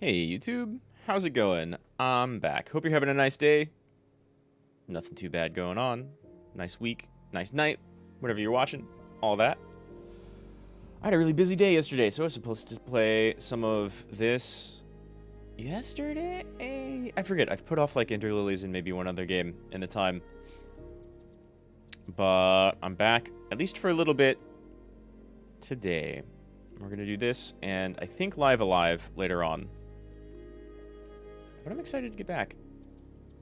Hey YouTube, how's it going? I'm back. Hope you're having a nice day. Nothing too bad going on. Nice week, nice night, whatever you're watching, all that. I had a really busy day yesterday, so I was supposed to play some of this yesterday? I forget. I've put off like Lilies and maybe one other game in the time. But I'm back, at least for a little bit, today. We're going to do this, and I think Live Alive later on. But I'm excited to get back.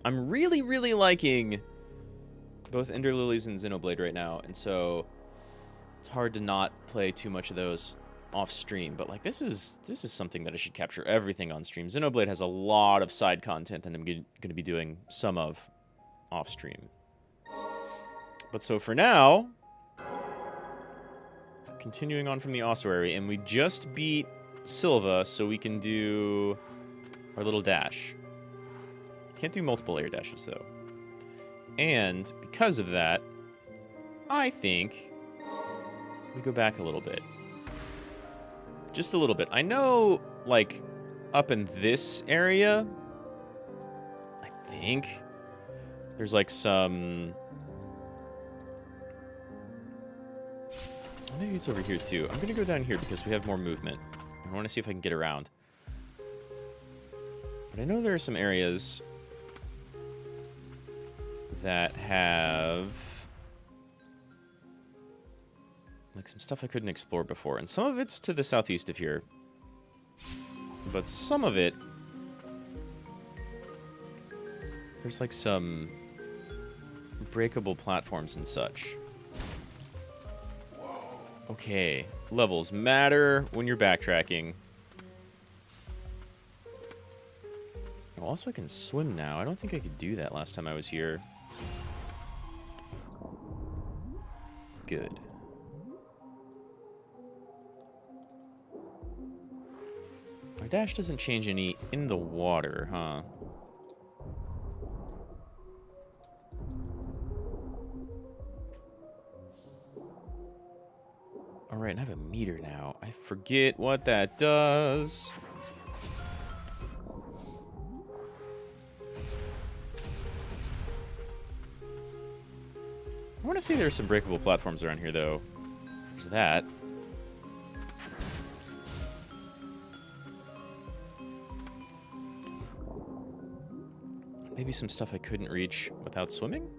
I'm really, really liking both Ender Lilies and Xenoblade right now, and so it's hard to not play too much of those off stream. But like this is something that I should capture everything on stream. Xenoblade has a lot of side content that I'm going to be doing some of off stream. But so for now, continuing on from the Ossuary, and we just beat Silva, so we can do our little dash. Can't do multiple air dashes, though. And because of that, I think we go back a little bit. Just a little bit. I know, like, up in this area, I think there's, like, some... Maybe it's over here, too. I'm going to go down here because we have more movement. I want to see if I can get around. But I know there are some areas that have like some stuff I couldn't explore before. And some of it's to the southeast of here. But some of it, there's like some breakable platforms and such. Whoa. Okay, levels matter when you're backtracking. Oh, also, I can swim now. I don't think I could do that last time I was here. Good. My dash doesn't change any in the water, huh? Alright, and I have a meter now. I forget what that does. I want to say there's some breakable platforms around here, though. There's that. Maybe some stuff I couldn't reach without swimming?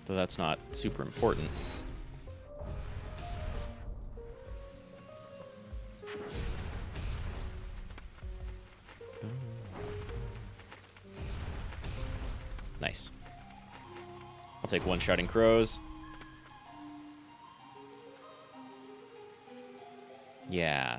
Though that's not super important. Nice. I'll take one shouting crows. Yeah.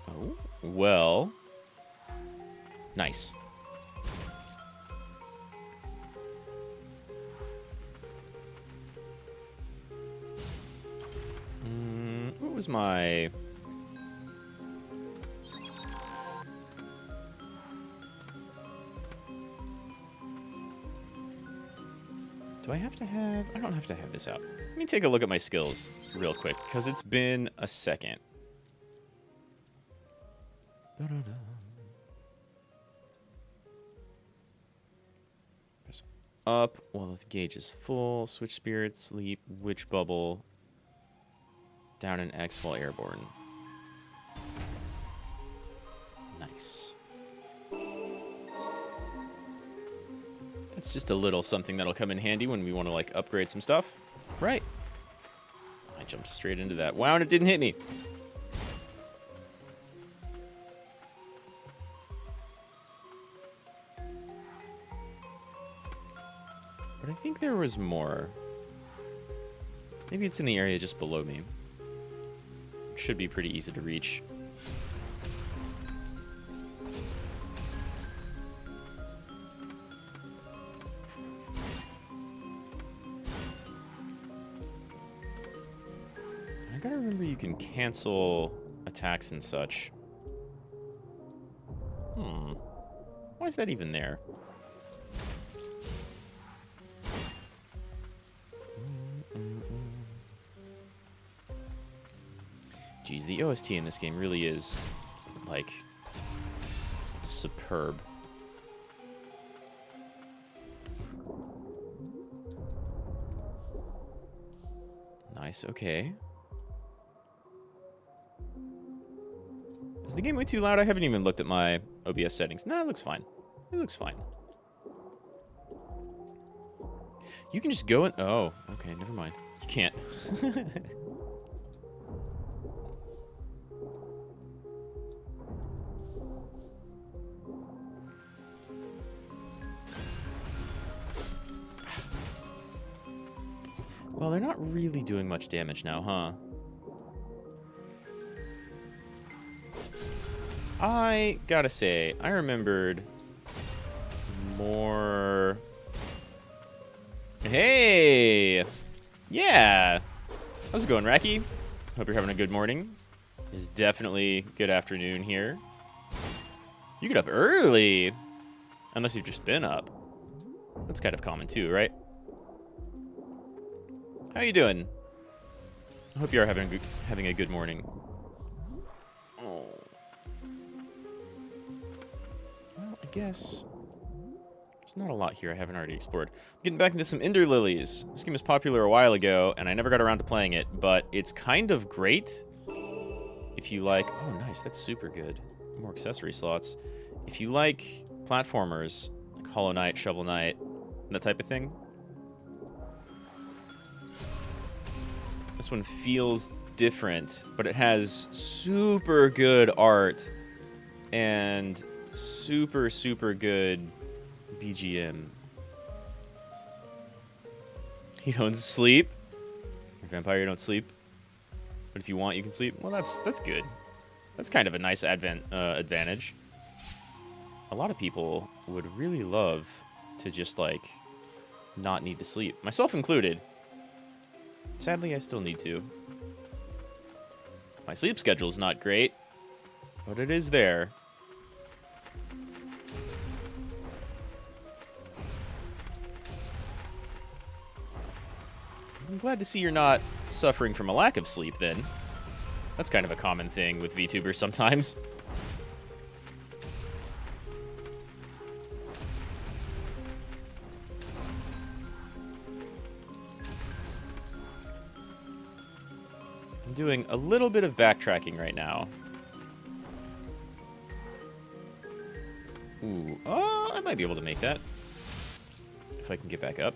Oh, well. Nice. What was my... Do I have to have... I don't have to have this out. Let me take a look at my skills real quick, because it's been a second. Press up while the gauge is full. Switch spirit, sleep, witch bubble. Down an X while airborne. Nice. That's just a little something that'll come in handy when we want to, like, upgrade some stuff. Right. I jumped straight into that. Wow, and it didn't hit me. But I think there was more. Maybe it's in the area just below me. Should be pretty easy to reach. I gotta remember you can cancel attacks and such. Why is that even there? Geez, the OST in this game really is, like, superb. Nice, okay. Is the game way too loud? I haven't even looked at my OBS settings. Nah, it looks fine. It looks fine. You can just go and... Oh, okay, never mind. You can't. Well, they're not really doing much damage now, huh? I gotta say, I remembered more... Hey! Yeah! How's it going, Racky? Hope you're having a good morning. It's definitely good afternoon here. You get up early! Unless you've just been up. That's kind of common too, right? How you doing? I hope you are having a good morning. Oh. Well, I guess there's not a lot here I haven't already explored. I'm getting back into some Ender Lilies. This game was popular a while ago, and I never got around to playing it, but it's kind of great if you like... Oh, nice. That's super good. More accessory slots. If you like platformers, like Hollow Knight, Shovel Knight, that type of thing, this one feels different, but it has super good art and super, super good BGM. You don't sleep? You're a vampire, you don't sleep? But if you want, you can sleep? Well, that's good. That's kind of a nice advantage. A lot of people would really love to just, like, not need to sleep. Myself included. Sadly, I still need to. My sleep schedule's not great, but it is there. I'm glad to see you're not suffering from a lack of sleep, then. That's kind of a common thing with VTubers sometimes. I'm doing a little bit of backtracking right now. Ooh, I might be able to make that. If I can get back up.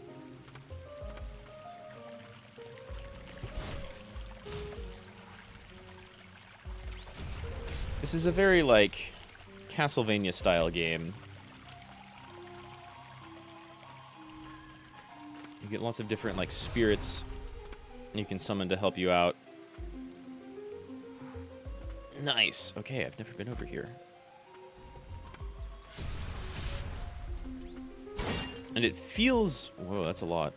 This is a very, like, Castlevania-style game. You get lots of different, like, spirits you can summon to help you out. Nice. Okay, I've never been over here. And it feels... Whoa, that's a lot.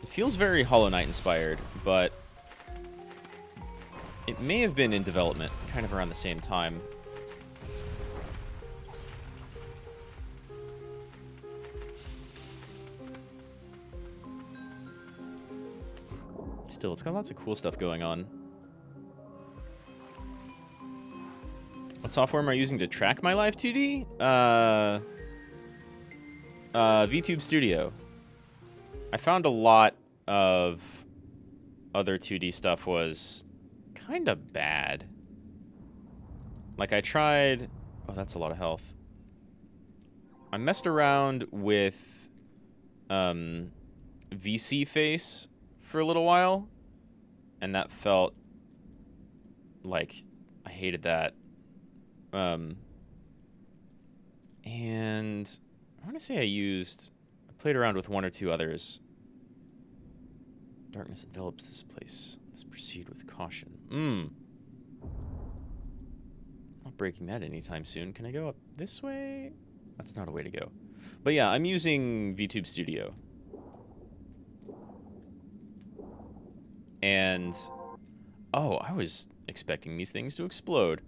It feels very Hollow Knight inspired, but it may have been in development kind of around the same time. Still, it's got lots of cool stuff going on. What software am I using to track my live 2D? VTube Studio. I found a lot of other 2D stuff was kind of bad. Like, I tried... Oh, that's a lot of health. I messed around with VC Face for a little while, and that felt like I hated that. And I want to say I played around with one or two others. Darkness envelops this place. Let's proceed with caution. Not breaking that anytime soon. Can I go up this way? That's not a way to go. But yeah, I'm using VTube Studio. And... Oh, I was expecting these things to explode.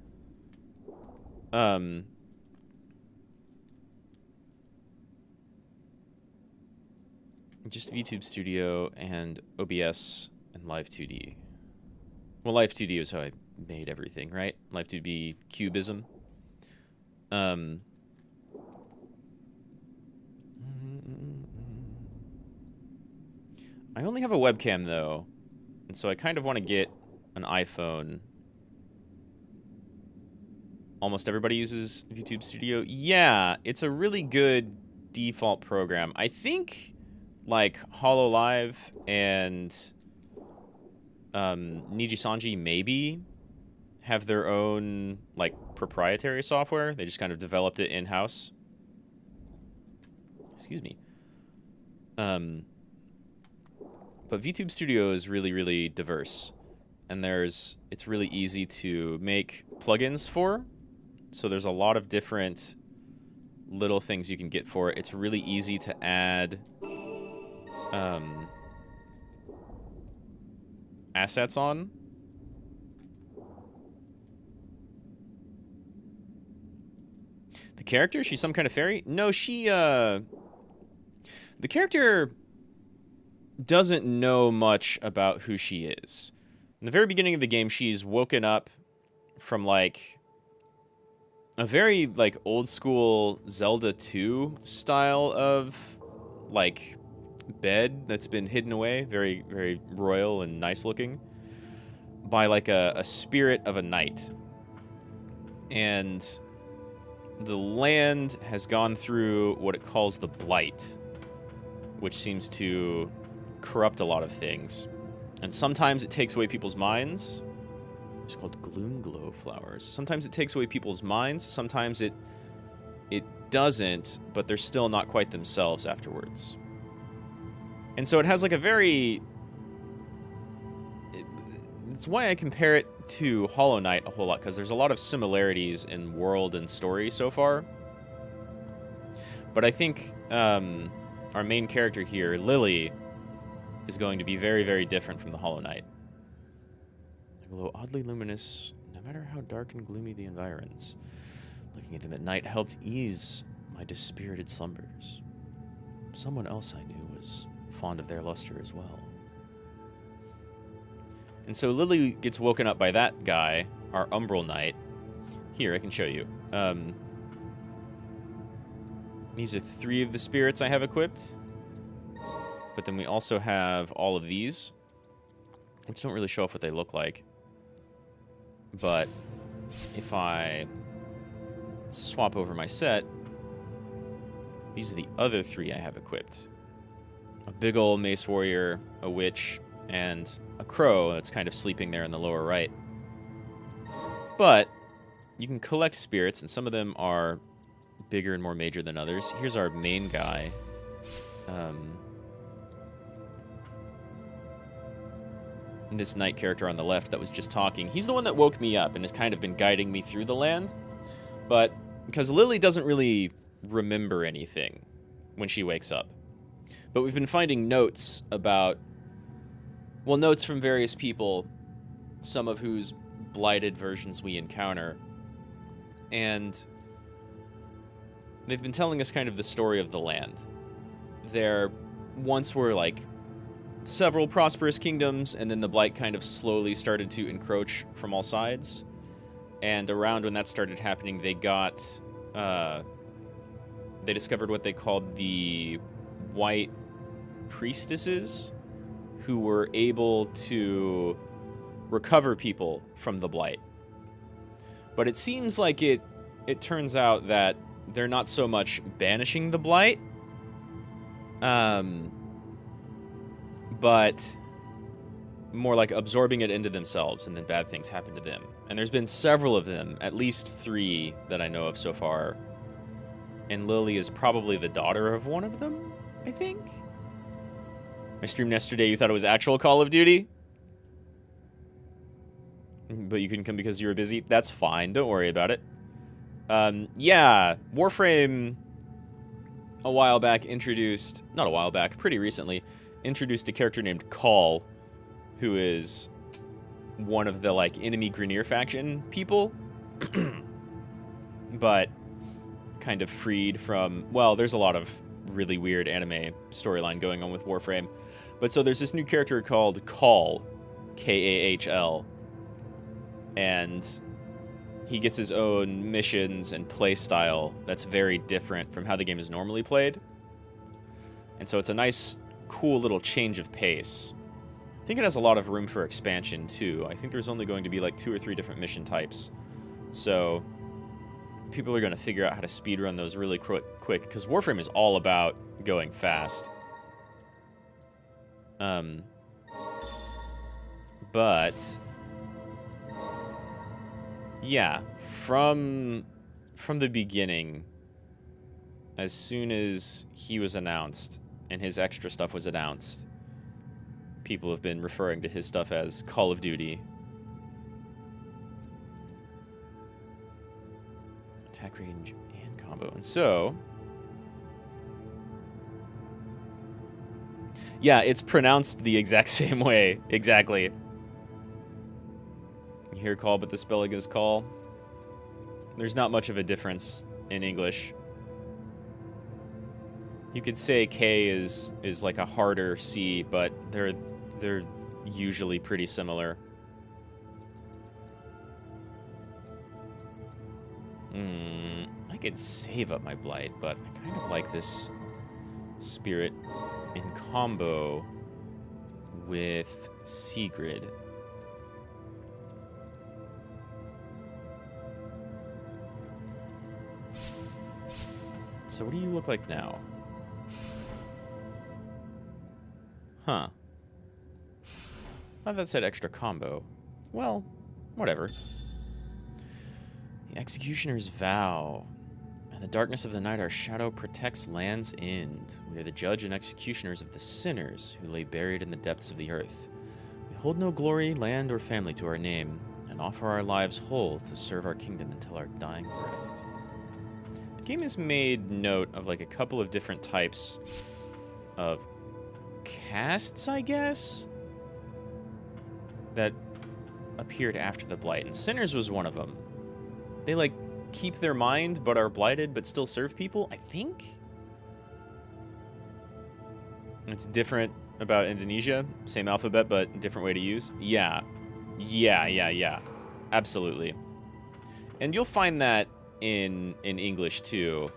Just VTube Studio and OBS and Live 2D. Well, Live 2D is how I made everything, right? Live 2D cubism. I only have a webcam though, and so I kind of want to get an iPhone. Almost everybody uses VTube Studio. Yeah, it's a really good default program. I think like HoloLive and Nijisanji maybe have their own like proprietary software. They just kind of developed it in-house. Excuse me. But VTube Studio is really, really diverse. And it's really easy to make plugins for. So there's a lot of different little things you can get for it. It's really easy to add assets on. The character, she's some kind of fairy? No, the character doesn't know much about who she is. In the very beginning of the game, she's woken up from like a very like old school Zelda 2 style of like bed that's been hidden away, very, very royal and nice looking, by like a spirit of a knight. And the land has gone through what it calls the Blight, which seems to corrupt a lot of things. And sometimes it takes away people's minds. It's called Gloom Glow flowers. Sometimes it takes away people's minds. Sometimes it doesn't, but they're still not quite themselves afterwards. And so it has like a very... It's why I compare it to Hollow Knight a whole lot, because there's a lot of similarities in world and story so far. But I think our main character here, Lily, is going to be very, very different from the Hollow Knight. They glow oddly luminous, no matter how dark and gloomy the environs. Looking at them at night helped ease my dispirited slumbers. Someone else I knew was fond of their luster as well. And so Lily gets woken up by that guy, our Umbral Knight. Here, I can show you. These are 3 of the spirits I have equipped. But then we also have all of these, which don't really show off what they look like. But if I swap over my set, these are the other 3 I have equipped. A big ol' mace warrior, a witch, and a crow that's kind of sleeping there in the lower right. But you can collect spirits, and some of them are bigger and more major than others. Here's our main guy. And this knight character on the left that was just talking. He's the one that woke me up and has kind of been guiding me through the land. But because Lily doesn't really remember anything when she wakes up. But we've been finding notes about... Well, notes from various people, some of whose blighted versions we encounter. And they've been telling us kind of the story of the land. There once were, like, several prosperous kingdoms, and then the blight kind of slowly started to encroach from all sides. And around when that started happening, they got... they discovered what they called the white priestesses, who were able to recover people from the blight. But it seems like it turns out that they're not so much banishing the blight, but more like absorbing it into themselves, and then bad things happen to them. And there's been several of them, at least 3 that I know of so far. And Lily is probably the daughter of one of them, I think? I streamed yesterday, you thought it was actual Call of Duty? But you couldn't come because you were busy? That's fine, don't worry about it. Yeah, Warframe a while back introduced... Not a while back, pretty recently, introduced a character named Call, who is one of the, like, enemy Grineer faction people. But kind of freed from... Well, there's a lot of really weird anime storyline going on with Warframe. But so there's this new character called Kahl, Kahl, and he gets his own missions and play style that's very different from how the game is normally played. And so it's a nice, cool little change of pace. I think it has a lot of room for expansion, too. I think there's only going to be like 2 or 3 different mission types. So people are going to figure out how to speedrun those really quick, because Warframe is all about going fast. But yeah, from the beginning, as soon as he was announced and his extra stuff was announced, people have been referring to his stuff as Call of Duty. Attack range and combo. And so, yeah, it's pronounced the exact same way. Exactly. You hear call, but the spelling is call. There's not much of a difference in English. You could say K is like a harder C, but they're usually pretty similar. I could save up my blight, but I kind of like this spirit in combo with Sigrid. So what do you look like now? Huh. Thought that said extra combo. Well, whatever. The Executioner's Vow. In the darkness of the night, our shadow protects land's end. We are the judge and executioners of the sinners who lay buried in the depths of the earth. We hold no glory, land, or family to our name, and offer our lives whole to serve our kingdom until our dying breath. The game has made note of like a couple of different types of casts, I guess, that appeared after the Blight, and Sinners was one of them. They like keep their mind but are blighted but still serve people, I think. It's different about Indonesia, same alphabet but different way to use. Yeah, absolutely. And you'll find that in English too.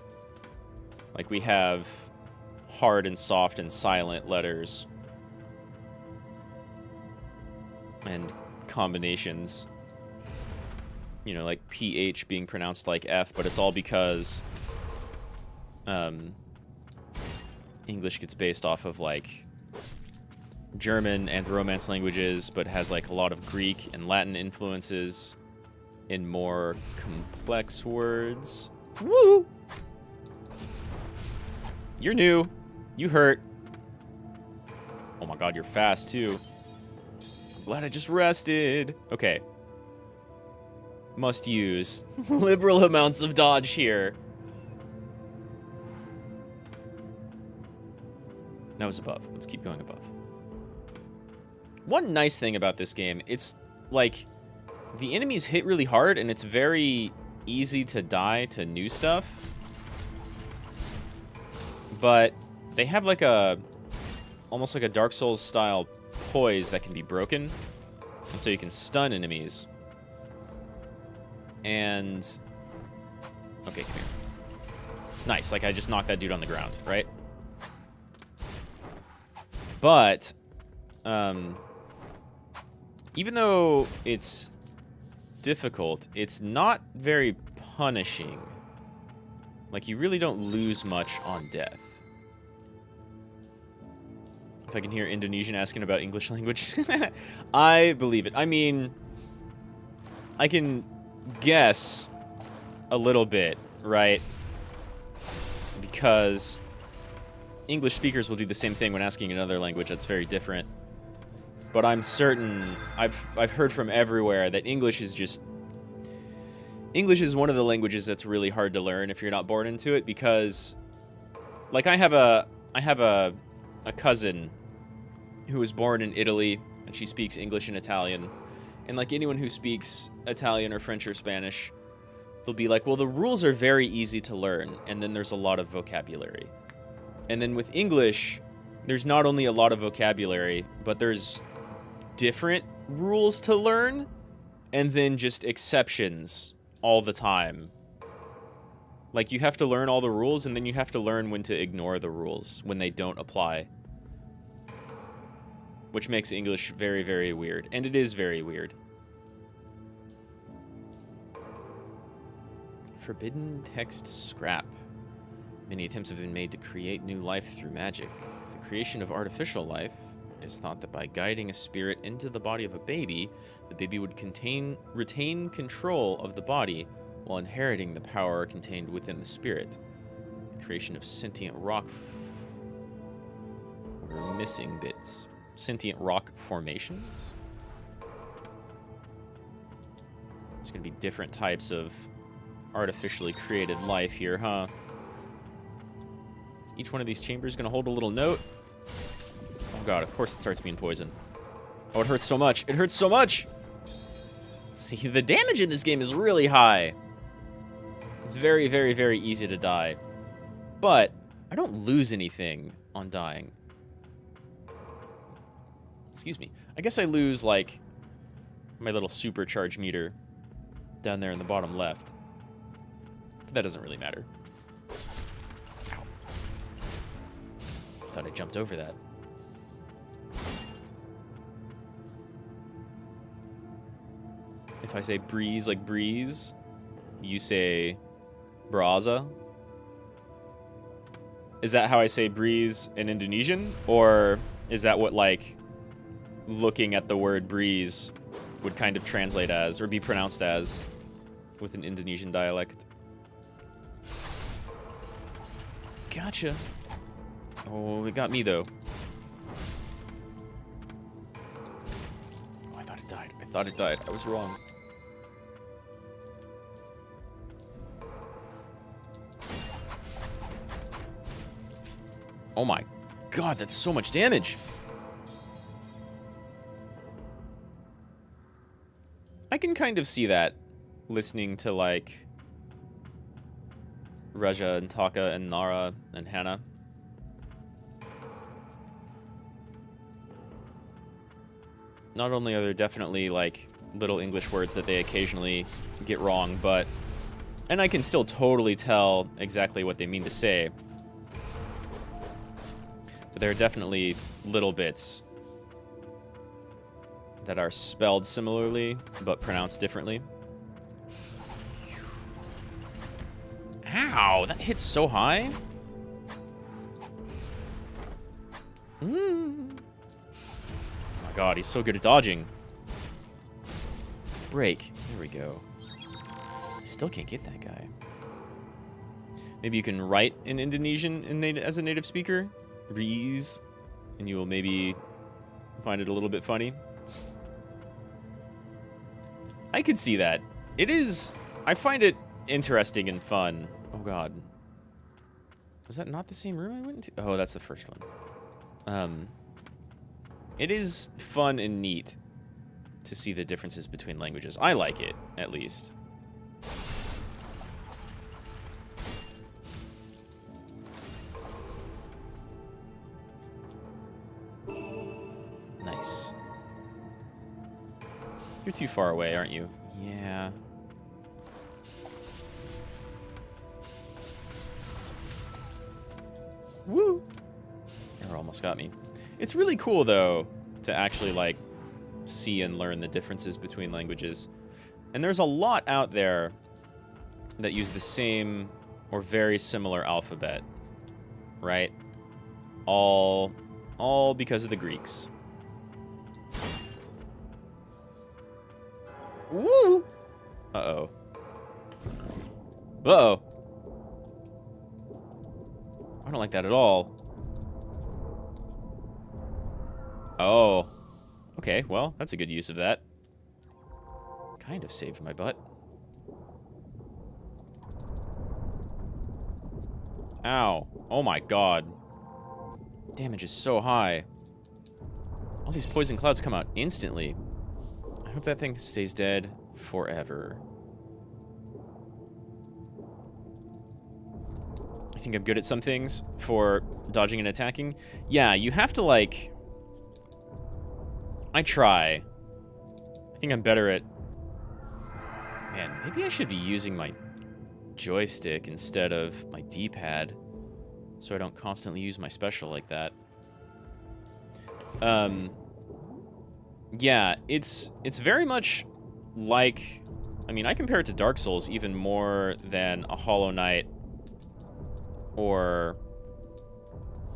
Like we have hard and soft and silent letters and combinations. You know, like PH being pronounced like F, but it's all because English gets based off of like German and Romance languages, but has like a lot of Greek and Latin influences in more complex words. Woo! You're new. You hurt. Oh my god, you're fast too. I'm glad I just rested. Okay. Must use liberal amounts of dodge here. That was above. Let's keep going above. One nice thing about this game, it's like the enemies hit really hard and it's very easy to die to new stuff. But they have like almost like a Dark Souls style poise that can be broken. And so you can stun enemies. And okay, come here. Nice, like I just knocked that dude on the ground, right? But even though it's difficult, it's not very punishing. Like you really don't lose much on death. If I can hear Indonesian asking about English language, I believe it. I mean, I can guess a little bit, right? Because English speakers will do the same thing when asking another language that's very different. But I'm certain, I've heard from everywhere that English is one of the languages that's really hard to learn if you're not born into it, because like I have a cousin who was born in Italy and she speaks English and Italian. And like anyone who speaks Italian or French or Spanish, they'll be like, well, the rules are very easy to learn, and then there's a lot of vocabulary. And then with English, there's not only a lot of vocabulary, but there's different rules to learn, and then just exceptions all the time. Like, you have to learn all the rules, and then you have to learn when to ignore the rules when they don't apply. Which makes English very, very weird. And it is very weird. Forbidden text scrap. Many attempts have been made to create new life through magic. The creation of artificial life, it is thought that by guiding a spirit into the body of a baby, the baby would retain control of the body while inheriting the power contained within the spirit. The creation of sentient rock... We're missing bits. Sentient rock formations? There's going to be different types of artificially created life here, huh? Each one of these chambers is going to hold a little note. Oh god, of course it starts being poisoned. Oh, it hurts so much. It hurts so much! See, the damage in this game is really high. It's very, very, very easy to die. But I don't lose anything on dying. Excuse me. I guess I lose, like, my little supercharge meter down there in the bottom left. But that doesn't really matter. Ow. Thought I jumped over that. If I say breeze like breeze, you say braza. Is that how I say breeze in Indonesian? Or is that what, like, looking at the word breeze would kind of translate as, or be pronounced as, with an Indonesian dialect? Gotcha. Oh, it got me, though. Oh, I thought it died. I thought it died. I was wrong. Oh my god, that's so much damage. I can kind of see that, listening to, like, Raja and Taka and Nara and Hannah. Not only are there definitely, like, little English words that they occasionally get wrong, but... And I can still totally tell exactly what they mean to say. But there are definitely little bits that are spelled similarly, but pronounced differently. Ow, that hits so high. Oh my god, he's so good at dodging. Break. There we go. Still can't get that guy. Maybe you can write in Indonesian as a native speaker. Rees. And you will maybe find it a little bit funny. I could see that. It is... I find it interesting and fun. Oh god. Was that not the same room I went into? Oh, that's the first one. It is fun and neat to see the differences between languages. I like it, at least. Nice. You're too far away, aren't you? Yeah. Woo! Error almost got me. It's really cool, though, to actually, like, see and learn the differences between languages. And there's a lot out there that use the same or very similar alphabet, right? All because of the Greeks. Woo! Uh-oh. Uh-oh. I don't like that at all. Oh. Okay, well, that's a good use of that. Kind of saved my butt. Ow. Oh my god. Damage is so high. All these poison clouds come out instantly. I hope that thing stays dead forever. I think I'm good at some things for dodging and attacking. Yeah, you have to, like... I try. I think I'm better at... Man, maybe I should be using my joystick instead of my D-pad, so I don't constantly use my special like that. Yeah, it's very much like... I mean, I compare it to Dark Souls even more than a Hollow Knight or...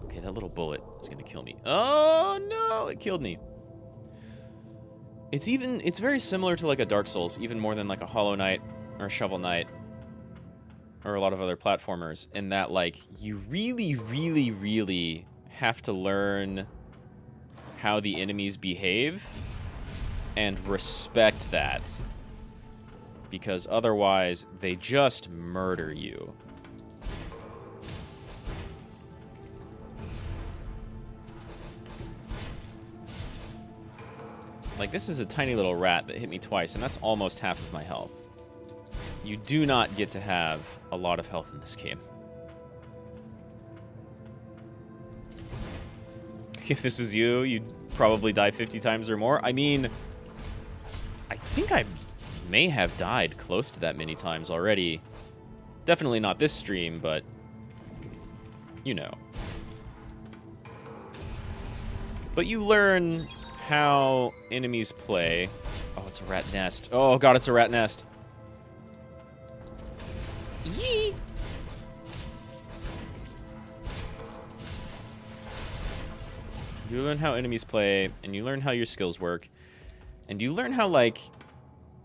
Okay, that little bullet is gonna kill me. Oh, no! It killed me. It's very similar to like a Dark Souls, even more than like a Hollow Knight or a Shovel Knight or a lot of other platformers, in that like you really, really, really have to learn how the enemies behave and respect that, because otherwise they just murder you. Like, this is a tiny little rat that hit me twice, and that's almost half of my health. You do not get to have a lot of health in this game. If this was you, you'd probably die 50 times or more. I mean, I think I may have died close to that many times already. Definitely not this stream, but you know. But you learn how enemies play. Oh, it's a rat nest. Oh god, it's a rat nest. Yee! You learn how enemies play, and you learn how your skills work, and you learn how, like,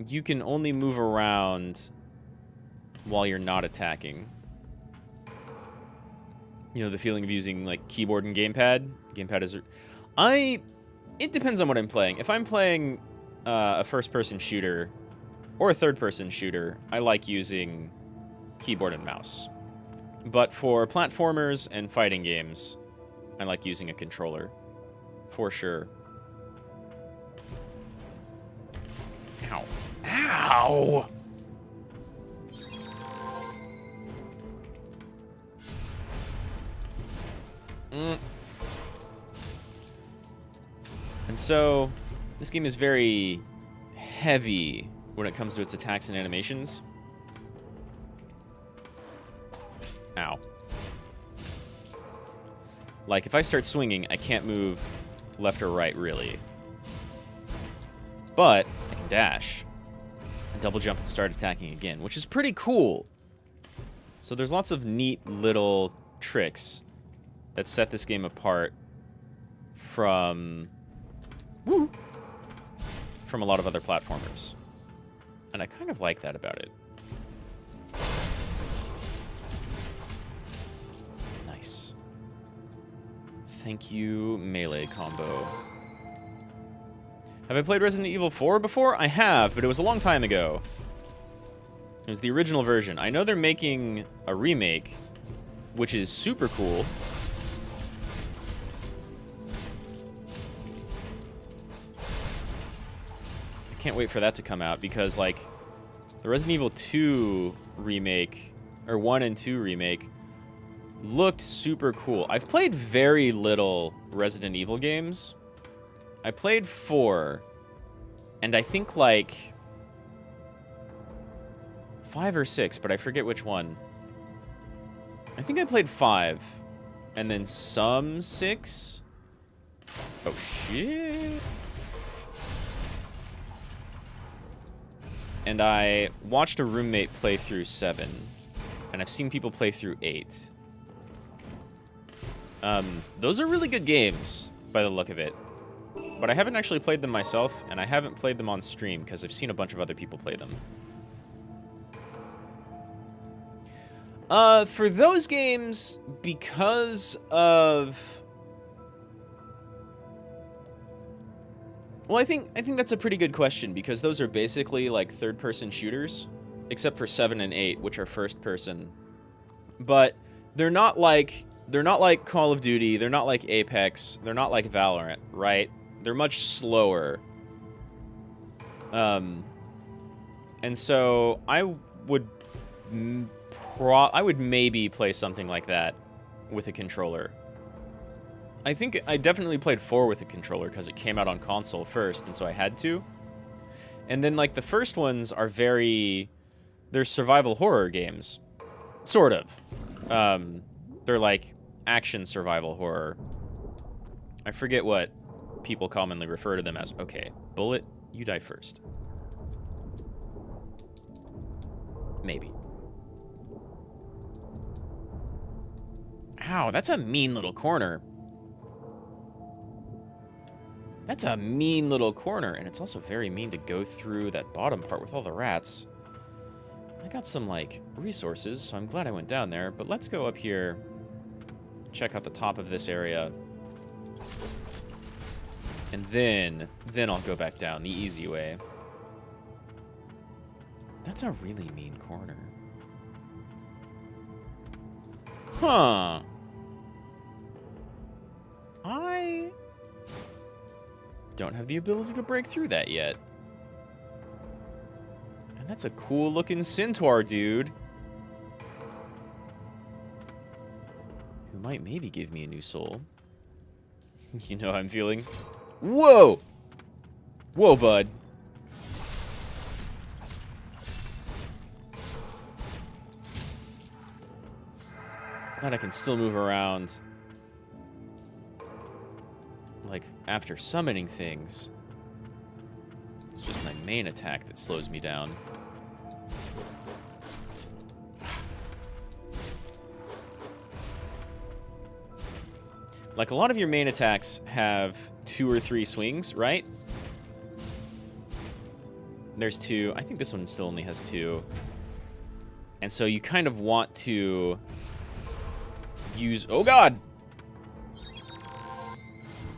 you can only move around while you're not attacking. You know, the feeling of using, like, keyboard and gamepad? Gamepad is... It depends on what I'm playing. If I'm playing a first-person shooter or a third-person shooter, I like using keyboard and mouse. But for platformers and fighting games, I like using a controller. For sure. Ow. Ow! And so, this game is very heavy when it comes to its attacks and animations. Ow. Like, if I start swinging, I can't move left or right, really. But I can dash and double jump and start attacking again, which is pretty cool. So there's lots of neat little tricks that set this game apart from a lot of other platformers. And I kind of like that about it. Nice. Thank you, melee combo. Have I played Resident Evil 4 before? I have, but it was a long time ago. It was the original version. I know they're making a remake, which is super cool. I can't wait for that to come out, because, like, the Resident Evil 2 remake, or 1 and 2 remake, looked super cool. I've played very little Resident Evil games. I played 4, and I think, like, 5 or 6, but I forget which one. I think I played 5, and then some 6. Oh, shit. And I watched a roommate play through 7, and I've seen people play through 8. Those are really good games, by the look of it. But I haven't actually played them myself, and I haven't played them on stream, because I've seen a bunch of other people play them. For those games, because of... Well, I think that's a pretty good question, because those are basically like third-person shooters, except for 7 and 8, which are first-person. But they're not like Call of Duty, they're not like Apex, they're not like Valorant, right? They're much slower. And so I would I would maybe play something like that with a controller. I think I definitely played 4 with a controller because it came out on console first, and so I had to. And then, like, the first ones are they're survival horror games. Sort of. They're like action survival horror. I forget what people commonly refer to them as. Okay, Bullet, you die first. Maybe. Ow, that's a mean little corner. That's a mean little corner, and it's also very mean to go through that bottom part with all the rats. I got some, like, resources, so I'm glad I went down there, but let's go up here, check out the top of this area, and then I'll go back down the easy way. That's a really mean corner. Huh. I don't have the ability to break through that yet. And that's a cool looking centaur, dude. Who might maybe give me a new soul. You know how I'm feeling? Whoa! Whoa, bud. Glad I can still move around. Like, after summoning things. It's just my main attack that slows me down. Like, a lot of your main attacks have 2 or 3 swings, right? There's 2. I think this one still only has 2. And so you kind of want to use... Oh, God!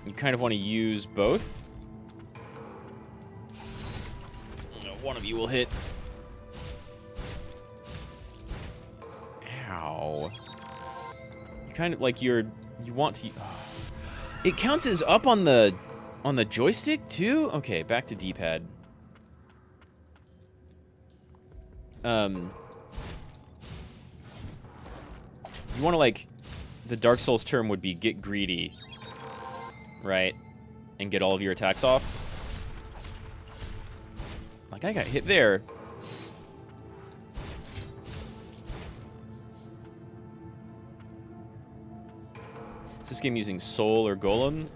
You kind of want to use both. One of you will hit. Ow. You kind of like you want to. It counts as up on the joystick too. Okay, back to D-pad. You want to, like, the Dark Souls term would be get greedy. Right? And get all of your attacks off. Like, I got hit there. Is this game using soul or golem?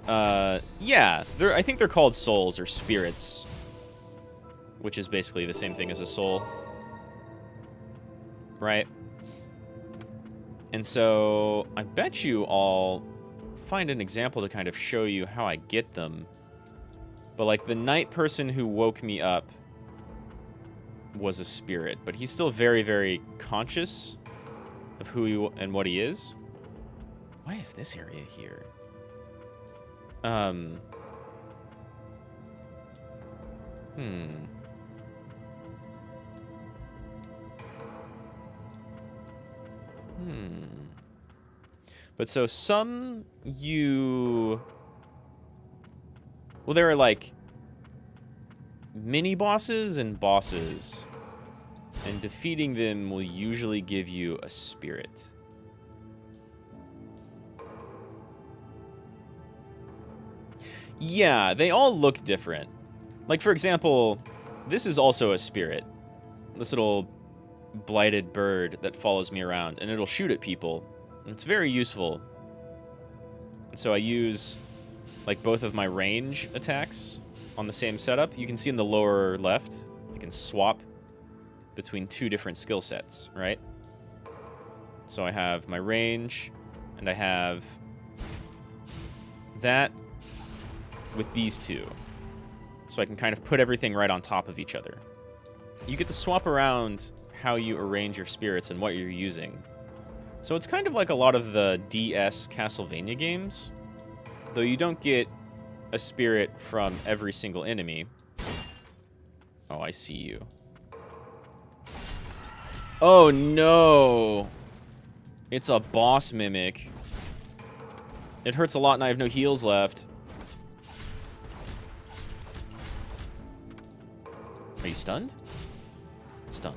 Yeah. I think they're called souls or spirits. Which is basically the same thing as a soul. Right? And so, I bet you I'll find an example to kind of show you how I get them. But, like, the night person who woke me up was a spirit, but he's still very, very conscious of who he and what he is. Why is this area here? But so some well, there are, like, mini-bosses and bosses. And defeating them will usually give you a spirit. Yeah, they all look different. Like, for example, this is also a spirit. This little blighted bird that follows me around, and it'll shoot at people. And it's very useful. And so I use, like, both of my range attacks on the same setup. You can see in the lower left, I can swap between 2 different skill sets, right? So I have my range, and I have that with these 2. So I can kind of put everything right on top of each other. You get to swap around how you arrange your spirits and what you're using. So it's kind of like a lot of the DS Castlevania games, though you don't get a spirit from every single enemy. Oh, I see you. Oh, no. It's a boss mimic. It hurts a lot and I have no heals left. Are you stunned? Stunned.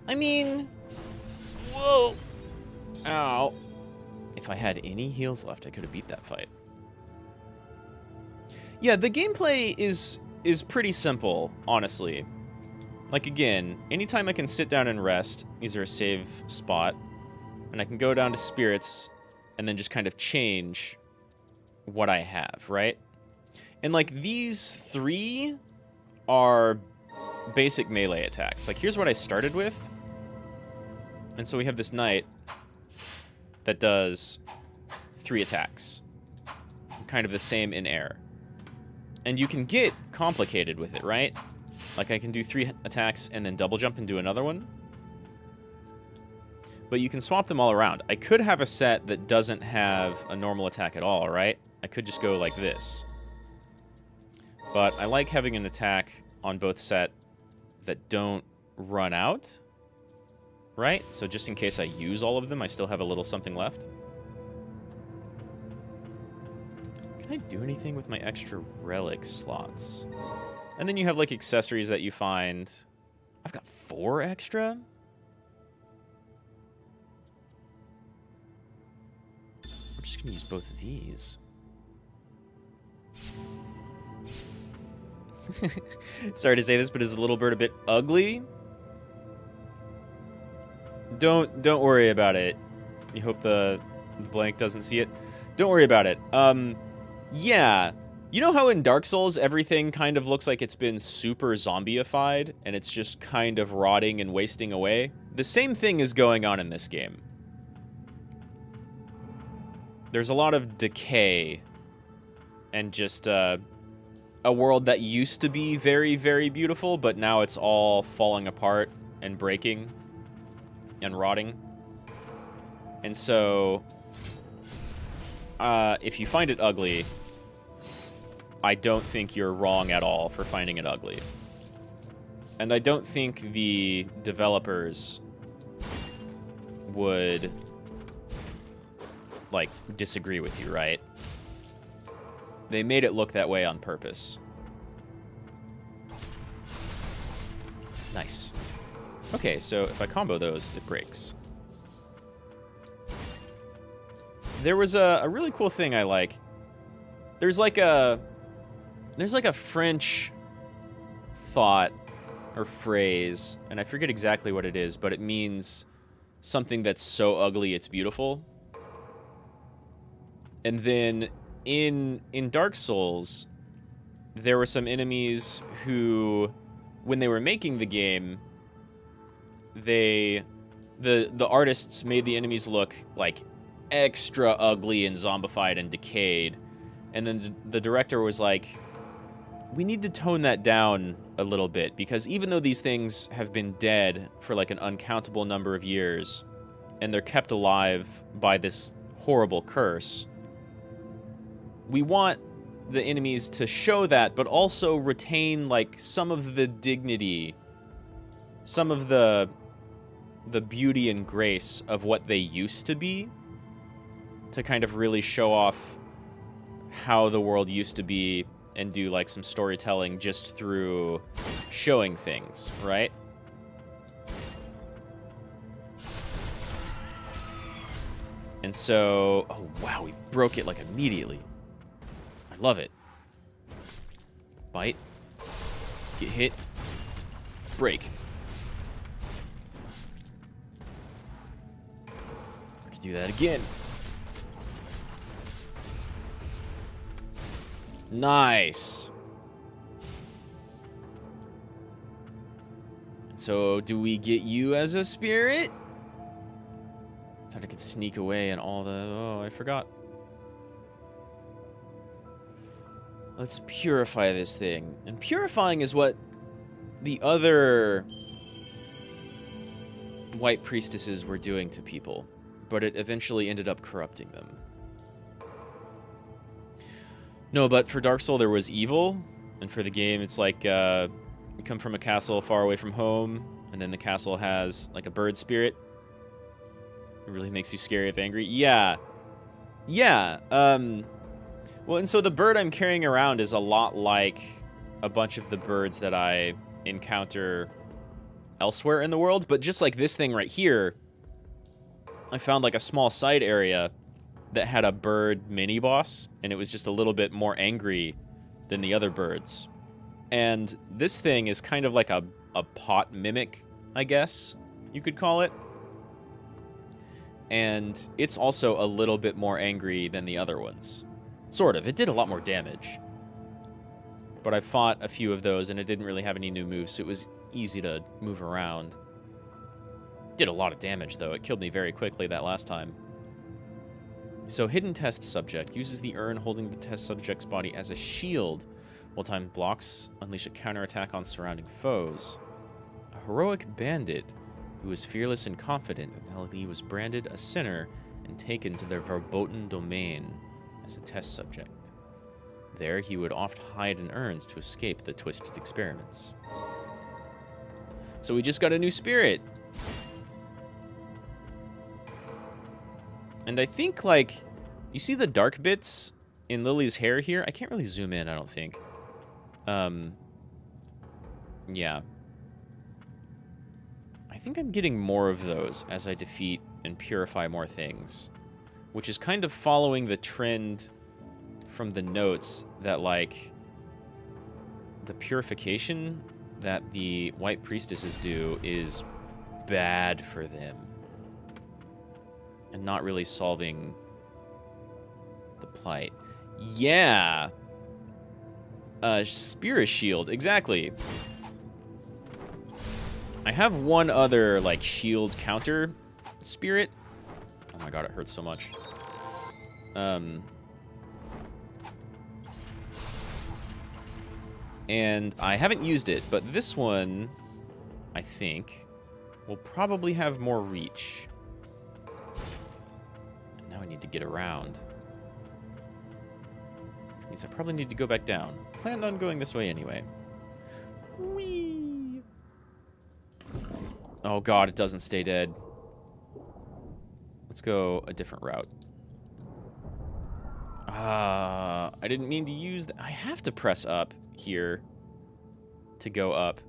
I mean... Whoa! Ow. If I had any heals left, I could have beat that fight. Yeah, the gameplay is pretty simple, honestly. Like, again, anytime I can sit down and rest, these are a save spot, and I can go down to spirits and then just kind of change what I have, right? And, like, these 3 are basic melee attacks. Like, here's what I started with. And so we have this knight that does 3 attacks. Kind of the same in air. And you can get complicated with it, right? Like, I can do 3 attacks and then double jump and do another one. But you can swap them all around. I could have a set that doesn't have a normal attack at all, right? I could just go like this. But I like having an attack on both set that don't run out, right? So just in case I use all of them, I still have a little something left. Can I do anything with my extra relic slots? And then you have, like, accessories that you find. I've got 4 extra? I'm just going to use both of these. Sorry to say this, but is the little bird a bit ugly? Don't worry about it. You hope the blank doesn't see it. Don't worry about it. Yeah. You know how in Dark Souls everything kind of looks like it's been super zombieified and it's just kind of rotting and wasting away? The same thing is going on in this game. There's a lot of decay and just a world that used to be very, very beautiful, but now it's all falling apart and breaking and rotting. And so, if you find it ugly, I don't think you're wrong at all for finding it ugly. And I don't think the developers would, like, disagree with you, right? They made it look that way on purpose. Nice. Okay, so if I combo those, it breaks. There was a really cool thing I like. There's like a French thought or phrase, and I forget exactly what it is, but it means something that's so ugly it's beautiful. And then in Dark Souls, there were some enemies who, when they were making the game, the artists made the enemies look like extra ugly and zombified and decayed. And then the director was like, we need to tone that down a little bit, because even though these things have been dead for like an uncountable number of years, and they're kept alive by this horrible curse, we want the enemies to show that, but also retain like some of the dignity, some of the beauty and grace of what they used to be, to kind of really show off how the world used to be and do like some storytelling just through showing things, right? And so, oh wow, we broke it like immediately. I love it. Bite. Get hit. Break. Let's do that again. Nice. So, do we get you as a spirit? Thought I could sneak away and all the... Oh, I forgot. Let's purify this thing. And purifying is what the other white priestesses were doing to people, but it eventually ended up corrupting them. No, but for Dark Soul there was evil, and for the game it's like you come from a castle far away from home, and then the castle has like a bird spirit. It really makes you scary if angry. Yeah. Yeah. Well, and so the bird I'm carrying around is a lot like a bunch of the birds that I encounter elsewhere in the world, but just like this thing right here, I found like a small side area that had a bird mini-boss, and it was just a little bit more angry than the other birds. And this thing is kind of like a pot mimic, I guess you could call it. And it's also a little bit more angry than the other ones. Sort of. It did a lot more damage. But I fought a few of those, and it didn't really have any new moves, so it was easy to move around. Did a lot of damage, though. It killed me very quickly that last time. So, hidden test subject uses the urn holding the test subject's body as a shield. While time blocks, unleash a counterattack on surrounding foes. A heroic bandit who was fearless and confident until he was branded a sinner and taken to their verboten domain as a test subject. There, he would oft hide in urns to escape the twisted experiments. So we just got a new spirit. And I think, like, you see the dark bits in Lily's hair here? I can't really zoom in, I don't think. Yeah. I think I'm getting more of those as I defeat and purify more things. Which is kind of following the trend from the notes that, like, the purification that the white priestesses do is bad for them. And not really solving the plight. Yeah! Spirit shield, exactly. I have one other, like, shield counter spirit. Oh my god, it hurts so much. And I haven't used it, but this one, I think, will probably have more reach. And now I need to get around. Which means I probably need to go back down. Planned on going this way anyway. Whee! Oh god, it doesn't stay dead. Let's go a different route. I didn't mean to use that. I have to press up here to go up.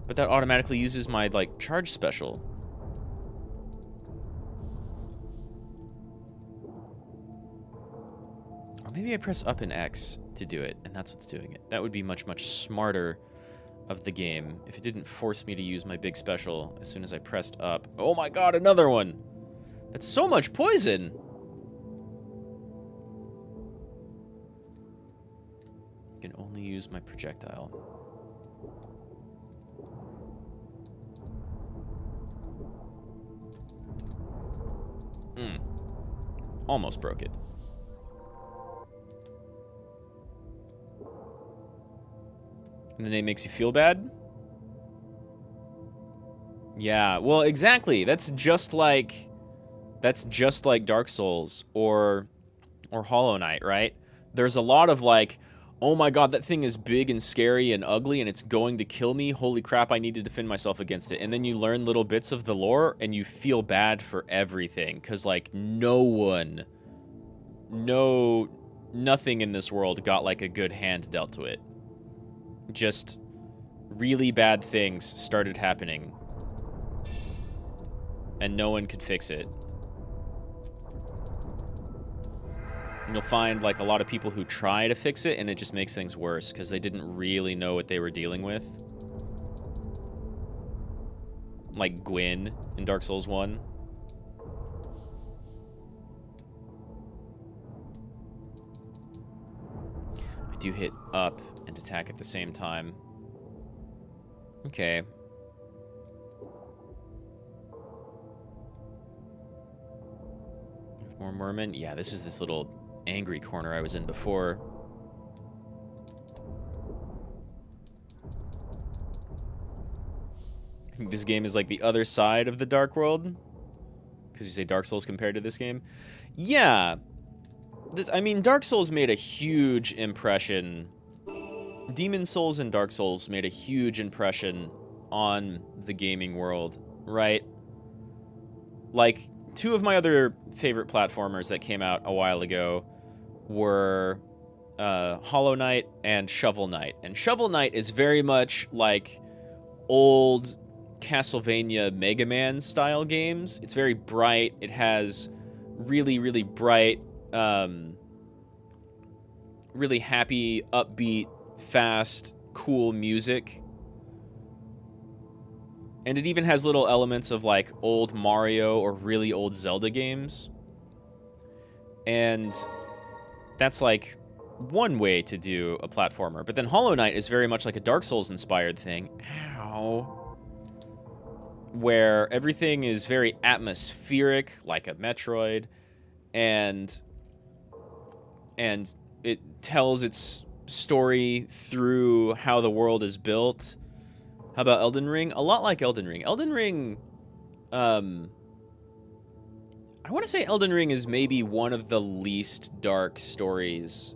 But that automatically uses my, like, charge special. Or maybe I press up and X to do it, and that's what's doing it. That would be much, much smarter of the game if it didn't force me to use my big special as soon as I pressed up. Oh my god, another one! That's so much poison! I can only use my projectile. Almost broke it. And the name makes you feel bad? Yeah, well, exactly. That's just like Dark Souls or Hollow Knight, right? There's a lot of like, oh my god, that thing is big and scary and ugly and it's going to kill me. Holy crap, I need to defend myself against it. And then you learn little bits of the lore and you feel bad for everything. Because, like, nothing in this world got, like, a good hand dealt to it. Just really bad things started happening. And no one could fix it. And you'll find, like, a lot of people who try to fix it, and it just makes things worse, because they didn't really know what they were dealing with. Like Gwyn in Dark Souls 1. I do hit up and attack at the same time. Okay. More mermen? Yeah, this is this little angry corner I was in before. I think this game is like the other side of the Dark World. Because you say Dark Souls compared to this game. Yeah. I mean, Dark Souls made a huge impression. Demon Souls and Dark Souls made a huge impression on the gaming world, right? Like, two of my other favorite platformers that came out a while ago were Hollow Knight and Shovel Knight. And Shovel Knight is very much like old Castlevania Mega Man style games. It's very bright. It has really, really bright, really happy, upbeat, fast, cool music. And it even has little elements of like old Mario or really old Zelda games. And that's like one way to do a platformer. But then Hollow Knight is very much like a Dark Souls inspired thing. Ow. Where everything is very atmospheric, like a Metroid, and it tells its story through how the world is built. How about Elden Ring? A lot like Elden Ring. Elden Ring, I want to say Elden Ring is maybe one of the least dark stories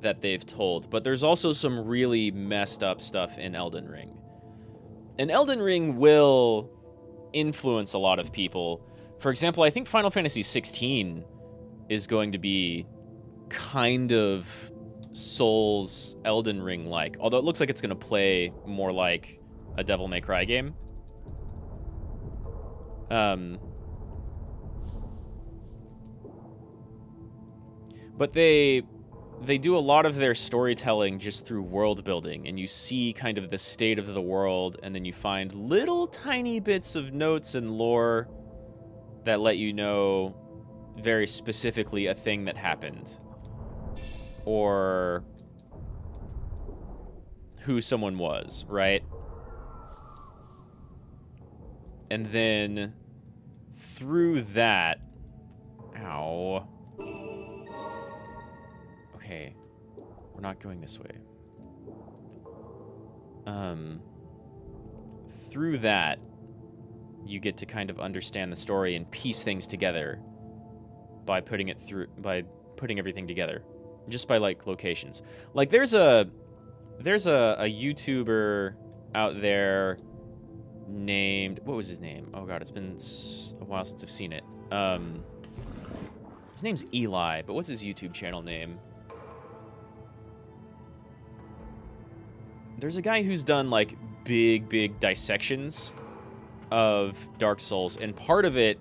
that they've told, but there's also some really messed up stuff in Elden Ring. And Elden Ring will influence a lot of people. For example, I think Final Fantasy 16 is going to be kind of Souls Elden Ring-like, although it looks like it's going to play more like a Devil May Cry game. But they do a lot of their storytelling just through world building, and you see kind of the state of the world, and then you find little tiny bits of notes and lore that let you know very specifically a thing that happened, or who someone was, right? And then through that, ow. Okay, we're not going this way. Through that, you get to kind of understand the story and piece things together by putting everything together, just by like locations. Like there's a YouTuber out there named, what was his name? Oh god, it's been a while since I've seen it. His name's Eli, but what's his YouTube channel name? There's a guy who's done like big dissections of Dark Souls, and part of it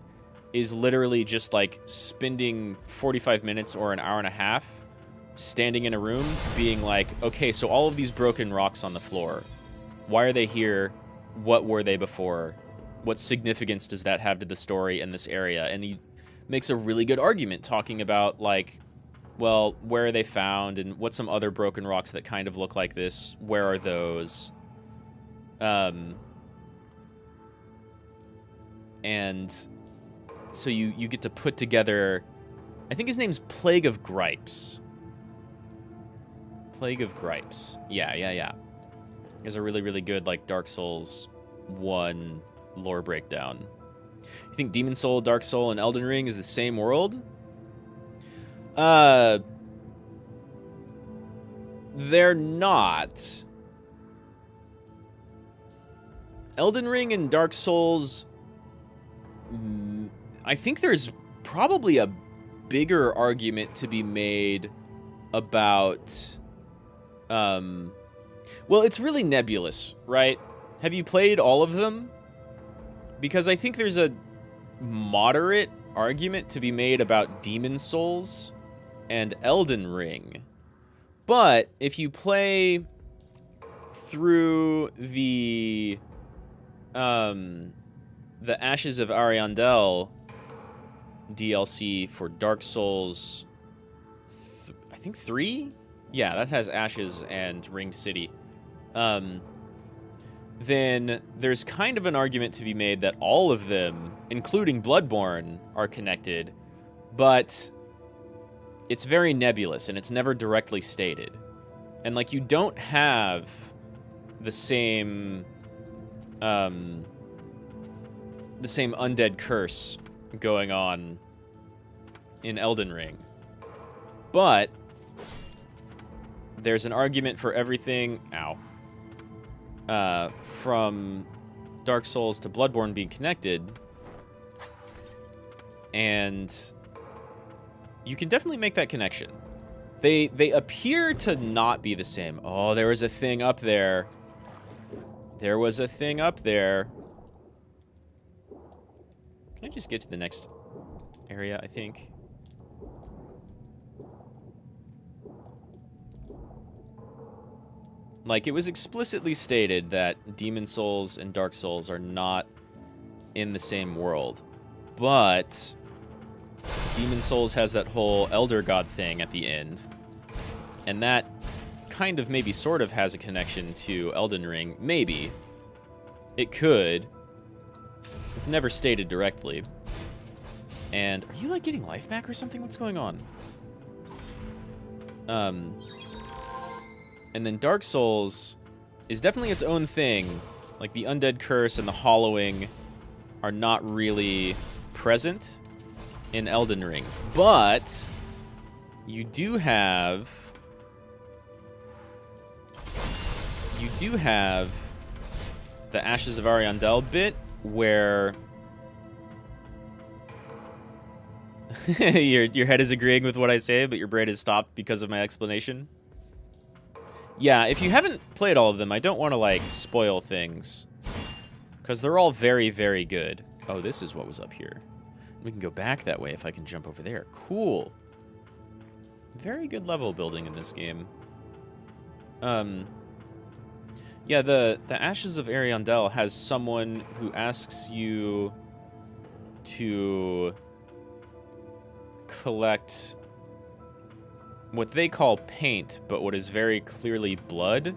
is literally just like spending 45 minutes or an hour and a half standing in a room being like, okay, so all of these broken rocks on the floor, why are they here? What were they before? What significance does that have to the story in this area? And he makes a really good argument talking about like, well, where are they found, and what's some other broken rocks that kind of look like this? Where are those? And so you get to put together, I think his name's Plague of Gripes. Plague of Gripes. Yeah. Is a really good like Dark Souls 1 lore breakdown. You think Demon Soul, Dark Soul, and Elden Ring is the same world? They're not. Elden Ring and Dark Souls, I think there's probably a bigger argument to be made about, well, it's really nebulous, right? Have you played all of them? Because I think there's a moderate argument to be made about Demon Souls and Elden Ring. But if you play through the Ashes of Ariandel DLC for Dark Souls, I think 3? Yeah, that has Ashes and Ringed City. Then there's kind of an argument to be made that all of them, including Bloodborne, are connected, but it's very nebulous and it's never directly stated. And like you don't have the same undead curse going on in Elden Ring. But there's an argument for everything, from Dark Souls to Bloodborne being connected. And you can definitely make that connection. They appear to not be the same. Oh, there was a thing up there. There was a thing up there. Can I just get to the next area, I think? Like, it was explicitly stated that Demon Souls and Dark Souls are not in the same world. But Demon Souls has that whole Elder God thing at the end. And that kind of maybe sort of has a connection to Elden Ring. Maybe. It could. It's never stated directly. And are you, like, getting life back or something? What's going on? And then Dark Souls is definitely its own thing. Like, the Undead Curse and the Hollowing are not really present in Elden Ring. But you do have... the Ashes of Ariandel bit where... your head is agreeing with what I say, but your brain is stopped because of my explanation. Yeah, if you haven't played all of them, I don't want to, like, spoil things. Because they're all very, very good. Oh, this is what was up here. We can go back that way if I can jump over there. Cool. Very good level building in this game. Yeah, the Ashes of Ariandel has someone who asks you to collect what they call paint, but what is very clearly blood.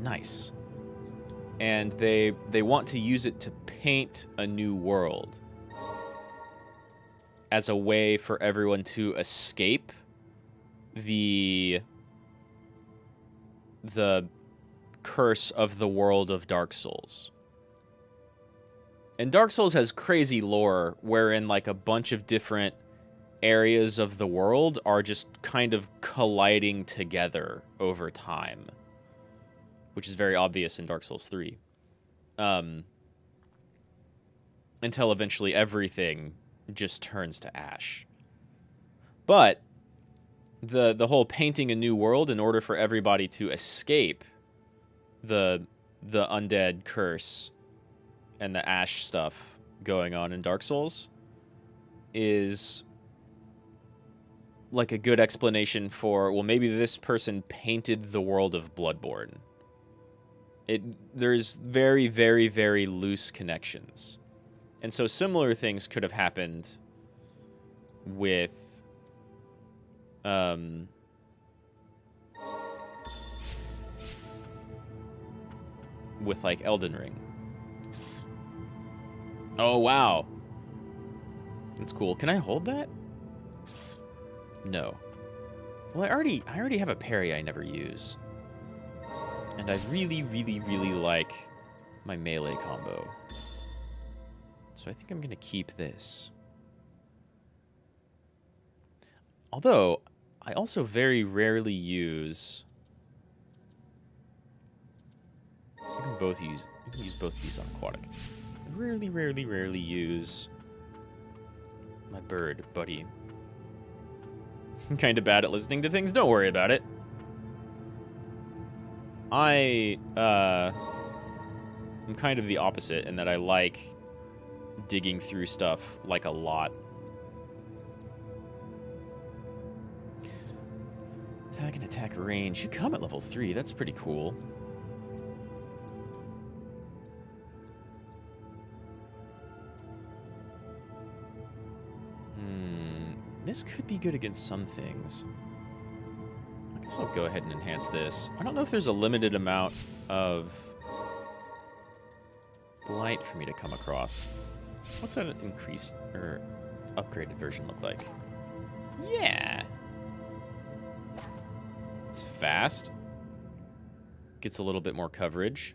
Nice. And they want to use it to paint a new world as a way for everyone to escape the curse of the world of Dark Souls. And Dark Souls has crazy lore wherein, like, a bunch of different areas of the world are just kind of colliding together over time, which is very obvious in Dark Souls 3. Until eventually everything just turns to ash. But the whole painting a new world in order for everybody to escape the undead curse and the ash stuff going on in Dark Souls is like a good explanation for, well, maybe this person painted the world of Bloodborne. There's very, very, very loose connections. And so similar things could have happened with like Elden Ring. Oh, wow. That's cool. Can I hold that? No. Well, I already have a parry I never use. And I really, really, really like my melee combo. So I think I'm going to keep this. Although, I also very rarely use... You can use both of these on aquatic. I rarely use my bird buddy. I'm kind of bad at listening to things. Don't worry about it. I'm kind of the opposite in that I like digging through stuff, like, a lot. Attack and attack range. You come at level 3. That's pretty cool. This could be good against some things. I guess I'll go ahead and enhance this. I don't know if there's a limited amount of blight for me to come across. What's that increased or upgraded version look like? Yeah. It's fast. Gets a little bit more coverage.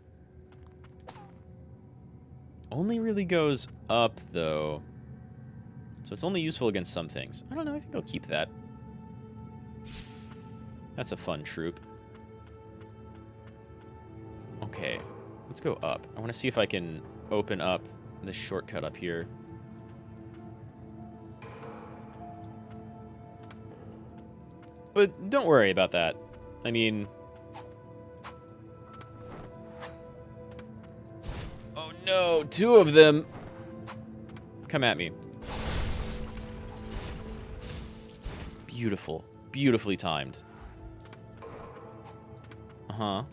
Only really goes up, though. So it's only useful against some things. I don't know, I think I'll keep that. That's a fun troop. Okay, let's go up. I want to see if I can open up this shortcut up here. But don't worry about that. I mean... Oh no, 2 of them! Come at me. Beautiful. Beautifully timed. Uh-huh.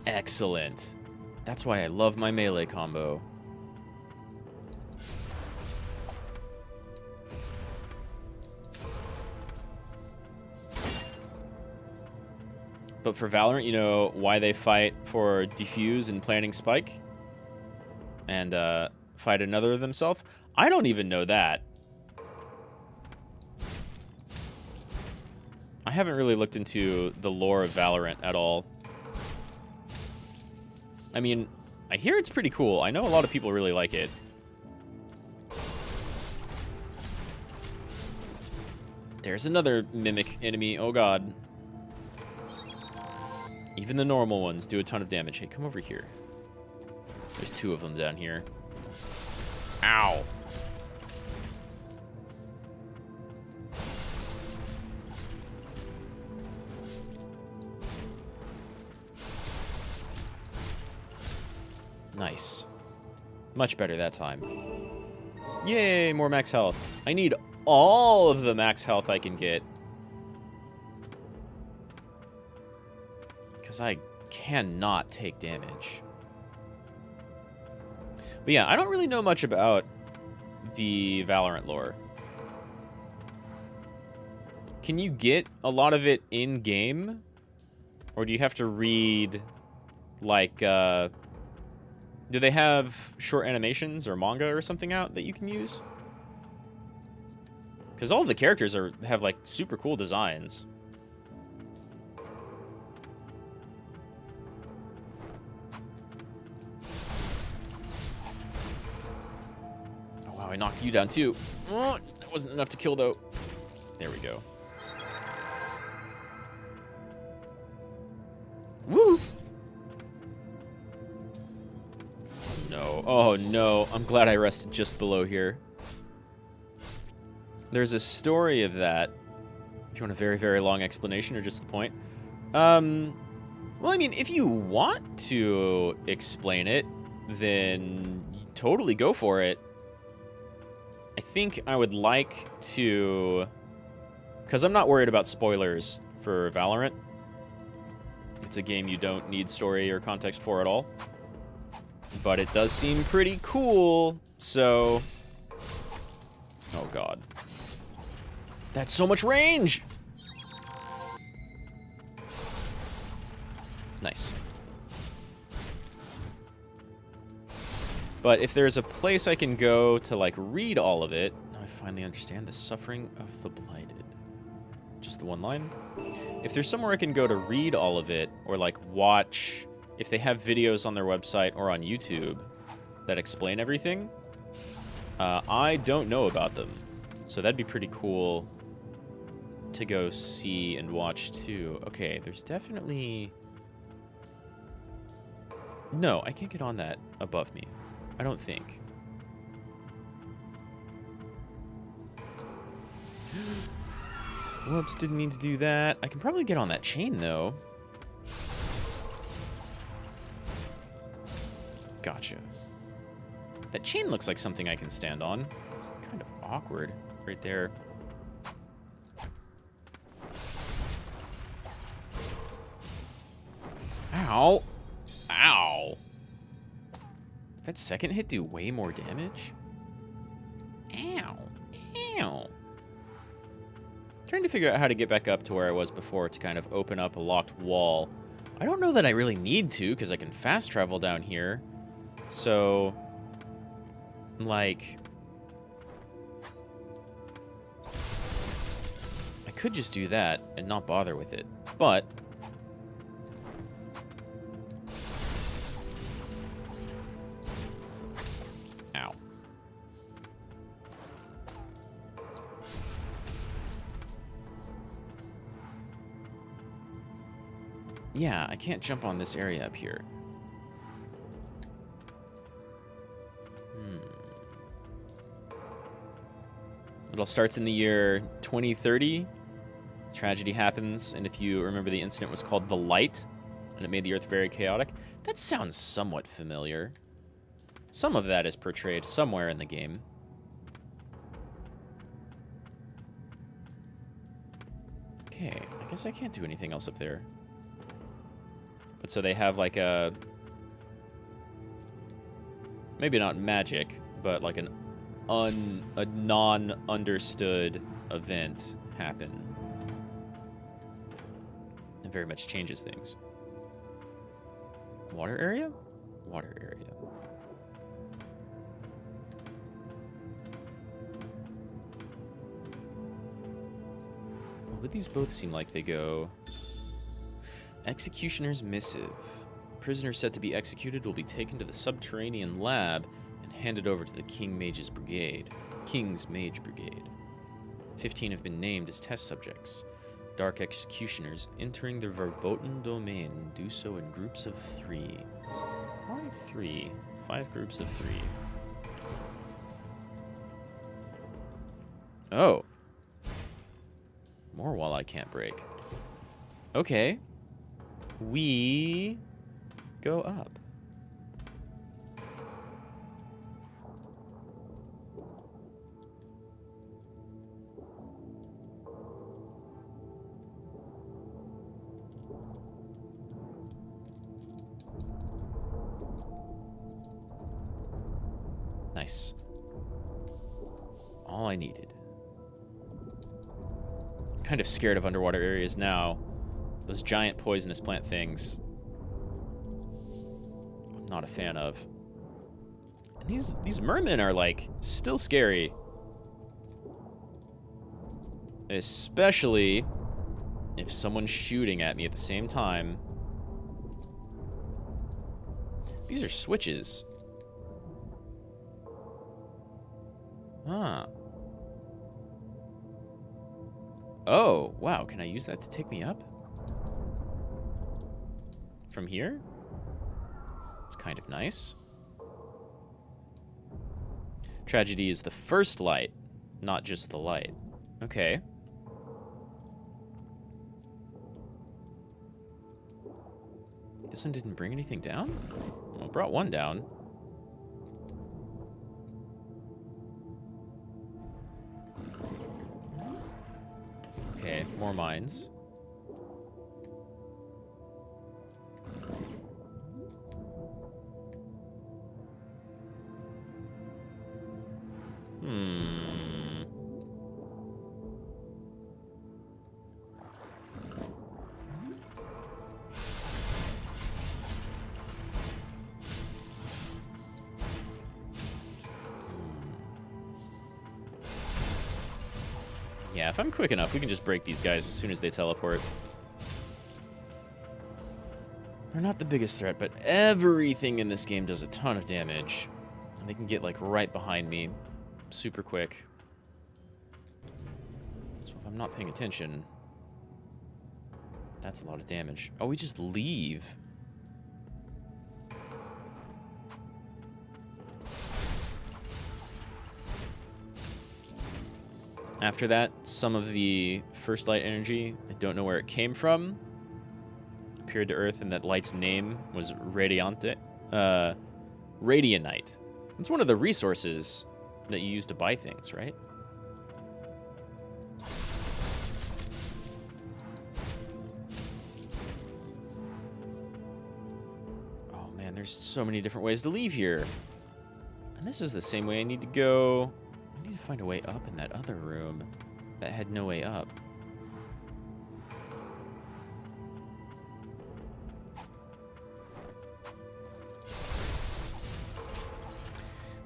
Excellent. That's why I love my melee combo. But for Valorant, you know why they fight for defuse and planting spike? And fight another of themselves? I don't even know that. I haven't really looked into the lore of Valorant at all. I mean, I hear it's pretty cool. I know a lot of people really like it. There's another mimic enemy. Oh god. Even the normal ones do a ton of damage. Hey, come over here. There's 2 of them down here. Ow. Nice. Much better that time. Yay, more max health. I need all of the max health I can get. Because I cannot take damage. But yeah, I don't really know much about the Valorant lore. Can you get a lot of it in-game? Or do you have to read, like, do they have short animations or manga or something out that you can use? Because all of the characters have, like, super cool designs. Oh, wow, I knocked you down, too. Oh, that wasn't enough to kill, though. There we go. Woo! No. Oh, no. I'm glad I rested just below here. There's a story of that. If you want a very, very long explanation or just the point. Well, I mean, if you want to explain it, then totally go for it. I think I would like to... Because I'm not worried about spoilers for Valorant. It's a game you don't need story or context for at all. But it does seem pretty cool, so... Oh, God. That's so much range! Nice. But if there's a place I can go to, like, read all of it... I finally understand the suffering of the blighted. Just the one line? If there's somewhere I can go to read all of it, or, like, watch... If they have videos on their website or on YouTube that explain everything, I don't know about them. So that'd be pretty cool to go see and watch too. Okay, there's definitely... No, I can't get on that above me. I don't think. Whoops, didn't mean to do that. I can probably get on that chain though. Gotcha. That chain looks like something I can stand on. It's kind of awkward right there. Ow. Ow. Did that second hit do way more damage? Ow. Ow. Trying to figure out how to get back up to where I was before to kind of open up a locked wall. I don't know that I really need to because I can fast travel down here. So, like, I could just do that and not bother with it, but ow. Yeah, I can't jump on this area up here. It all starts in the year 2030. Tragedy happens, and if you remember, the incident was called the Light, and it made the Earth very chaotic. That sounds somewhat familiar. Some of that is portrayed somewhere in the game. Okay, I guess I can't do anything else up there. But so they have like a... maybe not magic, but like a non-understood event happen. It very much changes things. Water area? Water area. Would these both seem like they go? Executioner's Missive. Prisoners set to be executed will be taken to the subterranean lab and handed over to the King's Mage Brigade. 15 have been named as test subjects. Dark executioners entering the verboten domain do so in groups of 3. Why 3? 5 groups of 3. Oh. More wall I can't break. Okay. We go up. Nice. All I needed. I'm kind of scared of underwater areas now. Those giant poisonous plant things, I'm not a fan of. And these mermen are, like, still scary. Especially if someone's shooting at me at the same time. These are switches. Huh. Oh, wow. Can I use that to take me up? From here? It's kind of nice. Tragedy is the first light, not just the light. Okay. This one didn't bring anything down? Well, it brought one down. Okay, more mines. Yeah, if I'm quick enough, we can just break these guys as soon as they teleport. They're not the biggest threat, but everything in this game does a ton of damage. And they can get, like, right behind me super quick. So if I'm not paying attention, that's a lot of damage. Oh, we just leave. After that, some of the first light energy, I don't know where it came from, appeared to Earth, and that light's name was Radianite. It's one of the resources that you use to buy things, right? Oh man, there's so many different ways to leave here. And this is the same way I need to go. I need to find a way up in that other room that had no way up.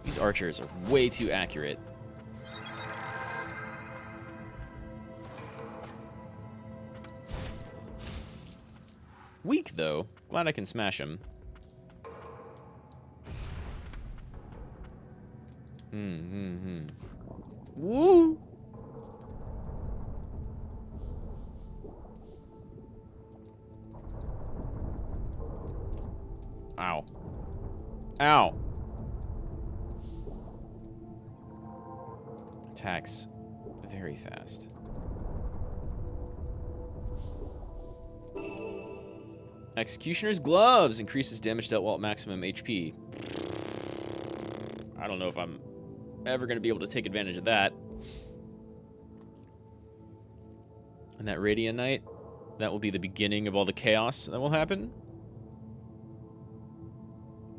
These archers are way too accurate. Weak, though. Glad I can smash him. Woo! Ow. Ow. Attacks very fast. Executioner's Gloves increases damage dealt while at maximum HP. I don't know if I'm ever going to be able to take advantage of that. And that Radiant Knight, that will be the beginning of all the chaos that will happen.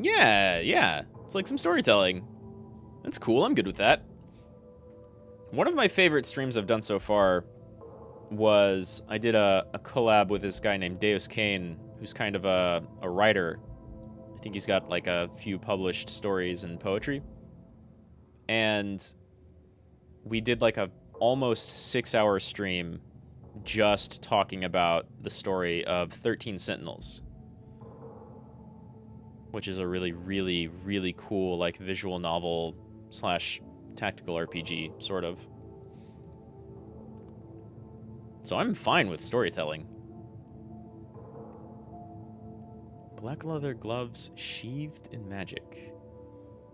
Yeah. It's like some storytelling. That's cool. I'm good with that. One of my favorite streams I've done so far was I did a collab with this guy named Deus Kane, who's kind of a writer. I think he's got like a few published stories and poetry. And we did like a almost 6-hour stream just talking about the story of 13 Sentinels, which is a really, really, really cool like visual novel / tactical RPG, sort of. So I'm fine with storytelling. Black leather gloves sheathed in magic.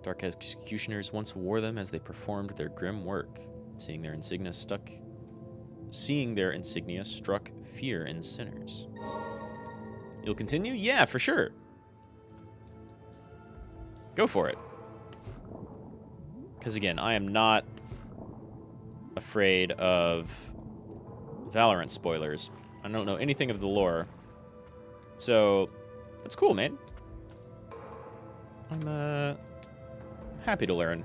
Dark executioners once wore them as they performed their grim work. Seeing their insignia struck fear in sinners. You'll continue? Yeah, for sure. Go for it. Because again, I am not afraid of Valorant spoilers. I don't know anything of the lore. So, that's cool, man. I'm happy to learn.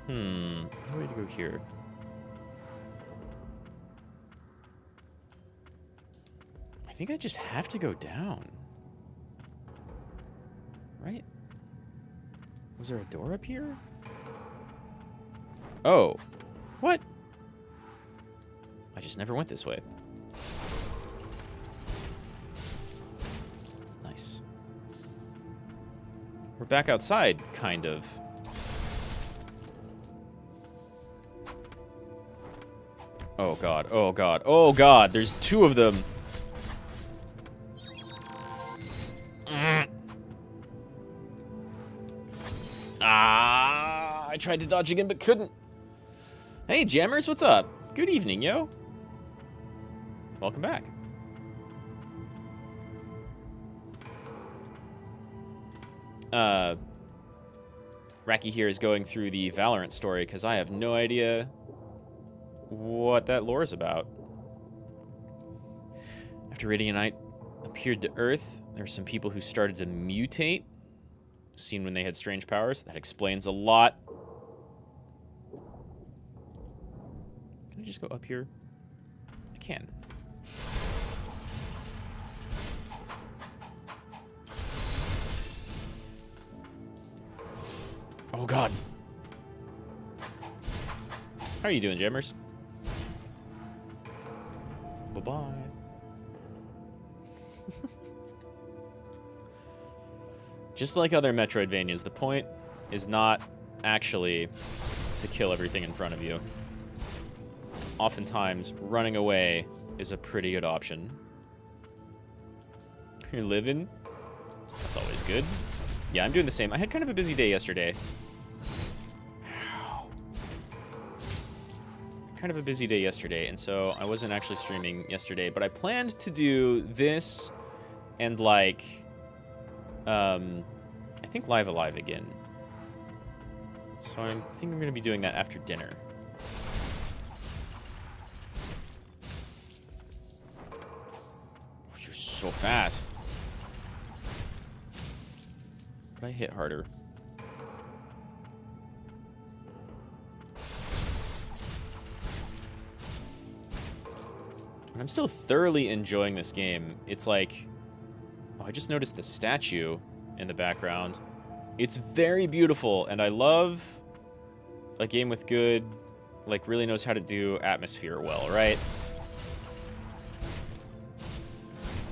No way to go here. I think I just have to go down. Right? Was there a door up here? Oh. What? I just never went this way. Nice. We're back outside, kind of. Oh god, oh god, oh god, there's 2 of them. I tried to dodge again, but couldn't. Hey, Jammers, what's up? Good evening, yo. Welcome back. Racky here is going through the Valorant story because I have no idea what that lore is about. After Radiant Knight appeared to Earth, there were some people who started to mutate, seen when they had strange powers. That explains a lot. Can I just go up here? I can. Oh god. How are you doing, Jammers? Bye-bye. Just like other Metroidvanias, the point is not actually to kill everything in front of you. Oftentimes, running away is a pretty good option. You're living? That's always good. Yeah, I'm doing the same. I had kind of a busy day yesterday. Kind of a busy day yesterday, and so I wasn't actually streaming yesterday, but I planned to do this and like I think Live Alive again. So I think I'm gonna be doing that after dinner. You're so fast. Could I hit harder? I'm still thoroughly enjoying this game. It's like, oh, I just noticed the statue in the background. It's very beautiful, and I love a game with good, like, really knows how to do atmosphere well, right?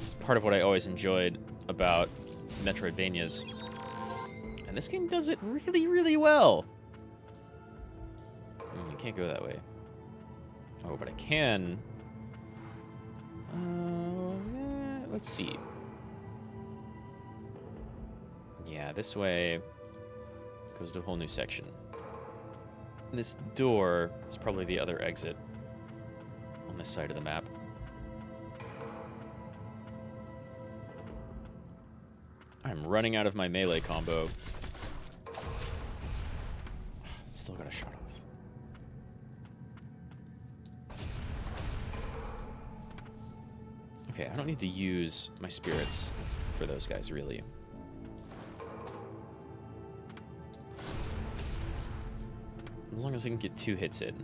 It's part of what I always enjoyed about Metroidvanias. And this game does it really, really well. You can't go that way. Oh, but I can. Let's see. Yeah, this way goes to a whole new section. this door is probably the other exit on this side of the map. I'm running out of my melee combo. Still got a shot off. Okay, I don't need to use my spirits for those guys, really. As long as I can get 2 hits in.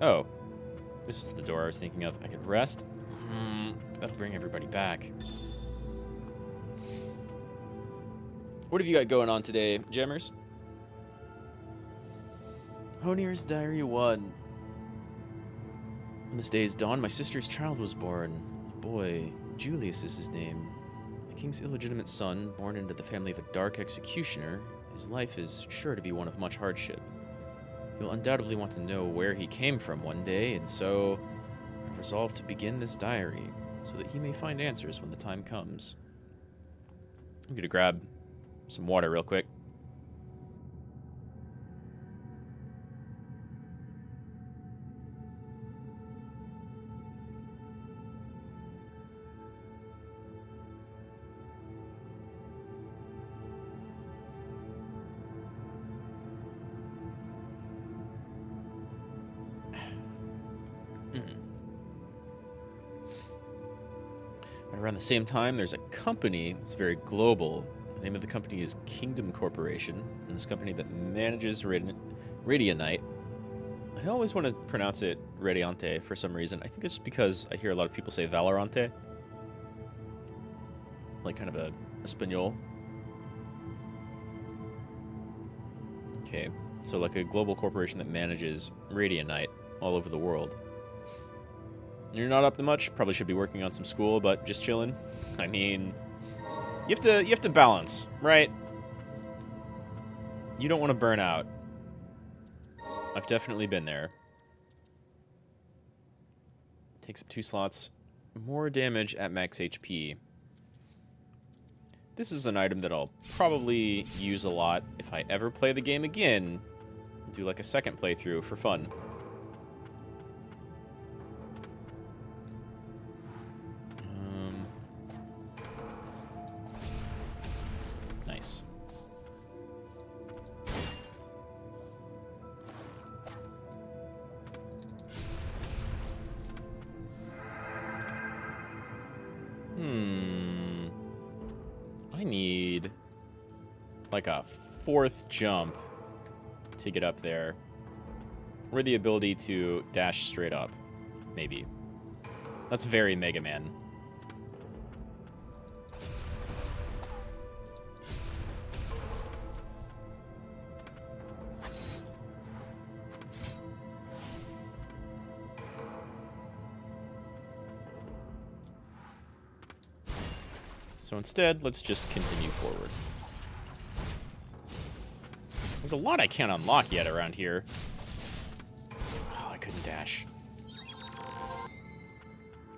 Oh. This is the door I was thinking of. I could rest. That'll bring everybody back. What have you got going on today, Gemmers? Honir's Diary 1. On this day's dawn, my sister's child was born. A boy, Julius is his name. The king's illegitimate son, born into the family of a dark executioner, his life is sure to be one of much hardship. He'll undoubtedly want to know where he came from one day, and so I've resolved to begin this diary, so that he may find answers when the time comes. I'm gonna grab some water real quick. Around the same time, there's a company that's very global. The name of the company is Kingdom Corporation, and this company that manages Radianite. I always want to pronounce it Radiante for some reason. I think it's because I hear a lot of people say Valorante. Like kind of a Espanol. Okay, so like a global corporation that manages Radianite all over the world. You're not up to much. Probably should be working on some school, but just chilling. I mean, you have to balance, right? You don't want to burn out. I've definitely been there. Takes up 2 slots. More damage at max HP. This is an item that I'll probably use a lot if I ever play the game again. Do like a second playthrough for fun. Nice. I need like a 4th jump to get up there. Or the ability to dash straight up, maybe. That's very Mega Man. So instead, let's just continue forward. There's a lot I can't unlock yet around here. Oh, I couldn't dash.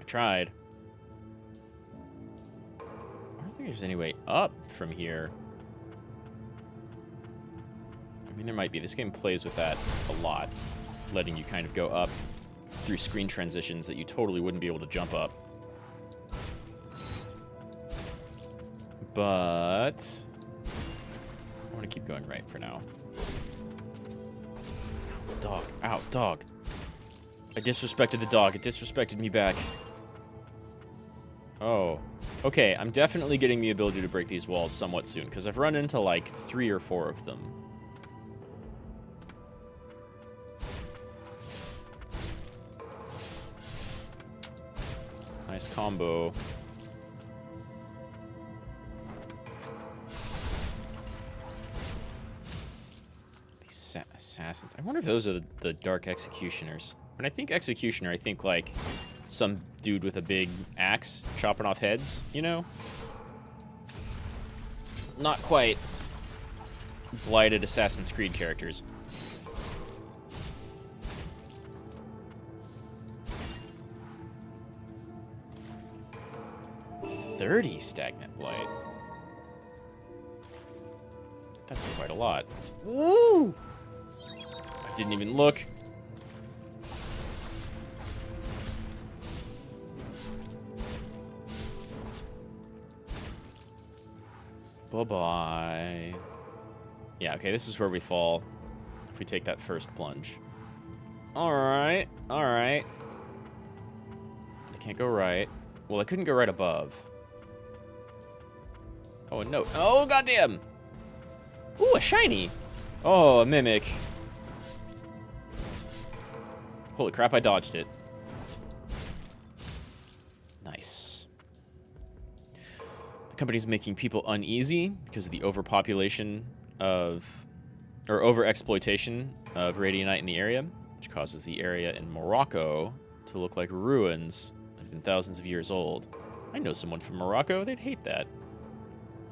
I tried. I don't think there's any way up from here. I mean, there might be. This game plays with that a lot, letting you kind of go up through screen transitions that you totally wouldn't be able to jump up. But I want to keep going right for now. Dog. Ow, dog. I disrespected the dog. It disrespected me back. Oh. Okay, I'm definitely getting the ability to break these walls somewhat soon, because I've run into like 3 or 4 of them. Nice combo. Assassins. I wonder if those are the Dark Executioners. When I think Executioner, I think like some dude with a big axe chopping off heads, you know? Not quite blighted Assassin's Creed characters. 30 stagnant blight. That's quite a lot. Woo! I didn't even look. Bye-bye. Yeah, okay, this is where we fall if we take that first plunge. Alright, alright. I can't go right. Well, I couldn't go right above. Oh, a note. Oh, goddamn! Ooh, a shiny! Oh, a mimic. Holy crap, I dodged it. Nice. The company's making people uneasy because of the overpopulation of... or overexploitation of radianite in the area, which causes the area in Morocco to look like ruins that have been thousands of years old. I know someone from Morocco. They'd hate that.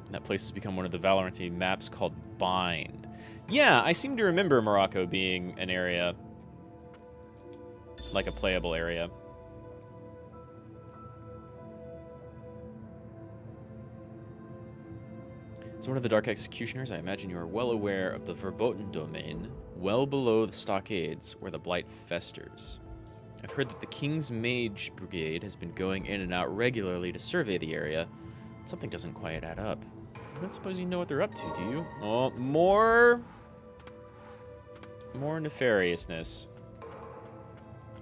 And that place has become one of the Valorant maps called Bind. Yeah, I seem to remember Morocco being an area, like a playable area. As one of the Dark Executioners, I imagine you are well aware of the verboten domain, well below the stockades where the blight festers. I've heard that the King's Mage Brigade has been going in and out regularly to survey the area. Something doesn't quite add up. I don't suppose you know what they're up to, do you? Oh, more nefariousness.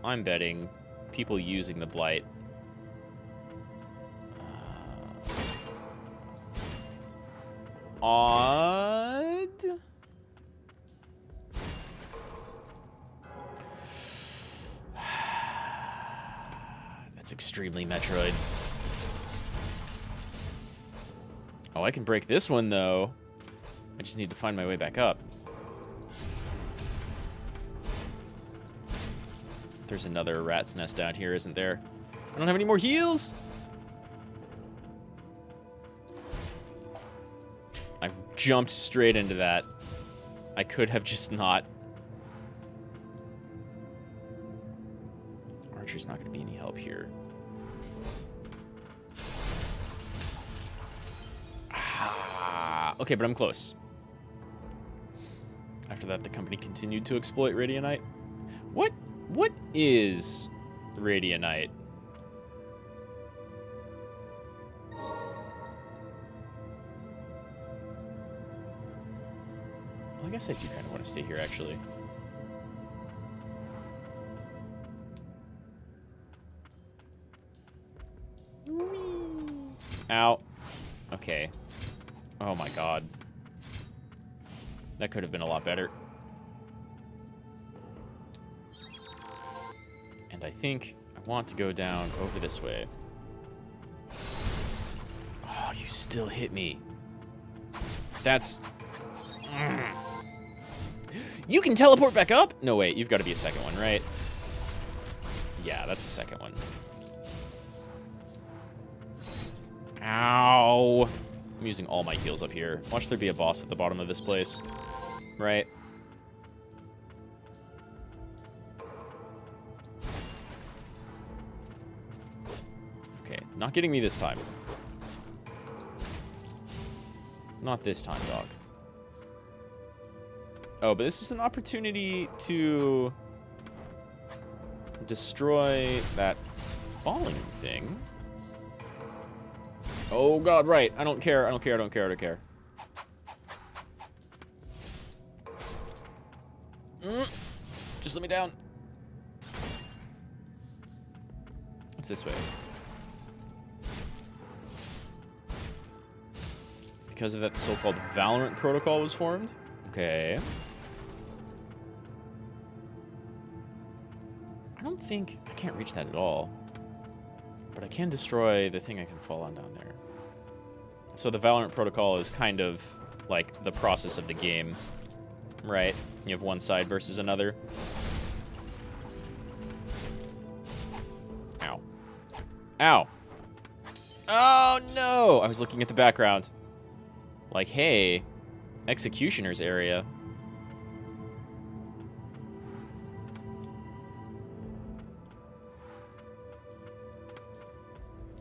I'm betting people using the blight. Odd. That's extremely Metroid. Oh, I can break this one, though. I just need to find my way back up. There's another rat's nest down here, isn't there? I don't have any more heals! I jumped straight into that. I could have just not. Archer's not going to be any help here. Okay, but I'm close. After that, the company continued to exploit Radianite. What is Radianite? Well, I guess I do kind of want to stay here, actually. Ow. Okay. Oh my god. That could have been a lot better. And I think I want to go down over this way. Oh, you still hit me. That's... You can teleport back up? No, wait, you've got to be a second one, right? Yeah, that's the second one. Ow. I'm using all my heals up here. Watch there be a boss at the bottom of this place. Right? Okay, not getting me this time. Not this time, dog. Oh, but this is an opportunity to destroy that falling thing. Oh god, right. I don't care. I don't care. I don't care. I don't care. Just let me down. What's this way? Because of that, the so-called Valorant protocol was formed? Okay. I don't think... I can't reach that at all. But I can destroy the thing I can fall on down there. So the Valorant protocol is kind of like the process of the game, right? You have one side versus another. Ow. Ow. Oh, no! I was looking at the background. Like, hey, Executioner's area.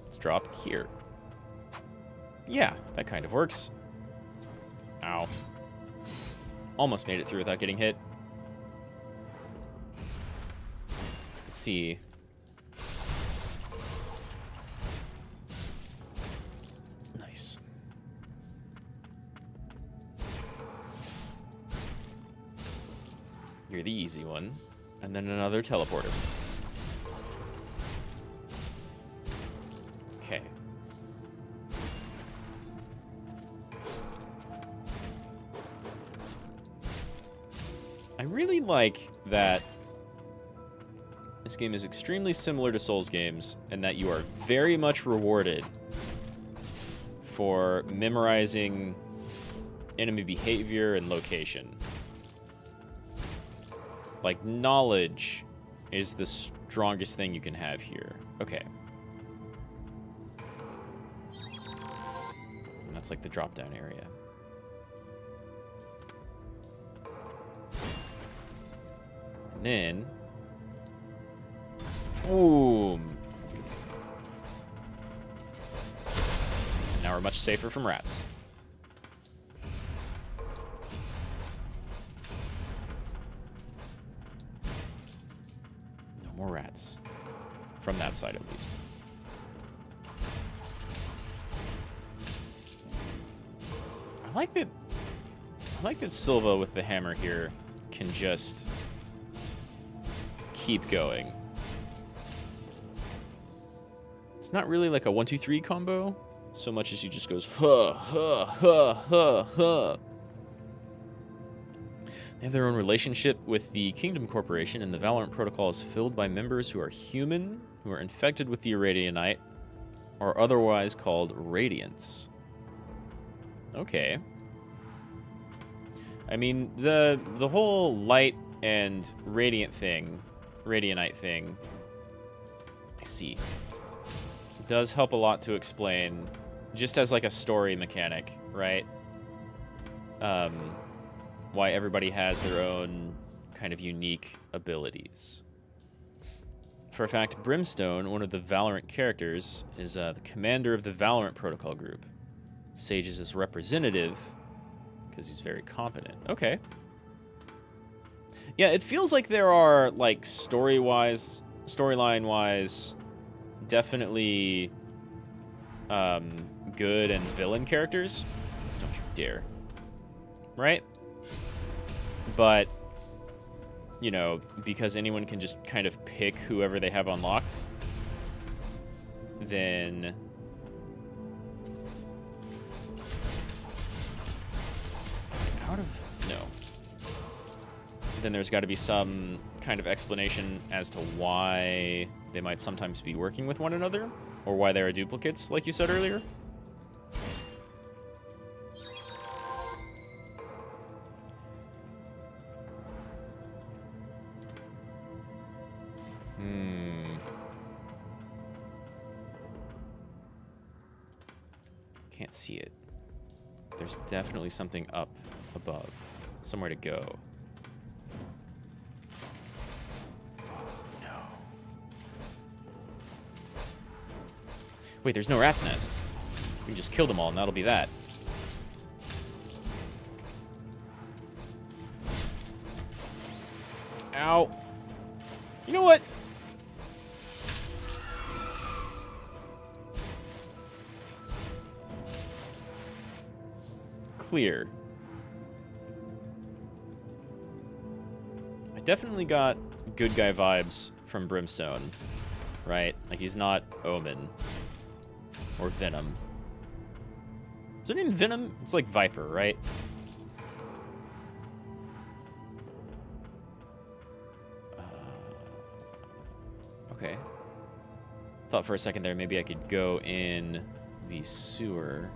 Let's drop here. Yeah, that kind of works. Ow. Almost made it through without getting hit. Let's see. Nice. You're the easy one. And then another teleporter. Okay. I really like that this game is extremely similar to Souls games, and that you are very much rewarded for memorizing enemy behavior and location. Like, knowledge is the strongest thing you can have here. Okay. And that's like the drop-down area. And then... boom! And now we're much safer from rats. No more rats. From that side, at least. I like that Silva with the hammer here can just keep going. It's not really like a 1-2-3 combo, so much as he just goes huh, huh, huh, huh, huh. They have their own relationship with the Kingdom Corporation, and the Valorant Protocol is filled by members who are human, who are infected with the Irradianite, or otherwise called Radiants. Okay. I mean, the whole light and radiant thing, Radianite thing, I see, does help a lot to explain, just as like a story mechanic, right? Why everybody has their own kind of unique abilities. For a fact, Brimstone, one of the Valorant characters, is the commander of the Valorant Protocol group. Sage is his representative, because he's very competent. Okay. Yeah, it feels like there are, like, storyline-wise, definitely good and villain characters. Don't you dare. Right? But, you know, because anyone can just kind of pick whoever they have unlocked, then... No. Then there's got to be some kind of explanation as to why they might sometimes be working with one another, or why there are duplicates, like you said earlier. Can't see it. There's definitely something up above. Somewhere to go. No. Wait, there's no rat's nest. We can just kill them all and that'll be that. Ow. You know what? Clear. I definitely got good guy vibes from Brimstone, right? Like, he's not Omen or Venom. Is it even Venom? It's like Viper, right? Okay. Thought for a second there maybe I could go in the sewer.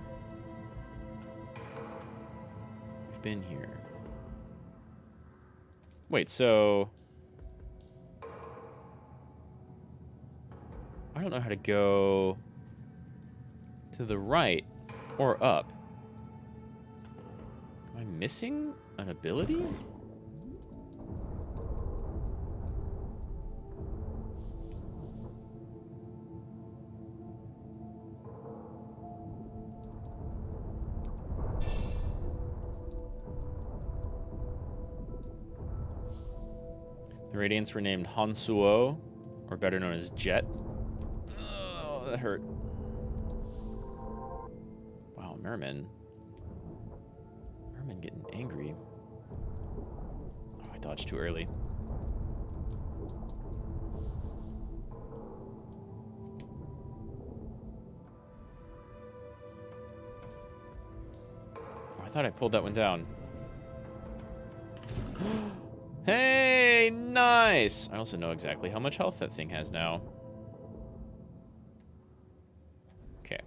We've been here. Wait, so... I don't know how to go to the right or up. Am I missing an ability? The Radiants were named Hansuo, or better known as Jet. Oh, that hurt. Wow, Merman. Merman getting angry. Oh, I dodged too early. Oh, I thought I pulled that one down. Hey, nice! I also know exactly how much health that thing has now. Okay.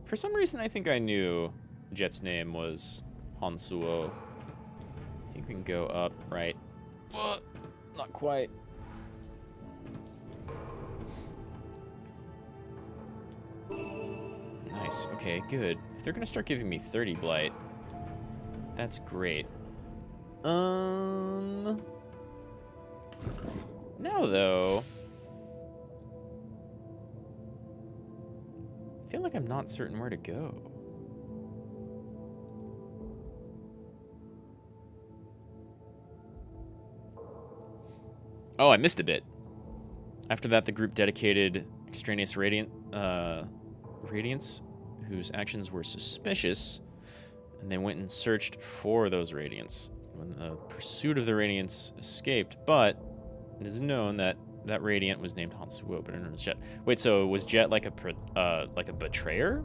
For some reason, I think I knew Jet's name was Hansuo. I think we can go up, right? Not quite. Nice. Okay, good. If they're gonna start giving me 30 blight, that's great. Now though, I feel like I'm not certain where to go. Oh, I missed a bit. After that, the group dedicated extraneous radiants whose actions were suspicious, and they went and searched for those radiants. When the pursuit of the radiants escaped, but it is known that that radiant was named Hansuo, but known as Jet. Wait, so was Jet like a betrayer?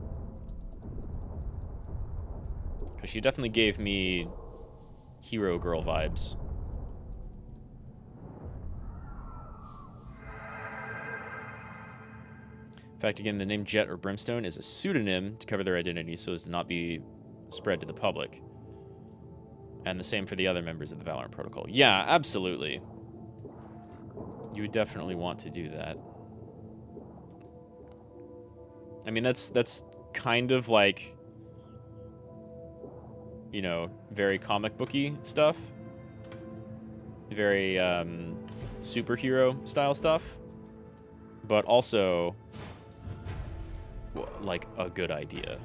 Because she definitely gave me hero girl vibes. In fact, again, the name Jet or Brimstone is a pseudonym to cover their identity so as to not be spread to the public. And the same for the other members of the Valorant Protocol. Yeah, absolutely. You would definitely want to do that. I mean, that's kind of like, you know, very comic booky stuff. Very superhero style stuff. But also, like, a good idea.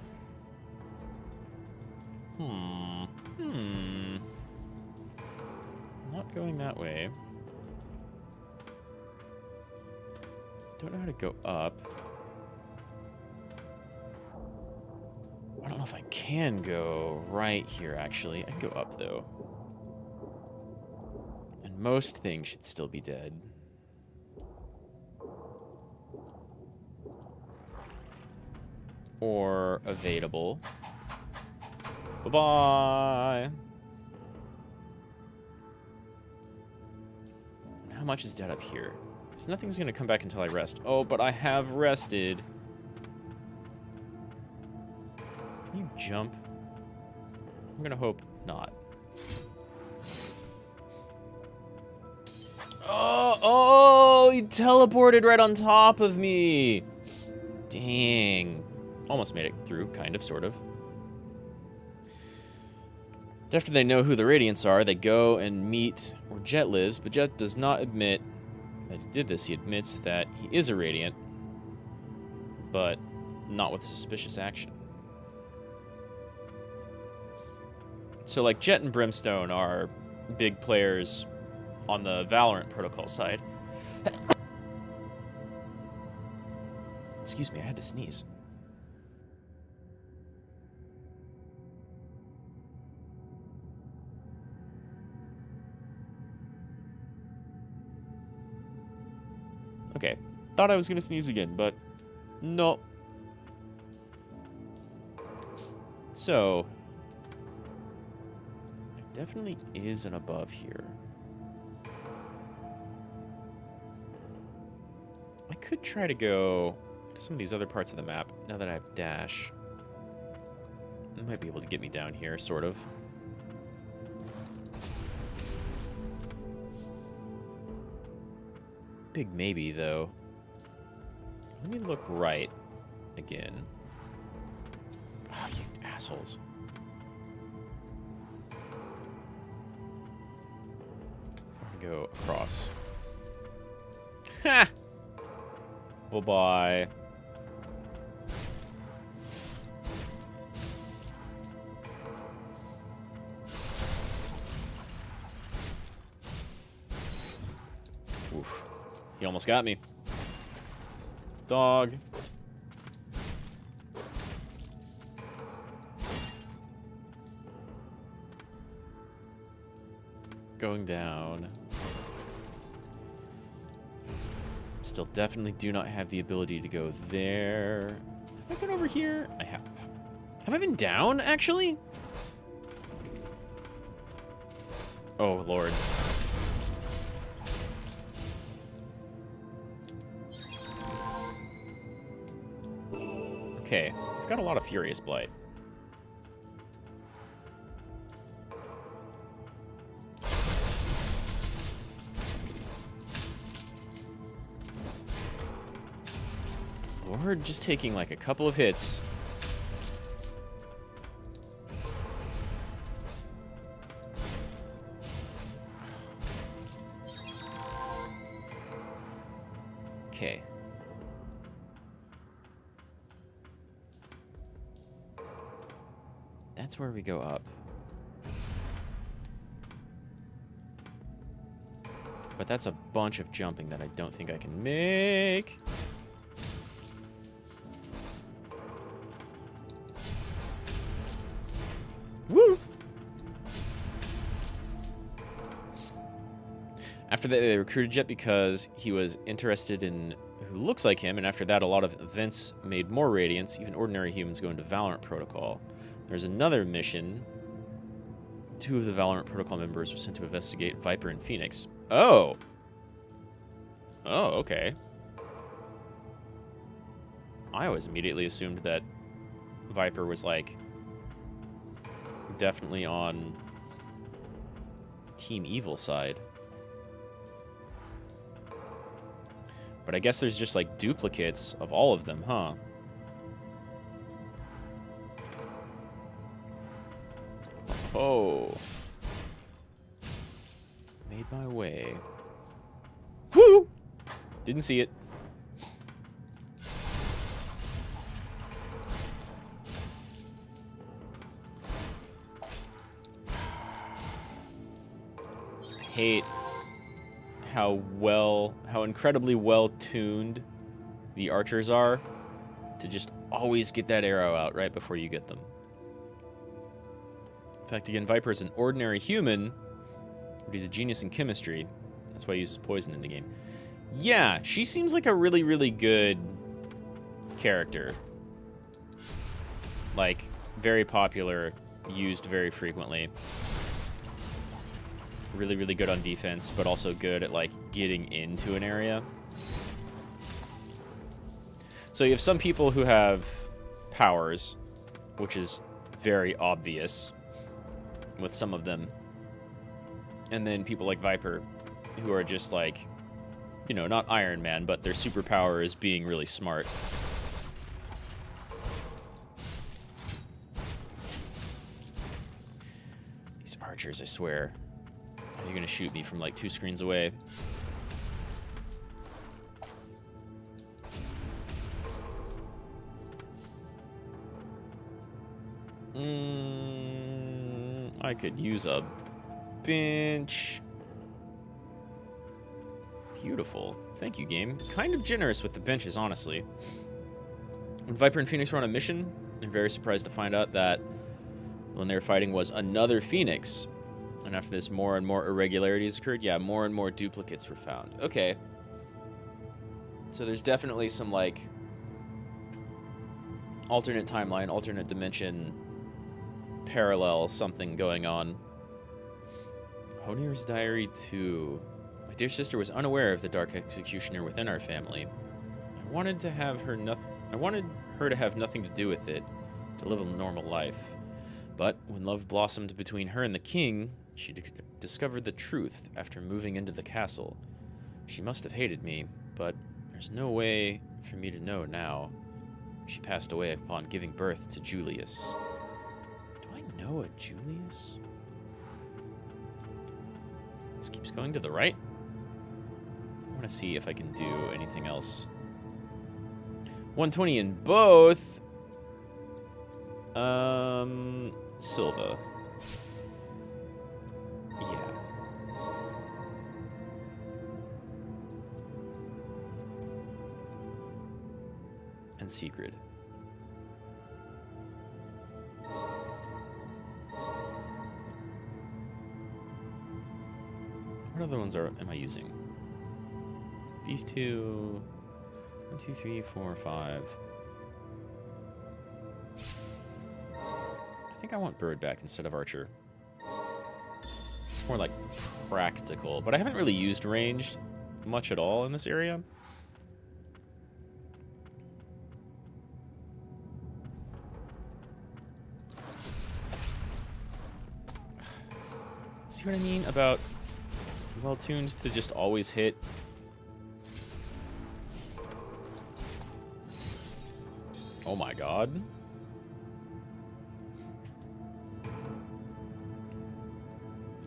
Not going that way. Don't know how to go up. I don't know if I can go right here, actually. I can go up, though. And most things should still be dead. Or evadable. Bye-bye. How much is dead up here? Because nothing's going to come back until I rest. Oh, but I have rested. Can you jump? I'm going to hope not. Oh, he teleported right on top of me. Dang. Almost made it through, kind of, sort of. After they know who the Radiants are, they go and meet where Jet lives, but Jet does not admit that he did this. He admits that he is a Radiant, but not with suspicious action. So, like, Jet and Brimstone are big players on the Valorant Protocol side. Excuse me, I had to sneeze. Okay, thought I was gonna sneeze again, but no. So, there definitely is an above here. I could try to go to some of these other parts of the map now that I have dash. It might be able to get me down here, sort of. Big maybe, though. Let me look right again. Oh, you assholes. I'm gonna go across. Ha! Bye-bye. Oof. He almost got me. Dog. Going down. Still definitely do not have the ability to go there. Have I been over here? I have. Have I been down, actually? Oh, Lord. Okay, I've got a lot of Furious Blight. Lord, just taking like a couple of hits. Okay. That's where we go up. But that's a bunch of jumping that I don't think I can make. Woo! After that, they recruited Jet because he was interested in who looks like him, and after that, a lot of events made more radiance. Even ordinary humans go into Valorant Protocol. There's another mission. 2 of the Valorant Protocol members were sent to investigate Viper and Phoenix. Oh! Oh, okay. I always immediately assumed that Viper was, like, definitely on Team Evil side. But I guess there's just, like, duplicates of all of them, huh? Oh. Made my way. Woo! Didn't see it. Hate how incredibly well tuned the archers are to just always get that arrow out right before you get them. In fact, again, Viper is an ordinary human, but he's a genius in chemistry. That's why he uses poison in the game. Yeah, she seems like a really, really good character. Like, very popular, used very frequently. Really, really good on defense, but also good at, like, getting into an area. So you have some people who have powers, which is very obvious with some of them. And then people like Viper, who are just, like, you know, not Iron Man, but their superpower is being really smart. These archers, I swear. You're gonna shoot me from like 2 screens away. I could use a bench. Beautiful. Thank you, game. Kind of generous with the benches, honestly. When Viper and Phoenix were on a mission, I'm very surprised to find out that when they were fighting was another Phoenix. And after this, more and more irregularities occurred. Yeah, more and more duplicates were found. Okay. So there's definitely some, like, alternate timeline, alternate dimension, parallel something going on. Honir's Diary 2. My dear sister was unaware of the Dark Executioner within our family. I wanted to have her to have nothing to do with it, to live a normal life. But when love blossomed between her and the king, she discovered the truth after moving into the castle. She must have hated me, but there's no way for me to know now. She passed away upon giving birth to Julius. Do I know a Julius? This keeps going to the right. I want to see if I can do anything else. 120 in both. Silva. Yeah. secret. What other ones am I using? These two. 1, 2, 3, 4, 5. I think I want bird back instead of archer. It's more like practical, but I haven't really used ranged much at all in this area. See what I mean about well-tuned to just always hit? Oh my god.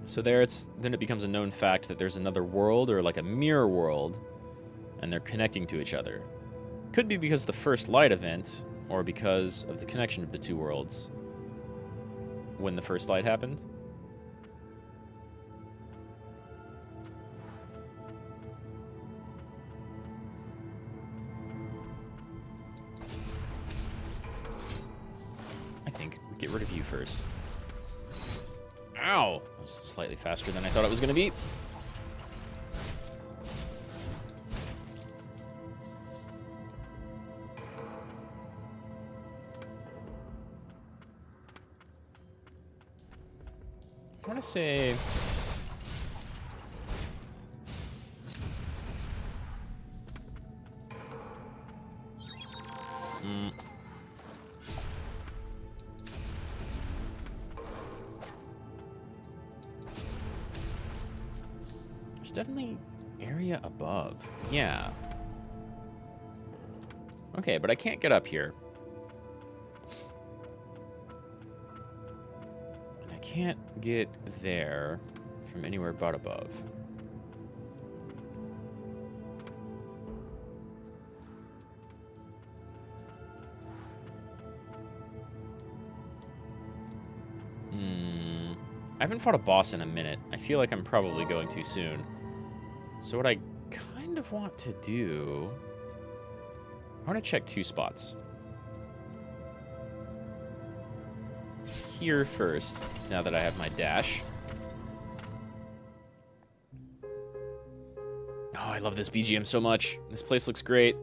So then it becomes a known fact that there's another world, or like a mirror world, and they're connecting to each other. Could be because of the first light event, or because of the connection of the two worlds when the first light happened. I think we get rid of you first. Ow! That was slightly faster than I thought it was going to be. I want to say... There's definitely area above. Yeah. Okay, but I can't get up here. And I can't get there from anywhere but above. I haven't fought a boss in a minute. I feel like I'm probably going too soon. So what I kind of want to do... I want to check two spots. Here first, now that I have my dash. Oh, I love this BGM so much. This place looks great.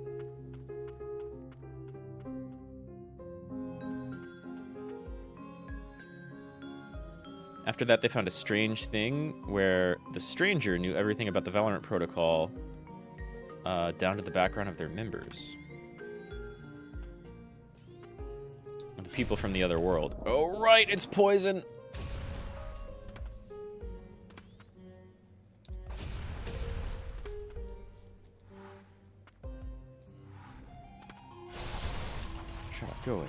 After that, they found a strange thing where the stranger knew everything about the Valorant protocol down to the background of their members. The people from the other world. Oh, right, it's poison. Shut up, go away.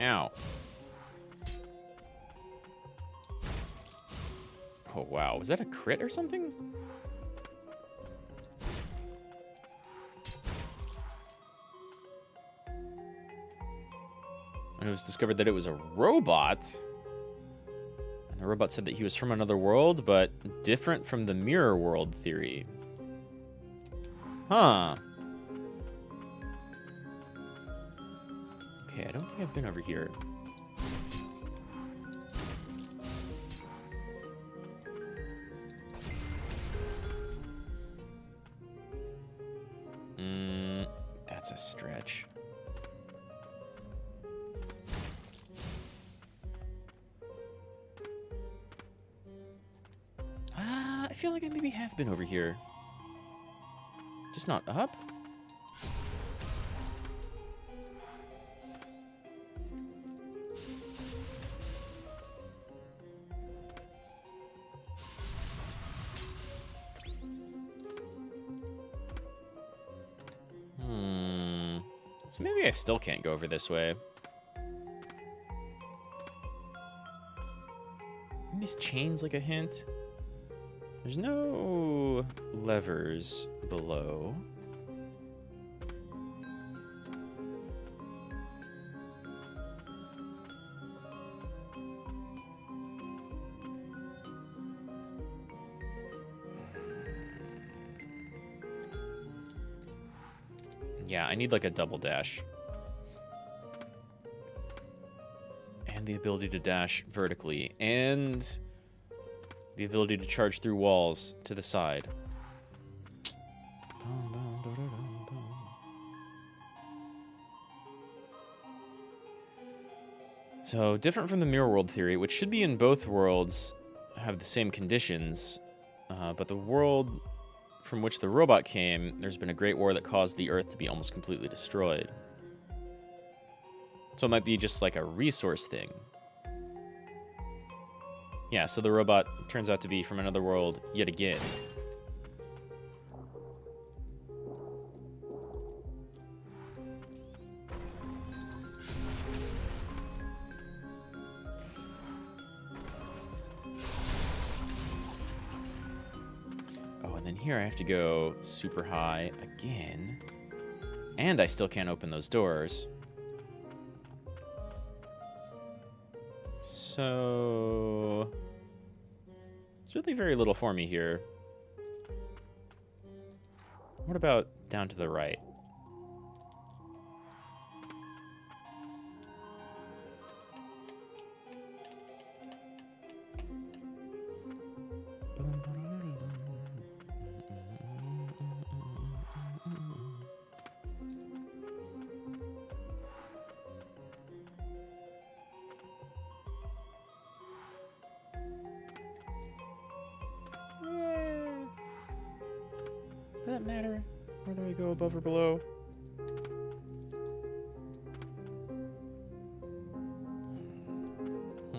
Ow. Oh, wow. Was that a crit or something? And it was discovered that it was a robot. And the robot said that he was from another world, but different from the mirror world theory. Huh. Okay, I don't think I've been over here. That's a stretch. I feel like I maybe have been over here. Just not up? So maybe I still can't go over this way. Are these chains like a hint? There's no levers below. Yeah, I need like a double dash. And the ability to dash vertically. And the ability to charge through walls to the side. So, different from the mirror world theory, which should be in both worlds, have the same conditions, but the world from which the robot came, there's been a great war that caused the Earth to be almost completely destroyed. So it might be just like a resource thing. Yeah, so the robot turns out to be from another world yet again. Here I have to go super high again. And I still can't open those doors. So it's really very little for me here. What about down to the right? Does that matter whether I go above or below? I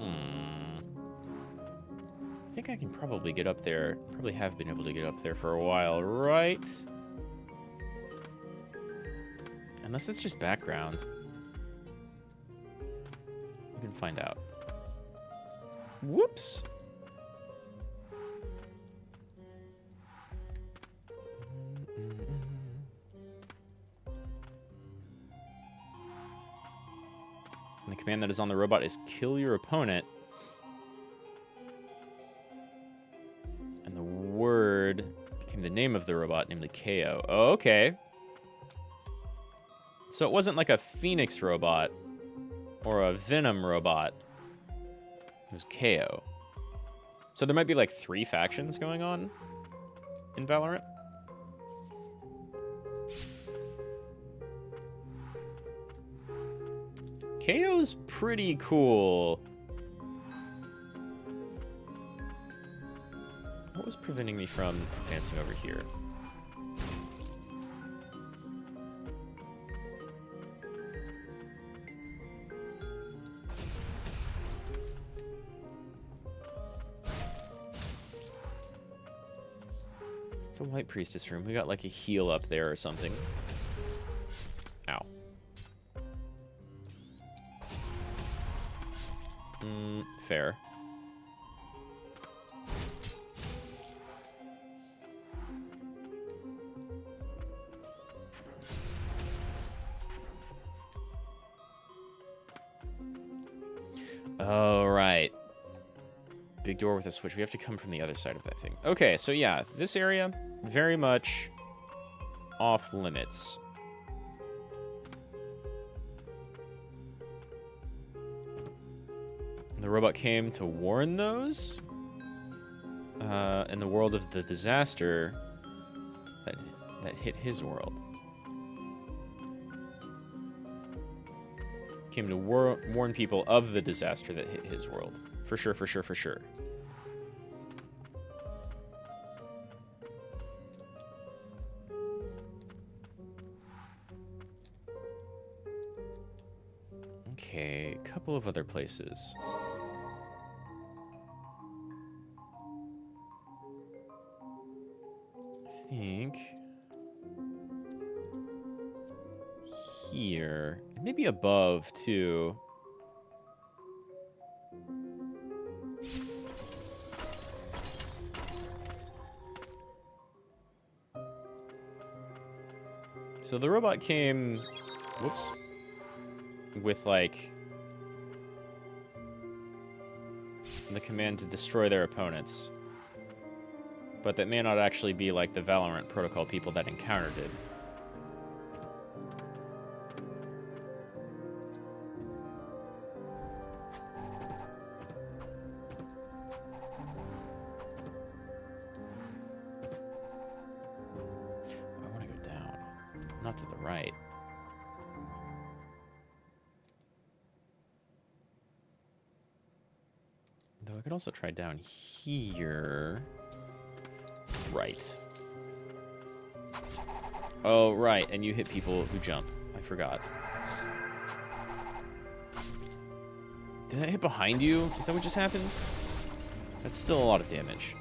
think I can probably get up there. Probably have been able to get up there for a while, right? Unless it's just background. We can find out. Whoops! And the command that is on the robot is kill your opponent. And the word became the name of the robot, namely KO. Oh, okay. So it wasn't like a Phoenix robot or a Venom robot. It was KO. So there might be like 3 factions going on in Valorant. KO's pretty cool. What was preventing me from advancing over here? It's a white priestess room. We got like a heal up there or something. Ow. Fair. Oh, right. Big door with a switch. We have to come from the other side of that thing. Okay, so yeah, this area, very much off limits. The robot came to warn those in the world of the disaster that hit his world. Came to warn people of the disaster that hit his world. For sure, for sure, for sure. Okay, a couple of other places. I think here, and maybe above too. So the robot came, whoops, with like the command to destroy their opponents. But that may not actually be like the Valorant protocol people that encountered it. not to the right. Though I could also try down here. Right. Oh, right, and you hit people who jump. I forgot. Did I hit behind you? Is that what just happened? That's still a lot of damage.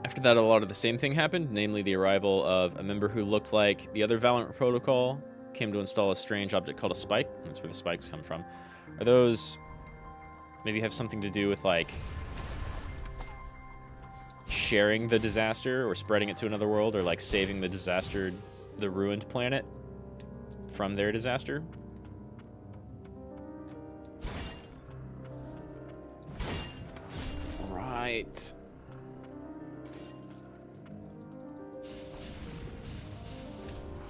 After that, a lot of the same thing happened, namely the arrival of a member who looked like the other Valorant protocol, came to install a strange object called a spike. That's where the spikes come from. Are those maybe have something to do with, like, sharing the disaster or spreading it to another world, or, like, saving the ruined planet from their disaster? Right.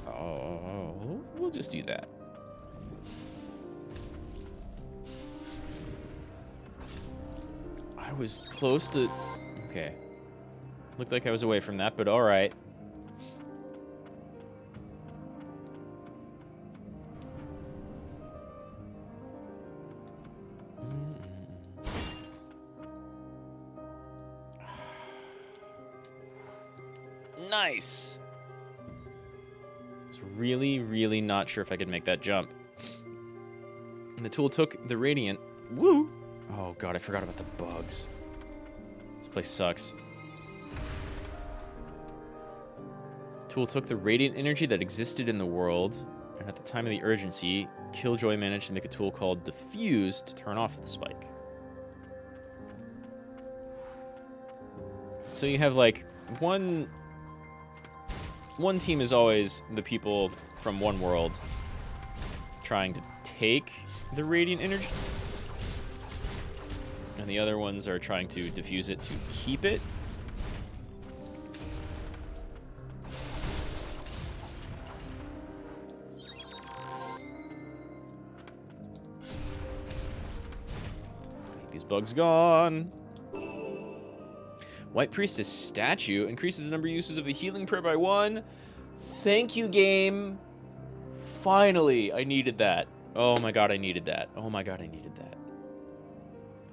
Oh, we'll just do that. I was close to... Okay. Looked like I was away from that, but alright. Nice! I was really, really not sure if I could make that jump. And the tool took the radiant... Woo! Oh god, I forgot about the bugs. This place sucks. Tool took the radiant energy that existed in the world, and at the time of the urgency, Killjoy managed to make a tool called Diffuse to turn off the spike. So you have, like, one team is always the people from one world trying to take the radiant energy, and the other ones are trying to diffuse it to keep it. These bugs gone. White Priestess statue increases the number of uses of the healing prayer by 1. Thank you, game. Finally, I needed that. Oh my god, I needed that. Oh my god, I needed that.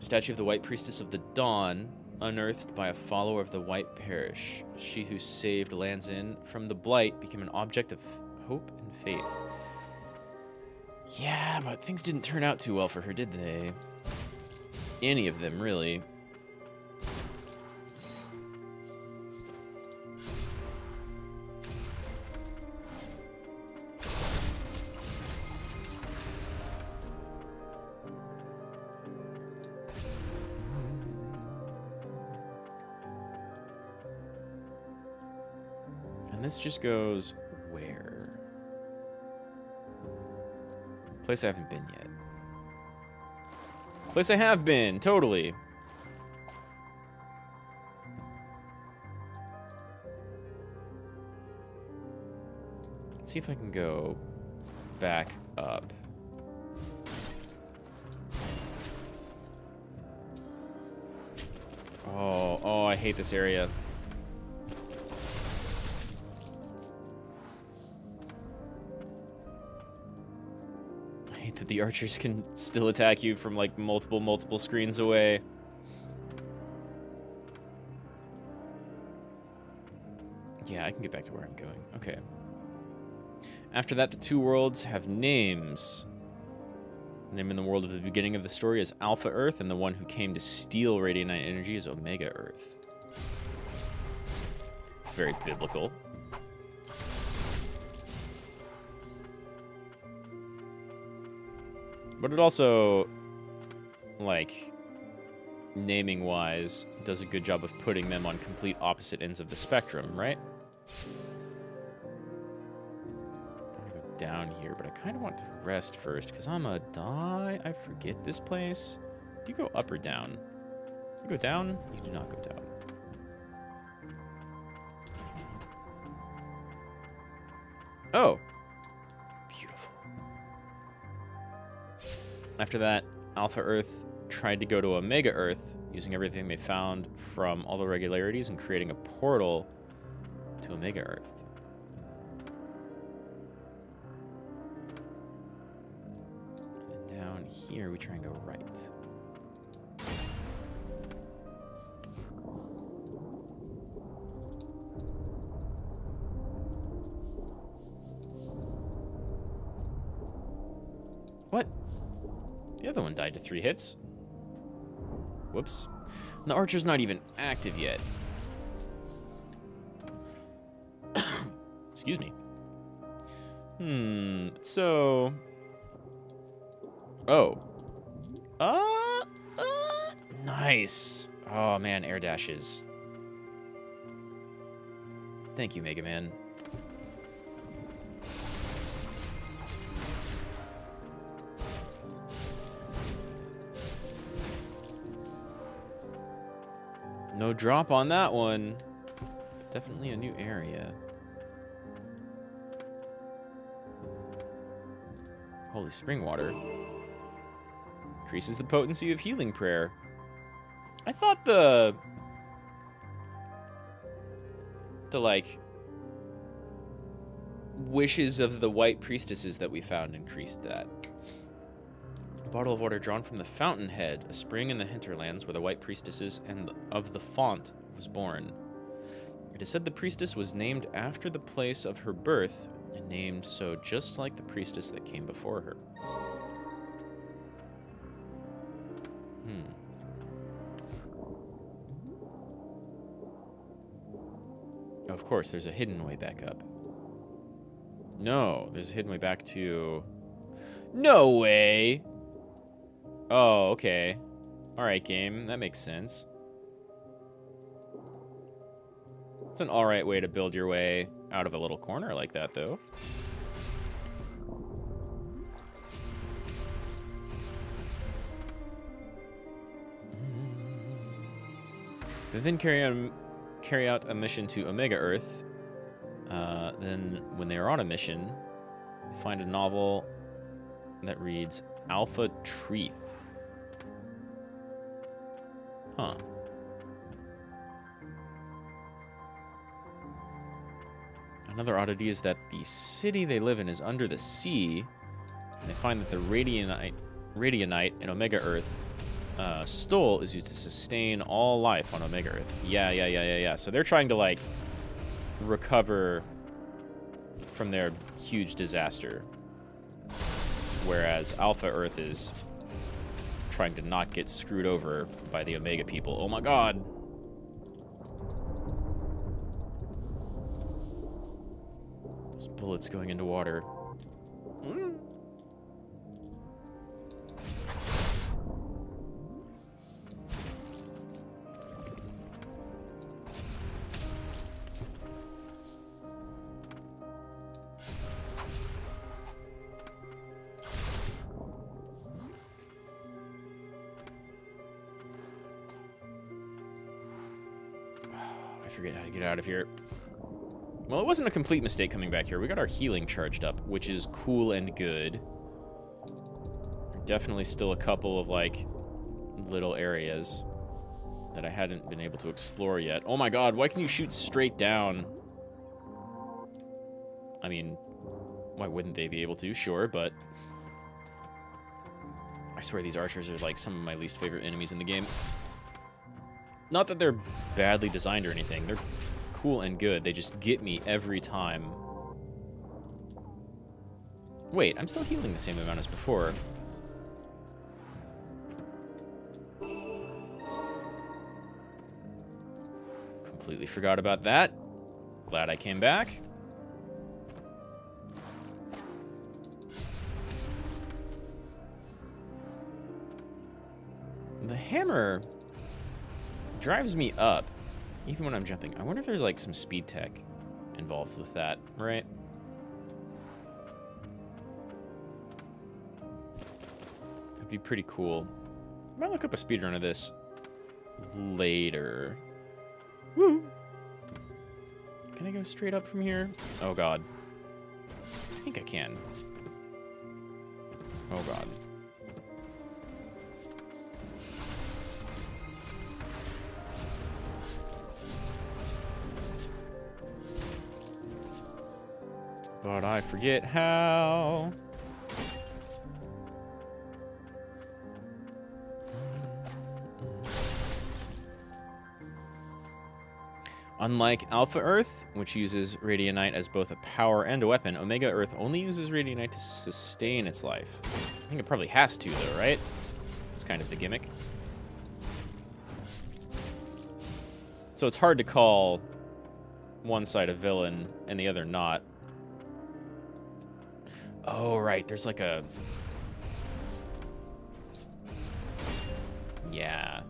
Statue of the White Priestess of the Dawn, unearthed by a follower of the White Parish. She who saved Lanzin from the Blight became an object of hope and faith. Yeah, but things didn't turn out too well for her, did they? Any of them, really. And this just goes where? Place I haven't been yet. Place I have been, totally. Let's see if I can go back up. Oh, I hate this area. That the archers can still attack you from, like, multiple screens away. Yeah, I can get back to where I'm going. Okay. After that, the two worlds have names. The name in the world of the beginning of the story is Alpha Earth, and the one who came to steal Radiant Knight energy is Omega Earth. It's very biblical. But it also, like, naming-wise, does a good job of putting them on complete opposite ends of the spectrum, right? I'm gonna go down here, but I kind of want to rest first, because I'm gonna die. I forget this place. Do you go up or down? You go down? You do not go down. Oh. After that, Alpha Earth tried to go to Omega Earth, using everything they found from all the regularities and creating a portal to Omega Earth. And then down here, we try and go right. What? The other one died to 3 hits. Whoops. And the archer's not even active yet. Excuse me. So... Oh. Nice. Oh, man, air dashes. Thank you, Mega Man. No drop on that one. Definitely a new area. Holy spring water. Increases the potency of healing prayer. I thought the like wishes of the white priestesses that we found increased that. A bottle of water drawn from the fountainhead, a spring in the hinterlands where the white priestesses and of the font was born. It is said the priestess was named after the place of her birth, and named so just like the priestess that came before her. Of course, there's a hidden way back up. No, there's a hidden way back to... No way! Oh, okay. Alright, game. That makes sense. It's an alright way to build your way out of a little corner like that, though. They then carry out a mission to Omega Earth. Then, when they are on a mission, they find a novel that reads Alpha Treeth. Huh. Another oddity is that the city they live in is under the sea, and they find that the Radionite in Omega Earth stole is used to sustain all life on Omega Earth. Yeah. So they're trying to, like, recover from their huge disaster, whereas Alpha Earth is trying to not get screwed over by the Omega people. Oh my god! Those bullets going into water. Forget how to get out of here. Well, it wasn't a complete mistake coming back here. We got our healing charged up, which is cool and good. There are definitely still a couple of, like, little areas that I hadn't been able to explore yet. Oh my god, why can you shoot straight down? I mean, why wouldn't they be able to? Sure, but I swear these archers are, like, some of my least favorite enemies in the game. Not that they're badly designed or anything. They're cool and good. They just get me every time. Wait, I'm still healing the same amount as before. Completely forgot about that. Glad I came back. The hammer drives me up, even when I'm jumping. I wonder if there's, like, some speed tech involved with that, right? That'd be pretty cool. I might look up a speedrun of this later. Woo! Can I go straight up from here? Oh, God. I think I can. Oh, God. But I forget how. Unlike Alpha Earth, which uses Radianite as both a power and a weapon, Omega Earth only uses Radianite to sustain its life. I think it probably has to, though, right? It's kind of the gimmick. So it's hard to call one side a villain and the other not. Oh, right. There's like a... Yeah.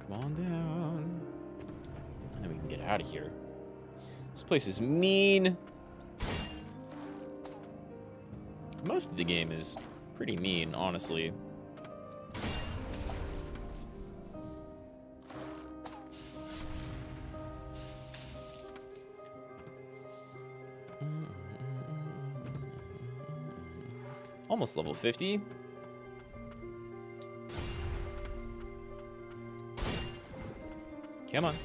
Come on down. And then we can get out of here. This place is mean. Most of the game is pretty mean, honestly. Almost level 50. Come on.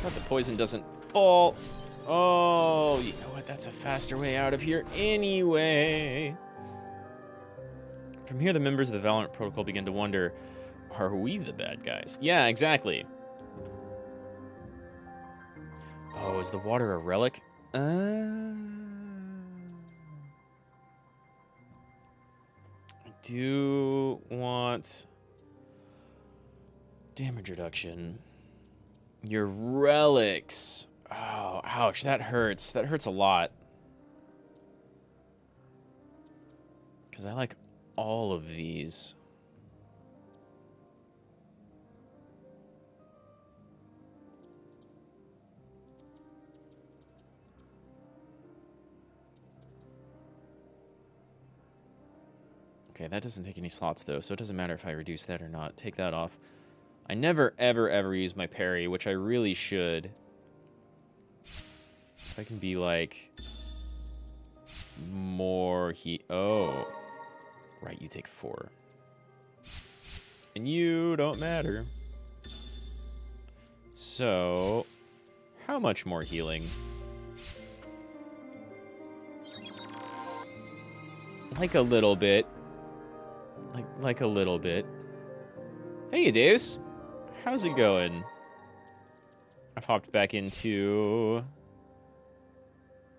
But the poison doesn't fall. Oh, you know what? That's a faster way out of here anyway. From here, the members of the Valorant Protocol begin to wonder, are we the bad guys? Yeah, exactly. Oh, is the water a relic? I do want damage reduction. Your relics. Oh, ouch, that hurts. That hurts a lot. Because I like all of these. Okay, that doesn't take any slots, though, so it doesn't matter if I reduce that or not. Take that off. I never, ever, ever use my parry, which I really should. If I can be, like, more heat. Oh. Right, you take 4. And you don't matter. So, how much more healing? Like a little bit. Like a little bit. Hey, Daves. How's it going? I've hopped back into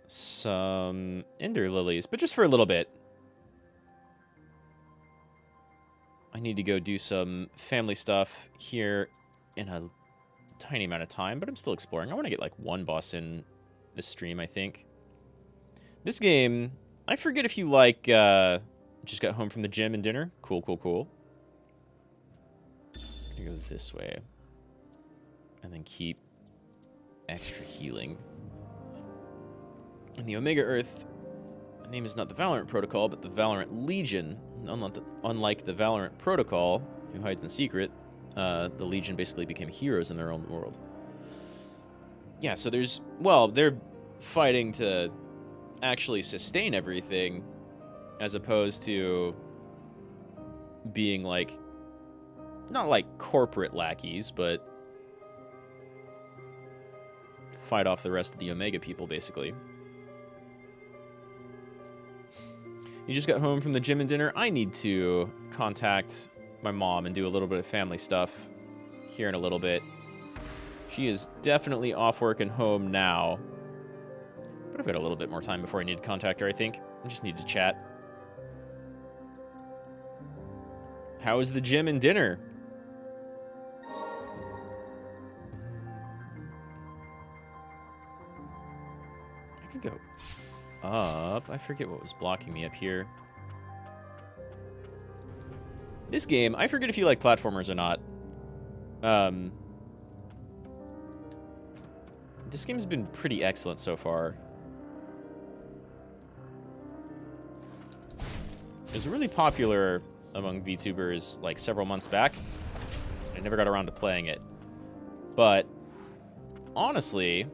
some Ender Lilies, but just for a little bit. I need to go do some family stuff here in a tiny amount of time, but I'm still exploring. I want to get like one boss in this stream, I think. This game, I forget if you like... just got home from the gym and dinner. Cool, cool, cool. I'm gonna go this way. And then keep extra healing. In the Omega Earth, the name is not the Valorant Protocol, but the Valorant Legion. Unlike the Valorant Protocol, who hides in secret, the Legion basically became heroes in their own world. Yeah, so there's... Well, they're fighting to actually sustain everything, as opposed to being like, not like corporate lackeys, but fight off the rest of the Omega people, basically. You just got home from the gym and dinner. I need to contact my mom and do a little bit of family stuff here in a little bit. She is definitely off work and home now. But I've got a little bit more time before I need to contact her, I think. I just need to chat. How was the gym and dinner? I could go up. I forget what was blocking me up here. This game, I forget if you like platformers or not. This game's been pretty excellent so far. It was really popular among VTubers like several months back. I never got around to playing it. But honestly,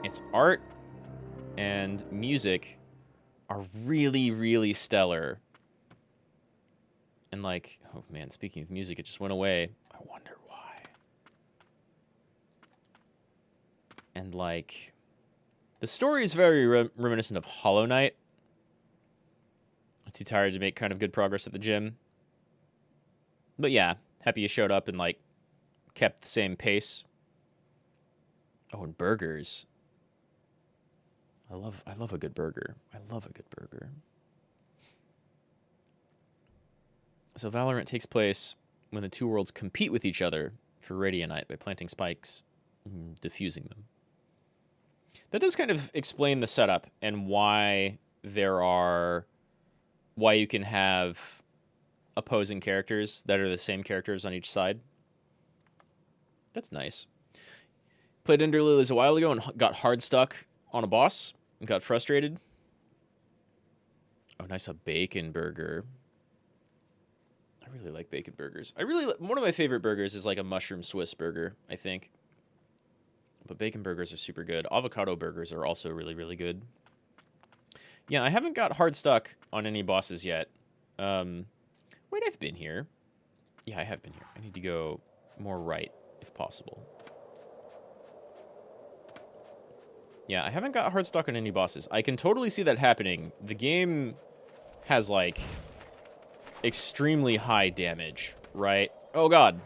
its art and music are really, really stellar. And like, oh man, speaking of music, it just went away. I wonder why. And, like, the story is very reminiscent of Hollow Knight. I'm too tired to make kind of good progress at the gym. But yeah, happy you showed up and, like, kept the same pace. Oh, and burgers. I love a good burger. I love a good burger. So Valorant takes place when the two worlds compete with each other for Radianite by planting spikes and diffusing them. That does kind of explain the setup and why you can have opposing characters that are the same characters on each side. That's nice. Played Ender Lilies a while ago and got hard stuck on a boss and got frustrated. Oh, nice, a bacon burger. I really like bacon burgers. One of my favorite burgers is like a mushroom Swiss burger, I think. But bacon burgers are super good. Avocado burgers are also really, really good. Yeah, I haven't got hard stuck on any bosses yet. Wait, I've been here. Yeah, I have been here. I need to go more right, if possible. Yeah, I haven't got hard stuck on any bosses. I can totally see that happening. The game has, like, extremely high damage, right? Oh, God.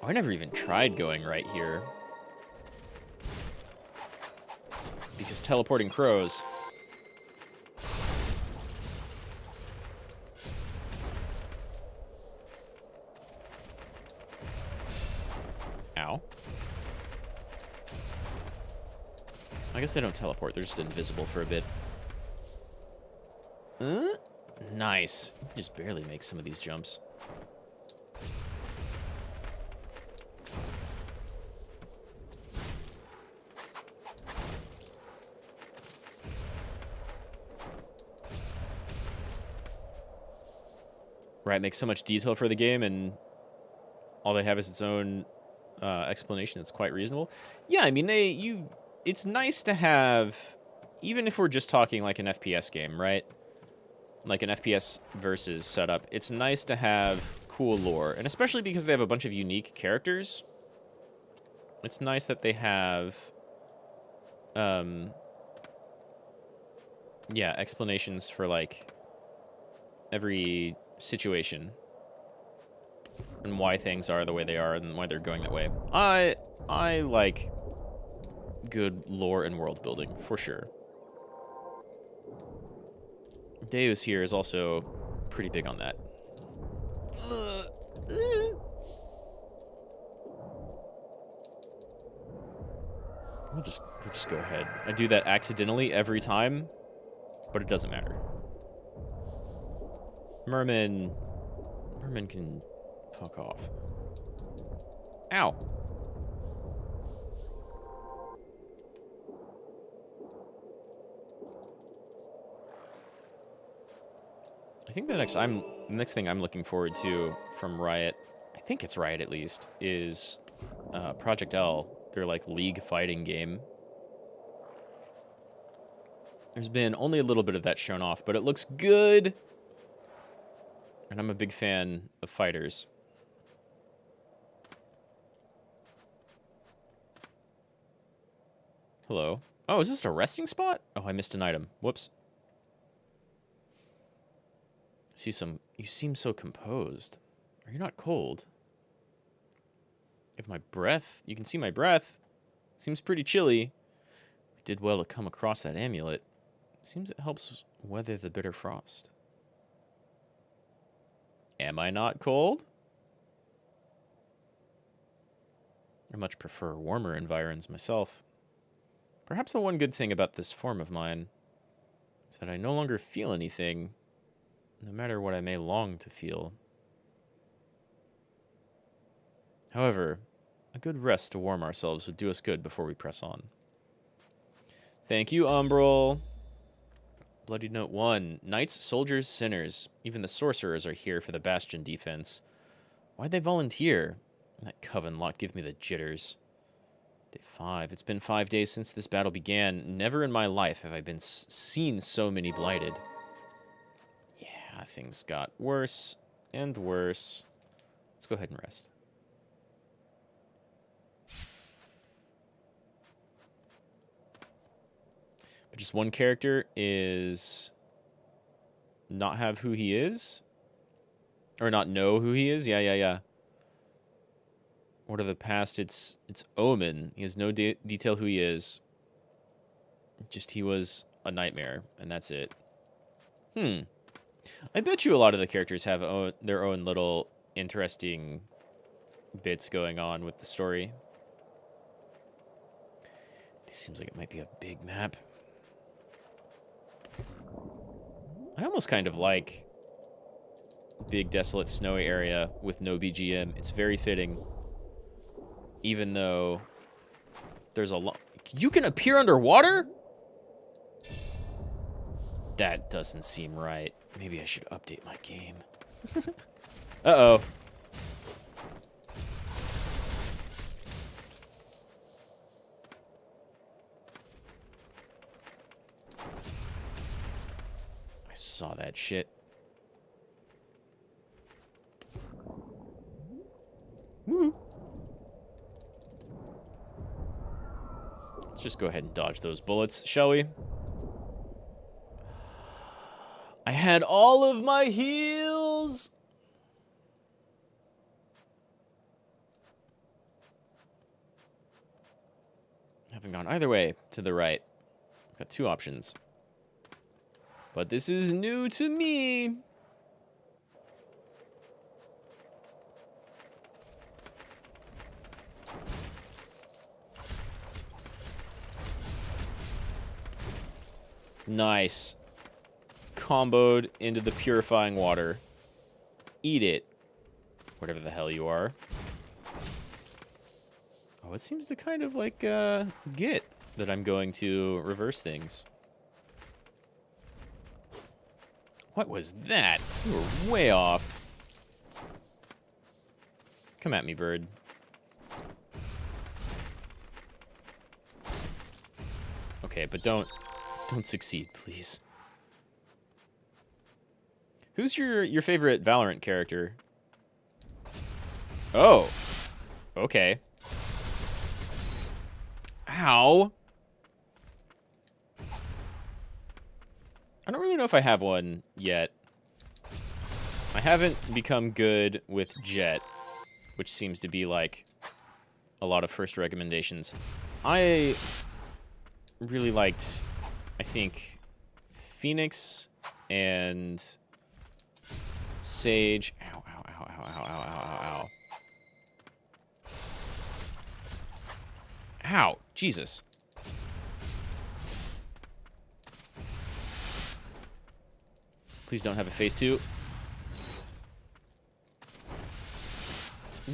Oh, I never even tried going right here. Because teleporting crows. Ow. I guess they don't teleport. They're just invisible for a bit. Nice. Just barely make some of these jumps. Right, makes so much detail for the game, and all they have is its own explanation that's quite reasonable. Yeah, I mean, it's nice to have, even if we're just talking like an FPS game, right? Like an FPS versus setup, it's nice to have cool lore, and especially because they have a bunch of unique characters. It's nice that they have, yeah, explanations for like every situation and why things are the way they are and why they're going that way. I like good lore and world building for sure. Deus here is also pretty big on that. We'll just go ahead. I do that accidentally every time, but it doesn't matter. Merman can fuck off. Ow. I think the next thing I'm looking forward to from Riot, I think it's Riot at least, is Project L, their like League fighting game. There's been only a little bit of that shown off, but it looks good. And I'm a big fan of fighters. Hello. Oh, is this a resting spot? Oh, I missed an item. Whoops. You seem so composed. Are you not cold? If my breath, you can see my breath. Seems pretty chilly. We did well to come across that amulet. Seems it helps weather the bitter frost. Am I not cold? I much prefer warmer environs myself. Perhaps the one good thing about this form of mine is that I no longer feel anything, no matter what I may long to feel. However, a good rest to warm ourselves would do us good before we press on. Thank you, Umbral. Bloody Note 1. Knights, soldiers, sinners. Even the sorcerers are here for the bastion defense. Why'd they volunteer? That coven lot give me the jitters. Day 5. It's been 5 days since this battle began. Never in my life have I been seen so many blighted. Yeah, things got worse and worse. Let's go ahead and rest. But just one character is not have who he is? Or not know who he is? Yeah. What are the past? It's Omen. He has no detail who he is. Just he was a nightmare, and that's it. I bet you a lot of the characters have their own little interesting bits going on with the story. This seems like it might be a big map. I almost kind of like big, desolate, snowy area with no BGM. It's very fitting. Even though there's a lot... You can appear underwater? That doesn't seem right. Maybe I should update my game. Uh-oh. I saw that shit. Woo. Let's just go ahead and dodge those bullets, shall we? I had all of my heals! Haven't gone either way to the right. Got two options. But this is new to me. Nice. Comboed into the purifying water. Eat it. Whatever the hell you are. Oh, it seems to kind of like get that I'm going to reverse things. What was that? You were way off. Come at me, bird. Okay, but don't succeed, please. Who's your favorite Valorant character? Oh. Okay. Ow. I don't really know if I have one yet. I haven't become good with Jet, which seems to be like a lot of first recommendations. I really liked, I think, Phoenix and Sage. Ow, ow, ow, ow, ow, ow, ow, ow. Ow, Jesus. Please don't have a phase 2.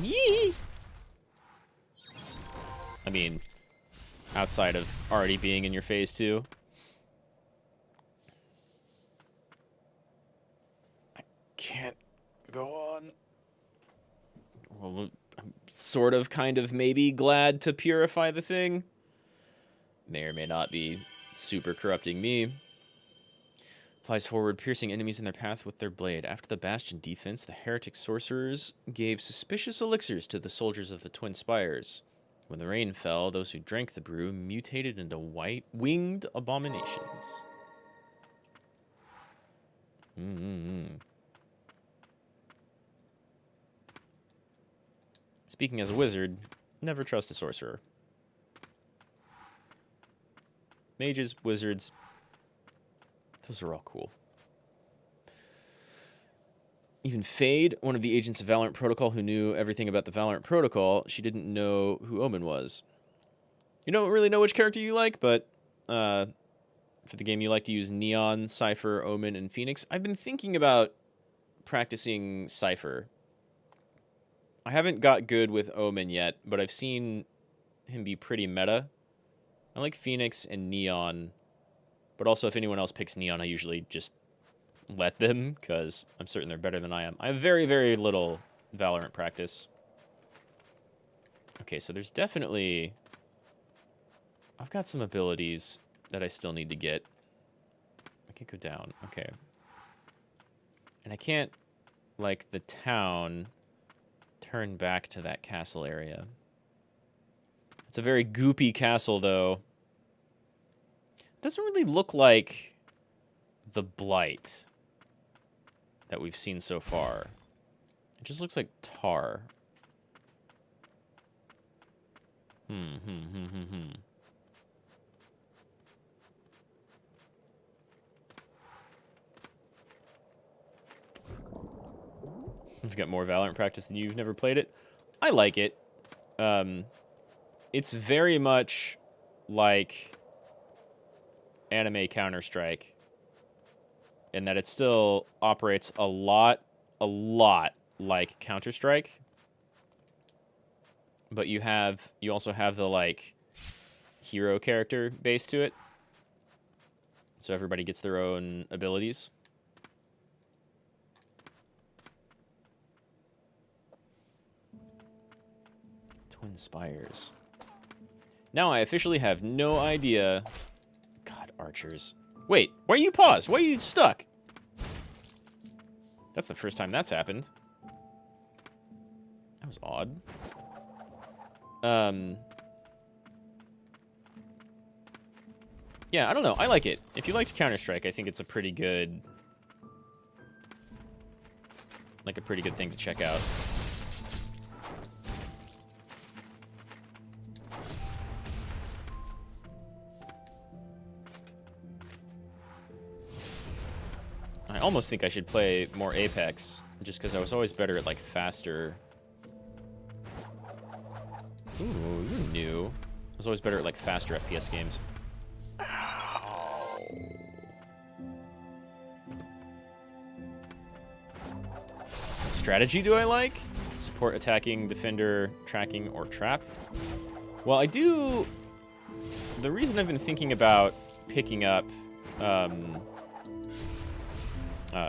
Yee! I mean, outside of already being in your phase 2. I can't go on. Well, I'm sort of, kind of, maybe glad to purify the thing. May or may not be super corrupting me. Flies forward, piercing enemies in their path with their blade. After the Bastion defense, the heretic sorcerers gave suspicious elixirs to the soldiers of the Twin Spires. When the rain fell, those who drank the brew mutated into white-winged abominations. Speaking as a wizard, never trust a sorcerer. Mages, wizards, those are all cool. Even Fade, one of the agents of Valorant Protocol who knew everything about the Valorant Protocol, she didn't know who Omen was. You don't really know which character you like, but for the game you like to use Neon, Cypher, Omen, and Phoenix. I've been thinking about practicing Cypher. I haven't got good with Omen yet, but I've seen him be pretty meta. I like Phoenix and Neon, but also if anyone else picks Neon, I usually just let them, because I'm certain they're better than I am. I have very, very little Valorant practice. Okay, so there's definitely... I've got some abilities that I still need to get. I can go down. Okay. And I can't, like, the town, turn back to that castle area. It's a very goopy castle, though. Doesn't really look like the Blight that we've seen so far. It just looks like tar. You've got more Valorant practice than you've never played it. I like it. It's very much like anime Counter-Strike in that it still operates a lot like Counter-Strike. But you also have the like hero character base to it. So everybody gets their own abilities. Twin Spires. Now I officially have no idea. God, archers. Wait, why are you paused? Why are you stuck? That's the first time that's happened. That was odd. Yeah, I don't know. I like it. If you liked Counter-Strike, I think it's a pretty good... like a pretty good thing to check out. I almost think I should play more Apex, just because I was always better at, like, faster... Ooh, you're new. I was always better at, like, faster FPS games. Ow. What strategy do I like? Support attacking, defender, tracking, or trap? Well, I do... The reason I've been thinking about picking up...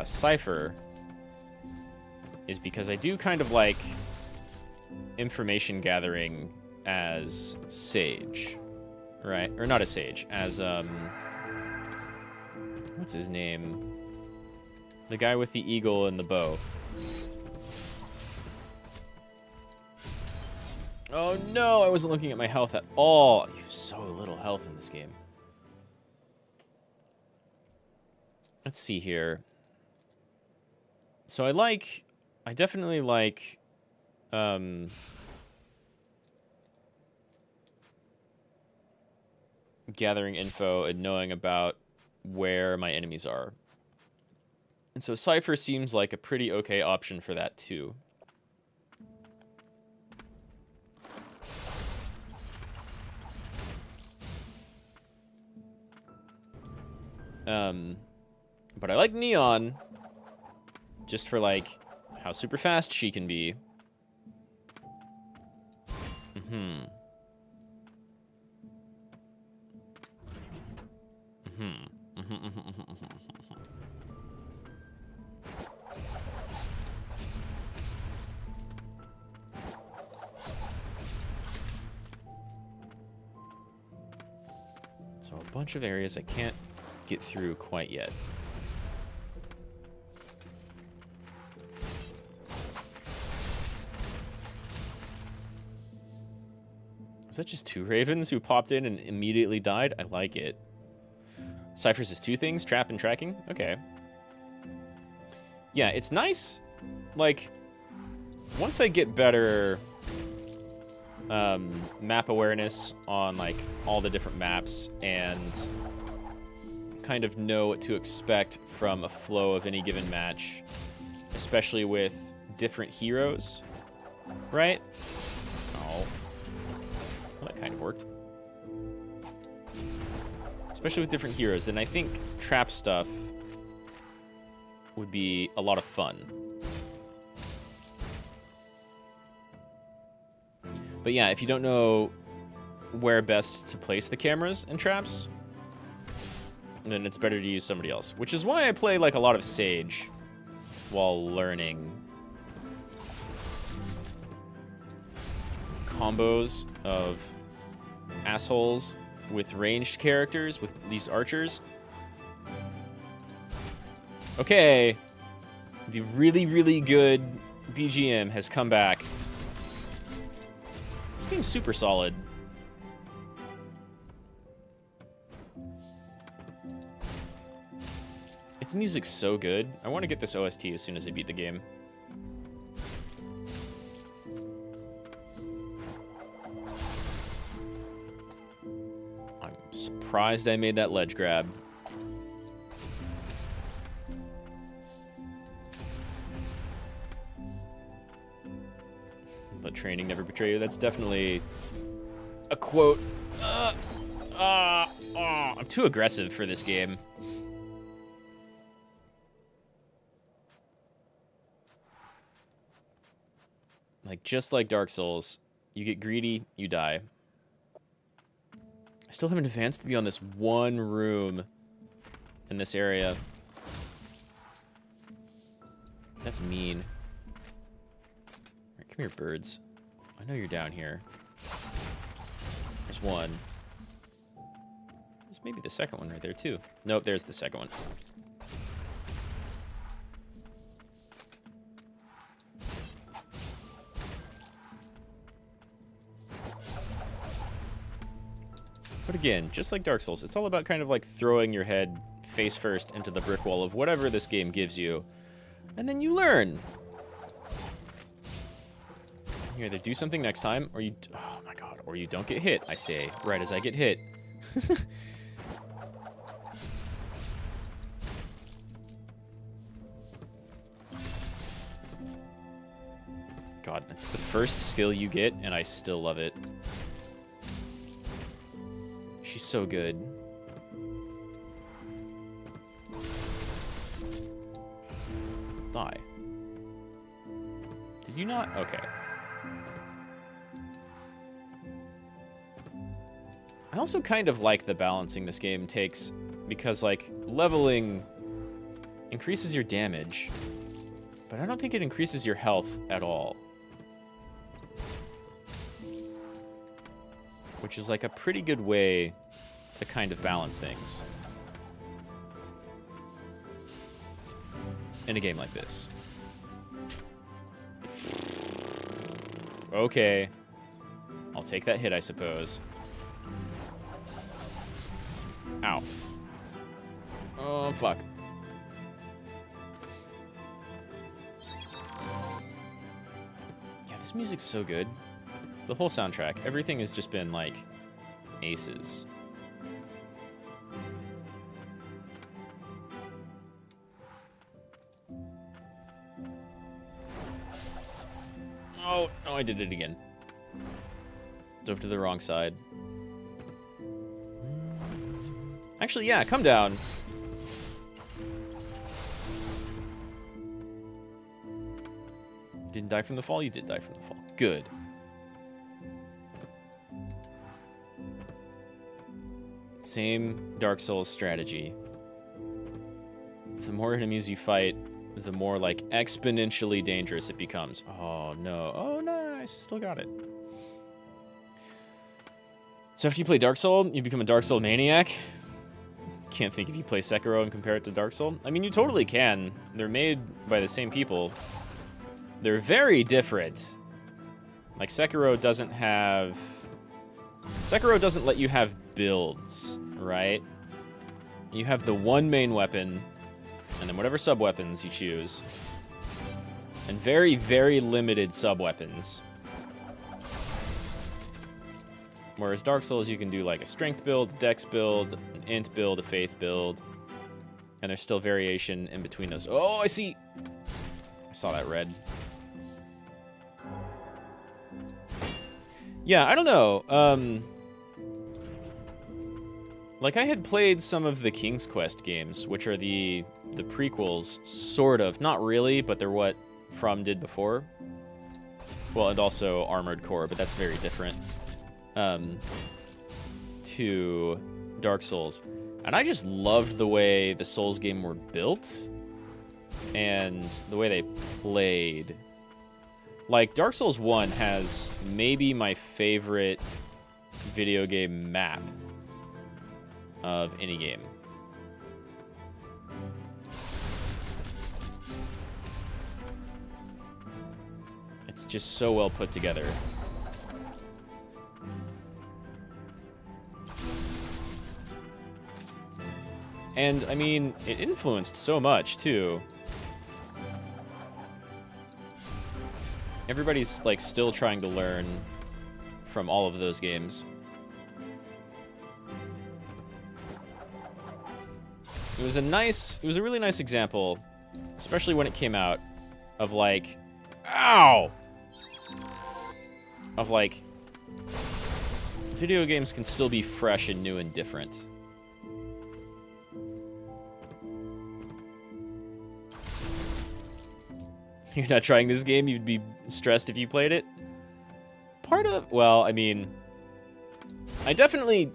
Cypher is because I do kind of like information gathering as Sage, right? Or not as Sage, as, what's his name? The guy with the eagle and the bow. Oh no, I wasn't looking at my health at all. You have so little health in this game. Let's see here. So I definitely like, gathering info and knowing about where my enemies are. And so Cypher seems like a pretty okay option for that too. But I like Neon. Just for, like, how super fast she can be. So a bunch of areas I can't get through quite yet. Is that just two ravens who popped in and immediately died? I like it. Cypher's is two things, trap and tracking? Okay. Yeah, it's nice, like, once I get better map awareness on, like, all the different maps and kind of know what to expect from a flow of any given match, especially with different heroes, right? Oh. Well, that kind of worked. Especially with different heroes, then I think trap stuff would be a lot of fun. But yeah, if you don't know where best to place the cameras and traps, then it's better to use somebody else. Which is why I play like a lot of Sage while learning combos of assholes with ranged characters, with these archers. Okay, the really, really good BGM has come back. This game's super solid. Its music's so good. I want to get this OST as soon as I beat the game. I'm surprised I made that ledge grab. But training never betray you. That's definitely a quote. I'm too aggressive for this game. Like, just like Dark Souls, you get greedy, you die. I still haven't advanced beyond this one room in this area. That's mean. Come here, birds. I know you're down here. There's one. There's maybe the second one right there, too. Nope, there's the second one. But again, just like Dark Souls, it's all about kind of like throwing your head face first into the brick wall of whatever this game gives you. And then you learn. You either do something next time, or you... Oh my god. Or you don't get hit, I say, right as I get hit. God, that's the first skill you get, and I still love it. She's so good. Die. Did you not? Okay. I also kind of like the balancing this game takes, because, like, leveling increases your damage, but I don't think it increases your health at all. Which is, like, a pretty good way to kind of balance things in a game like this. Okay. I'll take that hit, I suppose. Ow. Oh, fuck. Yeah, this music's so good. The whole soundtrack, everything has just been, like, aces. Oh, no, I did it again. Dove to the wrong side. Actually, yeah, come down. You didn't die from the fall? You did die from the fall. Good. Same Dark Souls strategy. The more enemies you fight, the more, like, exponentially dangerous it becomes. Oh, no. Oh, nice. Still got it. So after you play Dark Souls, you become a Dark Souls maniac? Can't think if you play Sekiro and compare it to Dark Souls. I mean, you totally can. They're made by the same people. They're very different. Like, Sekiro doesn't let you have builds, right? You have the one main weapon, and then whatever sub-weapons you choose. And very, very limited sub-weapons. Whereas Dark Souls, you can do like a strength build, dex build, an int build, a faith build. And there's still variation in between those. Oh, I see! I saw that red. Yeah, I don't know. Like, I had played some of the King's Quest games, which are the prequels, sort of. Not really, but they're what From did before. Well, and also Armored Core, but that's very different. To Dark Souls. And I just loved the way the Souls game were built and the way they played. Like, Dark Souls 1 has maybe my favorite video game map of any game. It's just so well put together. And, I mean, it influenced so much, too. Everybody's, like, still trying to learn from all of those games. It was a really nice example, especially when it came out, of, like, ow! Of, like, video games can still be fresh and new and different. You're not trying this game, you'd be stressed if you played it? Well, I mean, I definitely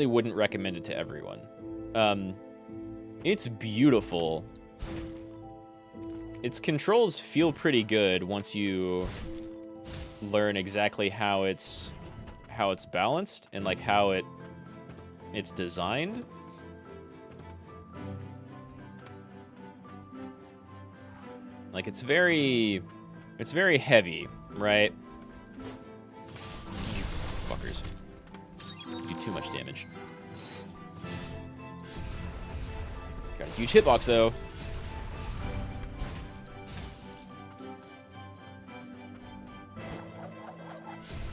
wouldn't recommend it to everyone. It's beautiful. Its controls feel pretty good once you learn exactly how it's balanced and like how it's designed. Like it's very heavy, right? You fuckers. You do too much damage. Got a huge hitbox though.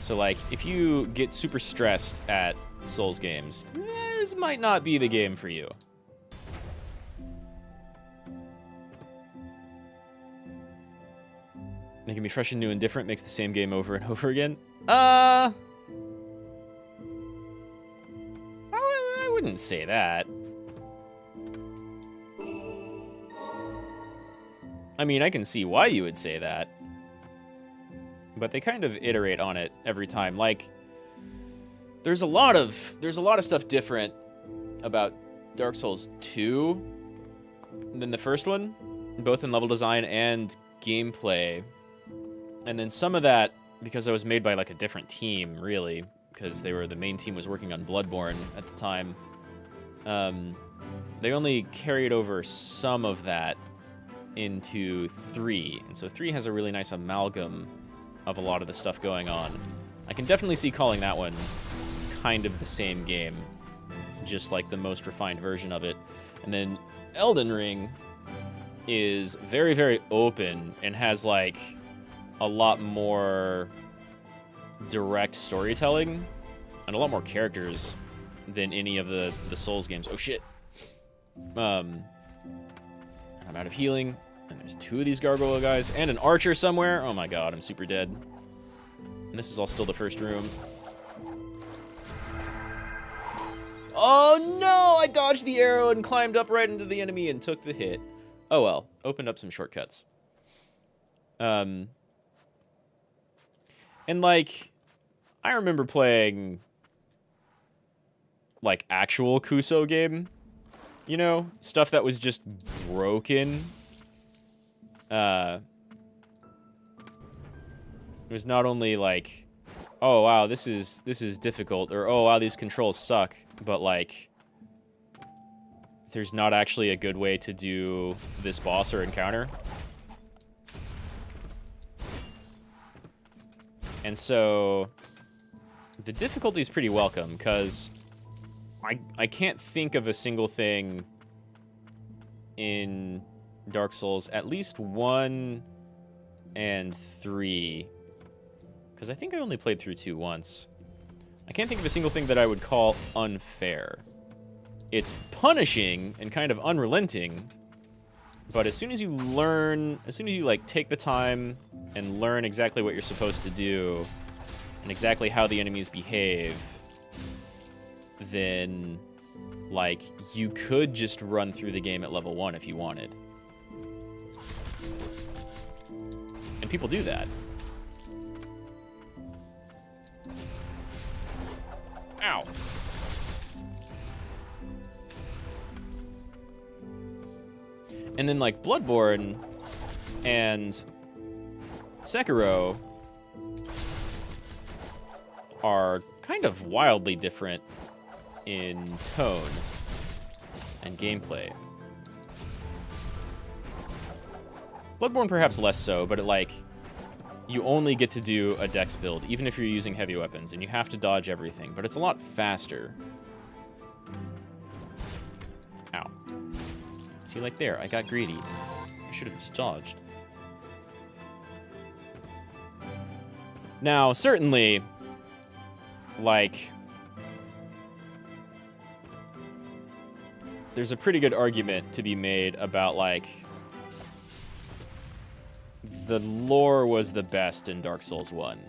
So like, if you get super stressed at Souls games, this might not be the game for you. Making me fresh and new and different makes the same game over and over again. I wouldn't say that. I mean, I can see why you would say that. But they kind of iterate on it every time. Like, there's a lot of stuff different about Dark Souls 2 than the first one, both in level design and gameplay. And then some of that, because it was made by like a different team, really, because the main team was working on Bloodborne at the time. They only carried over some of that into 3, and so 3 has a really nice amalgam of a lot of the stuff going on. I can definitely see calling that one kind of the same game, just like the most refined version of it. And then Elden Ring is very, very open and has like a lot more direct storytelling and a lot more characters than any of the Souls games. Oh shit. I'm out of healing, and there's 2 of these gargoyle guys and an archer somewhere. Oh my god, I'm super dead. And this is all still the first room. Oh no! I dodged the arrow and climbed up right into the enemy and took the hit. Oh well, opened up some shortcuts. And like, I remember playing like actual Kuso game, you know, stuff that was just broken. It was not only like, oh wow, this is difficult, or oh wow, these controls suck, but like, there's not actually a good way to do this boss or encounter. And so the difficulty is pretty welcome, because I can't think of a single thing in Dark Souls, at least 1 and 3, because I think I only played through 2 once. I can't think of a single thing that I would call unfair. It's punishing and kind of unrelenting, but as soon as you like take the time and learn exactly what you're supposed to do and exactly how the enemies behave, then like you could just run through the game at level 1 if you wanted. And people do that. Ow. And then like Bloodborne and Sekiro are kind of wildly different in tone and gameplay. Bloodborne perhaps less so, but you only get to do a dex build, even if you're using heavy weapons, and you have to dodge everything, but it's a lot faster. Ow. See, like there, I got greedy. I should have just dodged. Now, certainly, like, there's a pretty good argument to be made about, like, the lore was the best in Dark Souls 1.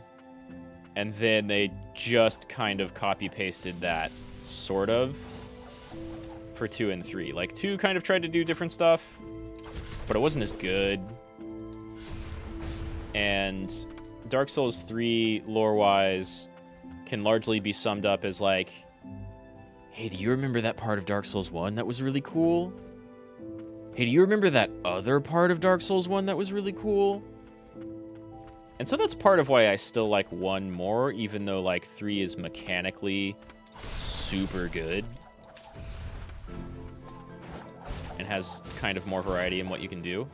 And then they just kind of copy-pasted that, sort of, for 2 and 3. Like, 2 kind of tried to do different stuff, but it wasn't as good. And Dark Souls 3, lore-wise, can largely be summed up as, like, hey, do you remember that part of Dark Souls 1 that was really cool? Hey, do you remember that other part of Dark Souls 1 that was really cool? And so that's part of why I still like 1 more, even though, like, 3 is mechanically super good. And has kind of more variety in what you can do.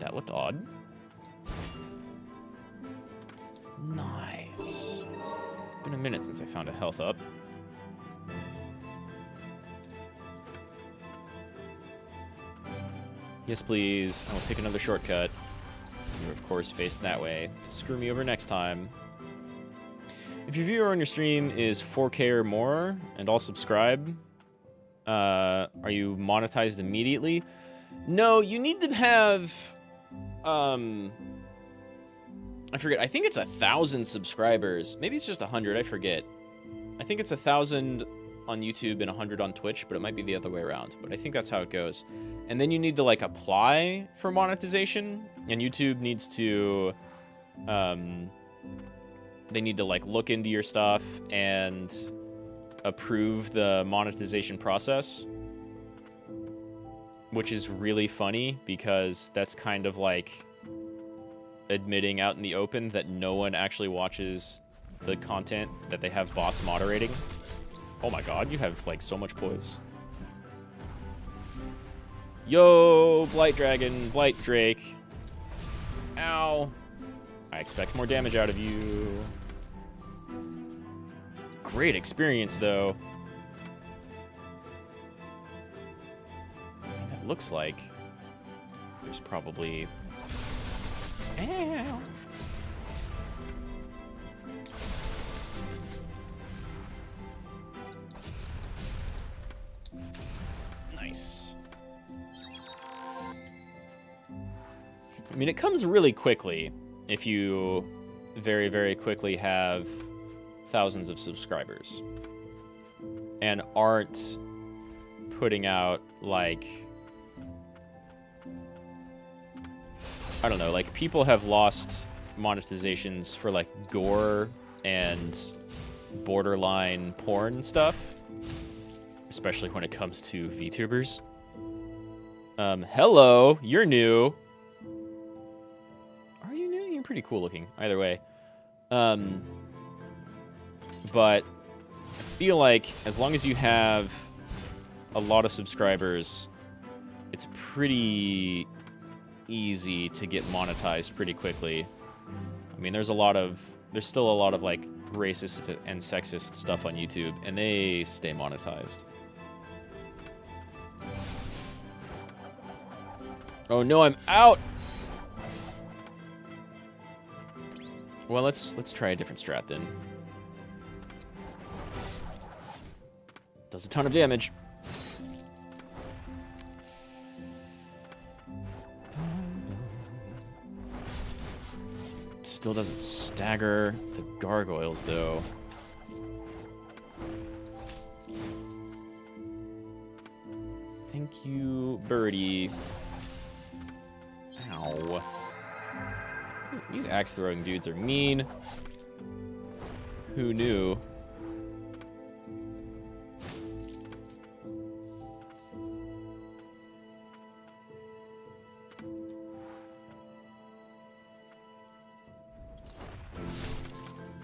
That looked odd. Nice. It's been a minute since I found a health up. Yes, please. I will take another shortcut. You're, of course, faced that way to screw me over next time. If your viewer on your stream is 4K or more and all subscribe, are you monetized immediately? No, you need to have... I forget. I think it's 1,000 subscribers. Maybe it's just 100. I forget. I think it's 1,000 on YouTube and 100 on Twitch, but it might be the other way around. But I think that's how it goes. And then you need to, like, apply for monetization, and YouTube needs to, they need to, like, look into your stuff and approve the monetization process, which is really funny because that's kind of like admitting out in the open that no one actually watches the content that they have bots moderating. Oh my god, you have, like, so much poise. Yo, Blight Dragon, Blight Drake. Ow. I expect more damage out of you. Great experience, though. That looks like there's probably... Ow. Nice. I mean, it comes really quickly if you very, very quickly have thousands of subscribers and aren't putting out, like, I don't know, like, people have lost monetizations for, like, gore and borderline porn stuff, especially when it comes to VTubers. Hello, you're new. Are you new? You're pretty cool looking, either way. But I feel like as long as you have a lot of subscribers, it's pretty easy to get monetized pretty quickly. I mean, there's still a lot of, like, racist and sexist stuff on YouTube, and they stay monetized. Oh no, I'm out! Well, let's try a different strat then. Does a ton of damage. Still doesn't stagger the gargoyles, though. Thank you, birdie. Ow. These axe-throwing dudes are mean. Who knew?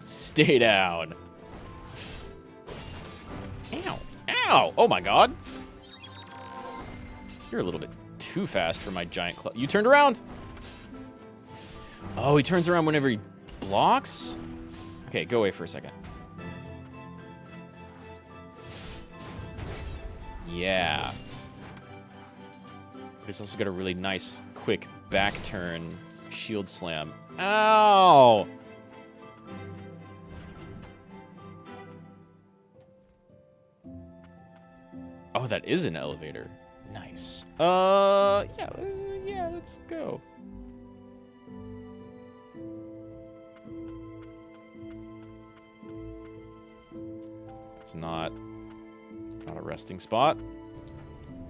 Stay down. Ow. Ow! Oh my god. You're a little bit too fast for my giant club. You turned around! Oh, he turns around whenever he blocks? Okay, go away for a second. Yeah. But it's also got a really nice, quick back turn shield slam. Ow! Oh, that is an elevator. Nice. Yeah, let's go. It's not a resting spot.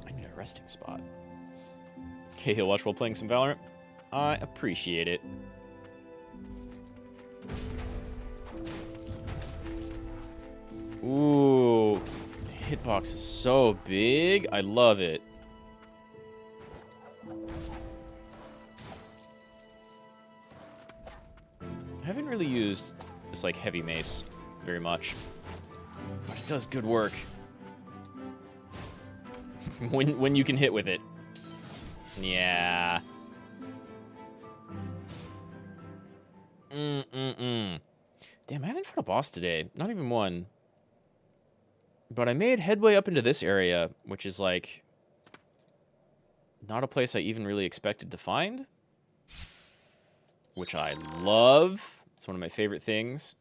I need a resting spot. Okay, he'll watch while playing some Valorant. I appreciate it. Ooh, the hitbox is so big. I love it. I haven't really used this like heavy mace very much, but it does good work when you can hit with it. Yeah. Damn, I haven't fought a boss today. Not even one. But I made headway up into this area, which is like not a place I even really expected to find, which I love. It's one of my favorite things.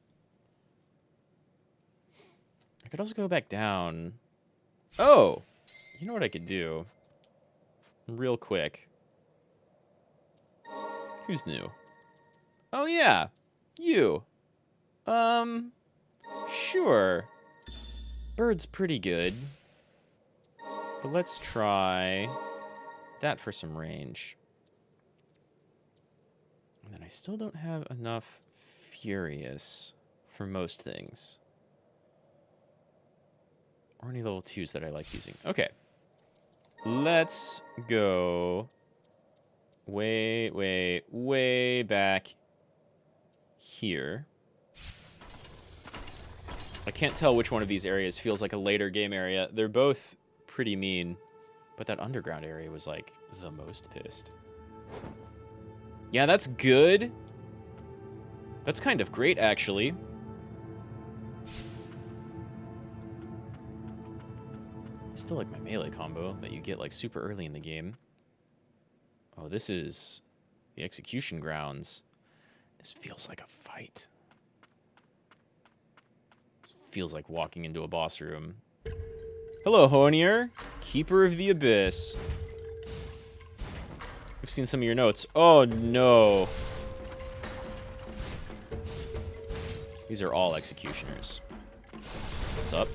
I could also go back down. Oh, you know what I could do? Real quick. Who's new? Oh, yeah. You. Sure. Bird's pretty good. But let's try that for some range. And then I still don't have enough Furious for most things. Or any level 2s that I like using. Okay. Let's go way back here. I can't tell which one of these areas feels like a later game area. They're both pretty mean, but that underground area was like the most pissed. Yeah, that's good. That's kind of great, actually. I still like my melee combo that you get like super early in the game. Oh, this is the execution grounds. This feels like a fight. This feels like walking into a boss room. Hello, Honier, Keeper of the Abyss. We've seen some of your notes. Oh, no. These are all executioners. What's up?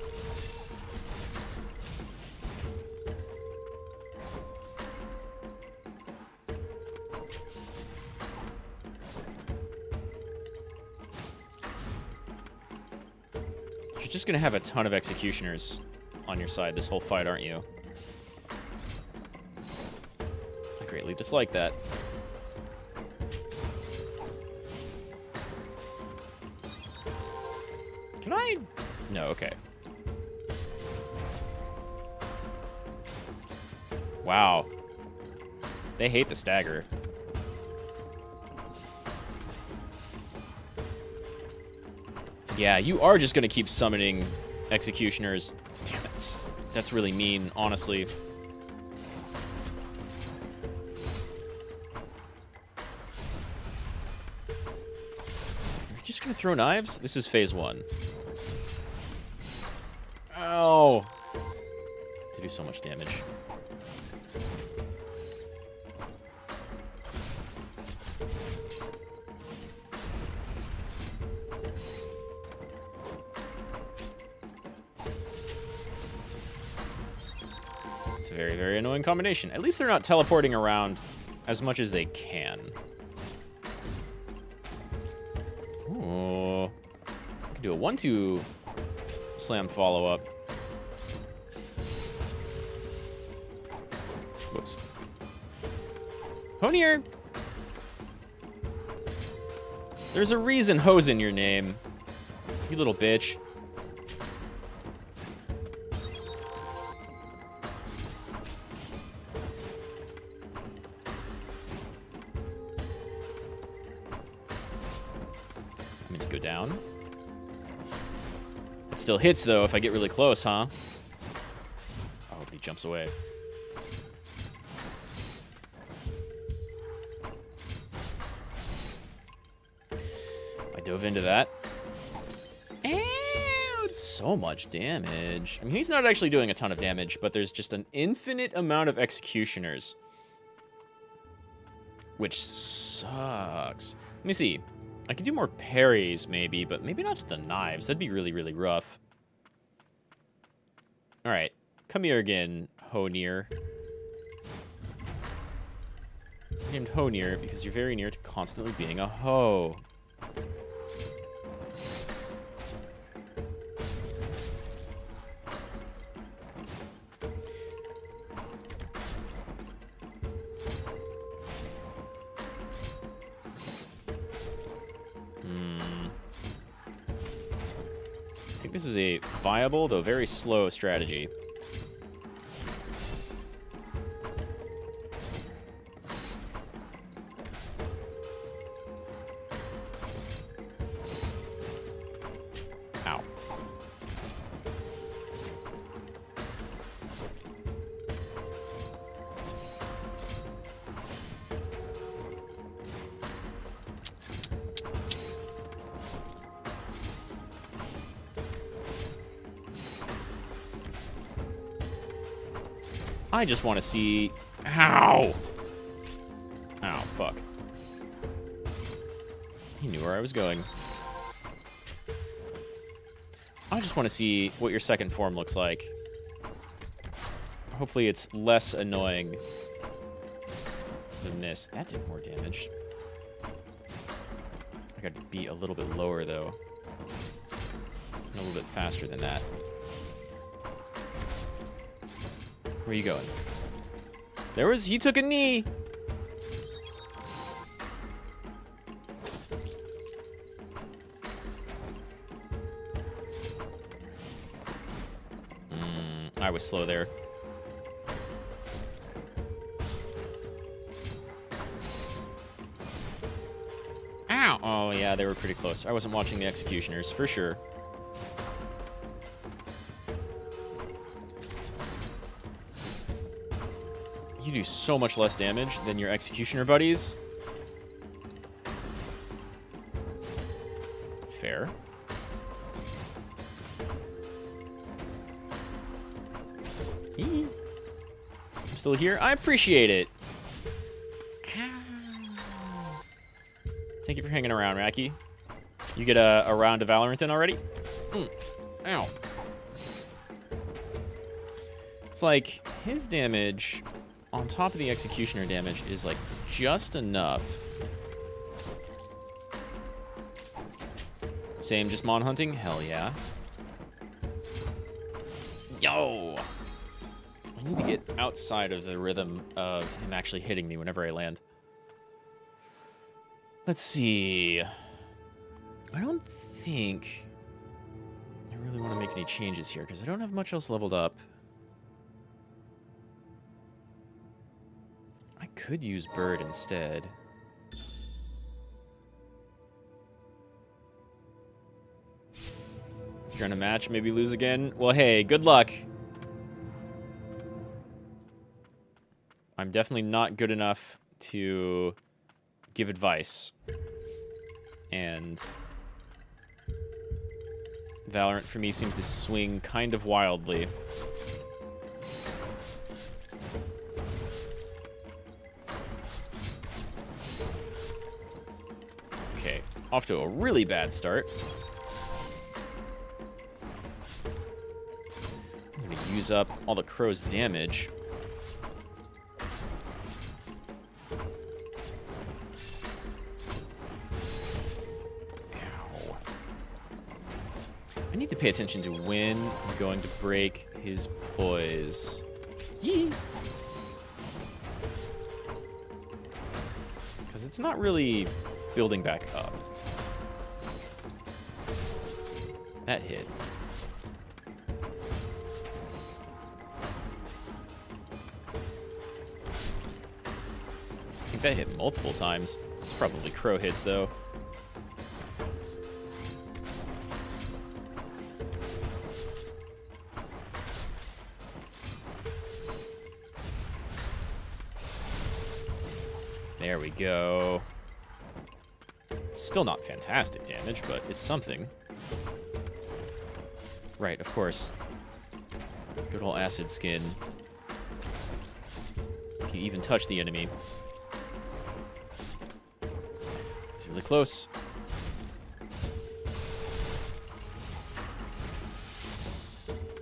You're just gonna have a ton of executioners on your side this whole fight, aren't you? I greatly dislike that. Can I? No, okay. Wow. They hate the stagger. Yeah, you are just gonna keep summoning executioners. Damn, that's really mean, honestly. You're just gonna throw knives? This is phase 1. Ow! They do so much damage. It's a very, very annoying combination. At least they're not teleporting around as much as they can. Ooh. I could do a 1-2 slam follow-up. Whoops. Honier! There's a reason Ho's in your name. You little bitch. I mean to go down. It still hits, though, if I get really close, huh? Oh, but he he jumps away. I dove into that. It's so much damage. I mean, he's not actually doing a ton of damage, but there's just an infinite amount of executioners. Which sucks. Let me see. I could do more parries, maybe, but maybe not with the knives. That'd be really, really rough. Alright. Come here again, Honir. You're named Honir because you're very near to constantly being a hoe. I think this is a viable, though very slow strategy. Ow. I just want to see... Ow! Ow, fuck. He knew where I was going. I just want to see what your second form looks like. Hopefully it's less annoying than this. That did more damage. I gotta be a little bit lower, though. And a little bit faster than that. Where are you going? He took a knee! I was slow there. Ow! Oh, yeah, they were pretty close. I wasn't watching the executioners, for sure. You do so much less damage than your executioner buddies. Fair. I'm still here. I appreciate it. Thank you for hanging around, Racky. You get a round of Valorant in already? Ow. It's like his damage on top of the executioner damage is like just enough. Same, just mon hunting? Hell yeah. Yo! I need to get outside of the rhythm of him actually hitting me whenever I land. Let's see. I don't think I really want to make any changes here because I don't have much else leveled up. I could use Bird instead. You're in a match, maybe lose again? Well, hey, good luck. I'm definitely not good enough to give advice. And Valorant for me seems to swing kind of wildly. Okay, off to a really bad start. I'm gonna use up all the crow's damage. Ow. I need to pay attention to when I'm going to break his poise. Yee! Because it's not really building back up. That hit. I think that hit multiple times. It's probably crow hits, though. There we go. It's still not fantastic damage, but it's something. Right, of course. Good old acid skin. Can you even touch the enemy? It's really close.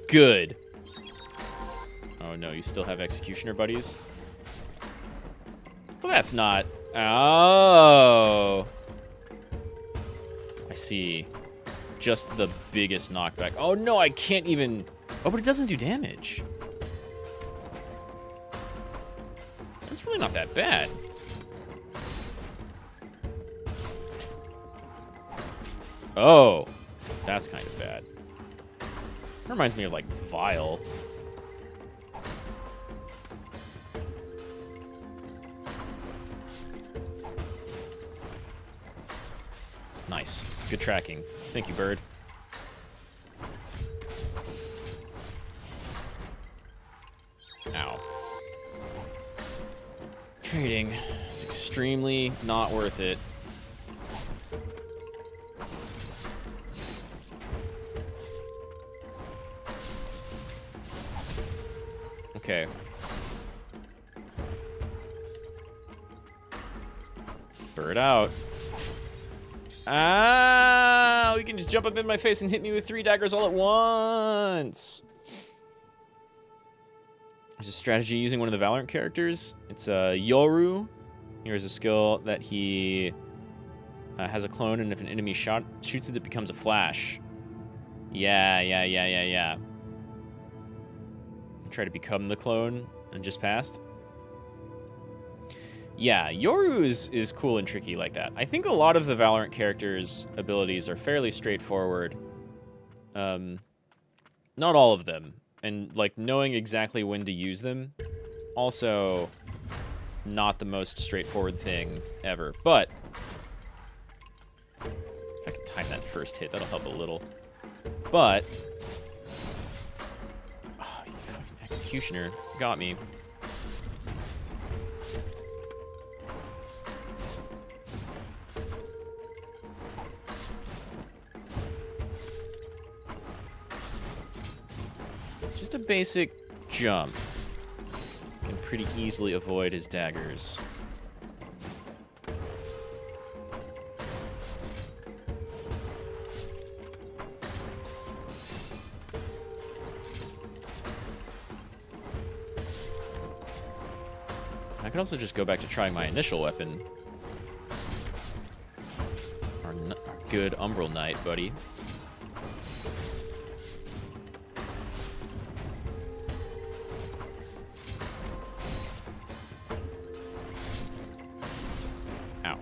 Good. Oh no, you still have executioner buddies? Well, that's not... Oh. I see. Just the biggest knockback. Oh no, I can't even... Oh, but it doesn't do damage. That's really not that bad. Oh. That's kind of bad. Reminds me of, like, Vile. Nice. Good tracking. Thank you, bird. Ow. Trading is extremely not worth it. Okay. Bird out. Ah! You can just jump up in my face and hit me with 3 daggers all at once. There's a strategy using one of the Valorant characters. It's Yoru. Here's a skill that he has a clone, and if an enemy shoots it, it becomes a flash. Yeah. Try to become the clone and just passed. Yeah, Yoru is cool and tricky like that. I think a lot of the Valorant characters' abilities are fairly straightforward. Not all of them. And, like, knowing exactly when to use them, also not the most straightforward thing ever. But if I can time that first hit, that'll help a little. But Executioner got me. Just a basic jump. Can pretty easily avoid his daggers. I could also just go back to trying my initial weapon. Our good Umbral Knight, buddy. Ow.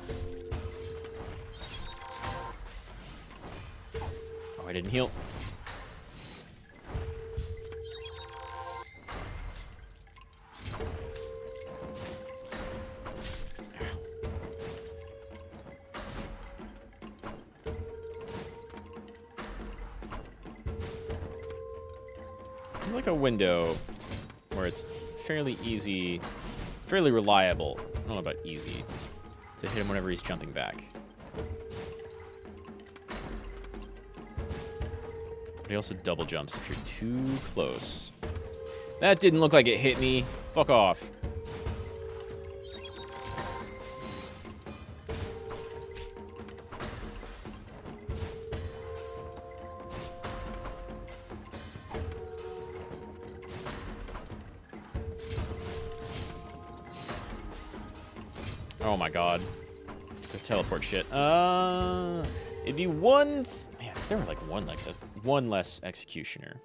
Oh, I didn't heal. A window where it's fairly easy, fairly reliable. I don't know about easy to hit him whenever he's jumping back. But he also double jumps if you're too close. That didn't look like it hit me. Fuck off. Oh my god. The teleport shit. It'd be one... Man, if there were like one less executioner.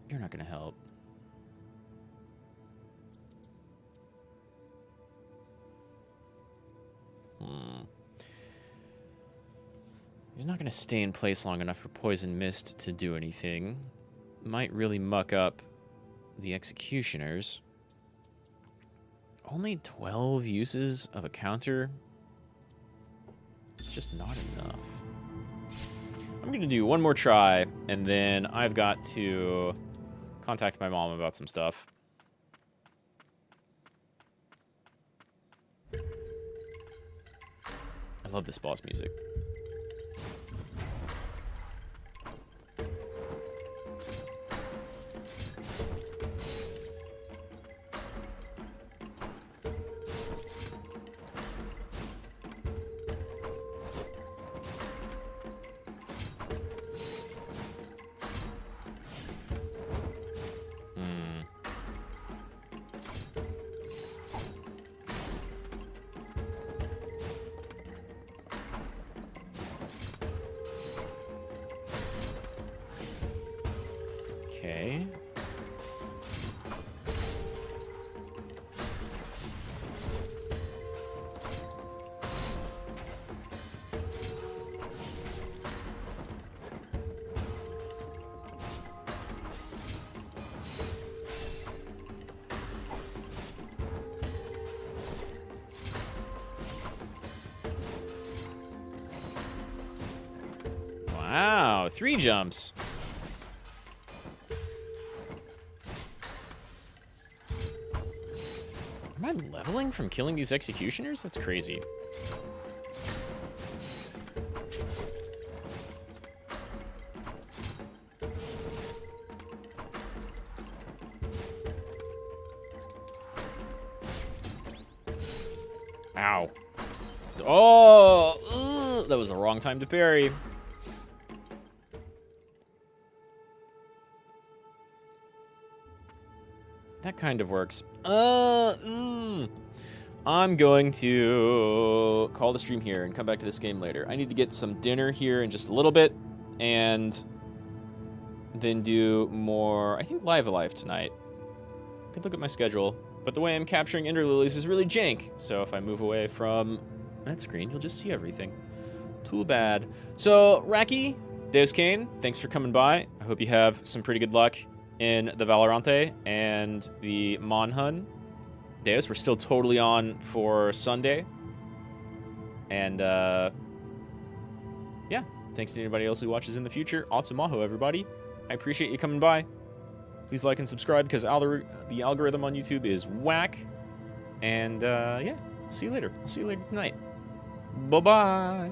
You're not gonna help. He's not going to stay in place long enough for Poison Mist to do anything. Might really muck up the Executioners. Only 12 uses of a counter? It's just not enough. I'm going to do one more try, and then I've got to contact my mom about some stuff. I love this boss music. Okay. Wow, 3 jumps. Am I leveling from killing these executioners? That's crazy. Ow. Oh! Ugh, that was the wrong time to parry. That kind of works. I'm going to call the stream here and come back to this game later. I need to get some dinner here in just a little bit, and then do more, I think, Live Alive tonight. Could look at my schedule, but the way I'm capturing Ender Lilies is really jank, so if I move away from that screen, you'll just see everything. Too bad. So, Raki, Deus Kane, thanks for coming by. I hope you have some pretty good luck in the Valorante and the Monhun. Deus, we're still totally on for Sunday. And, yeah, thanks to anybody else who watches in the future. Ossuary Mahou, everybody. I appreciate you coming by. Please like and subscribe, because the algorithm on YouTube is whack. And, yeah, see you later. I'll see you later tonight. Bye-bye.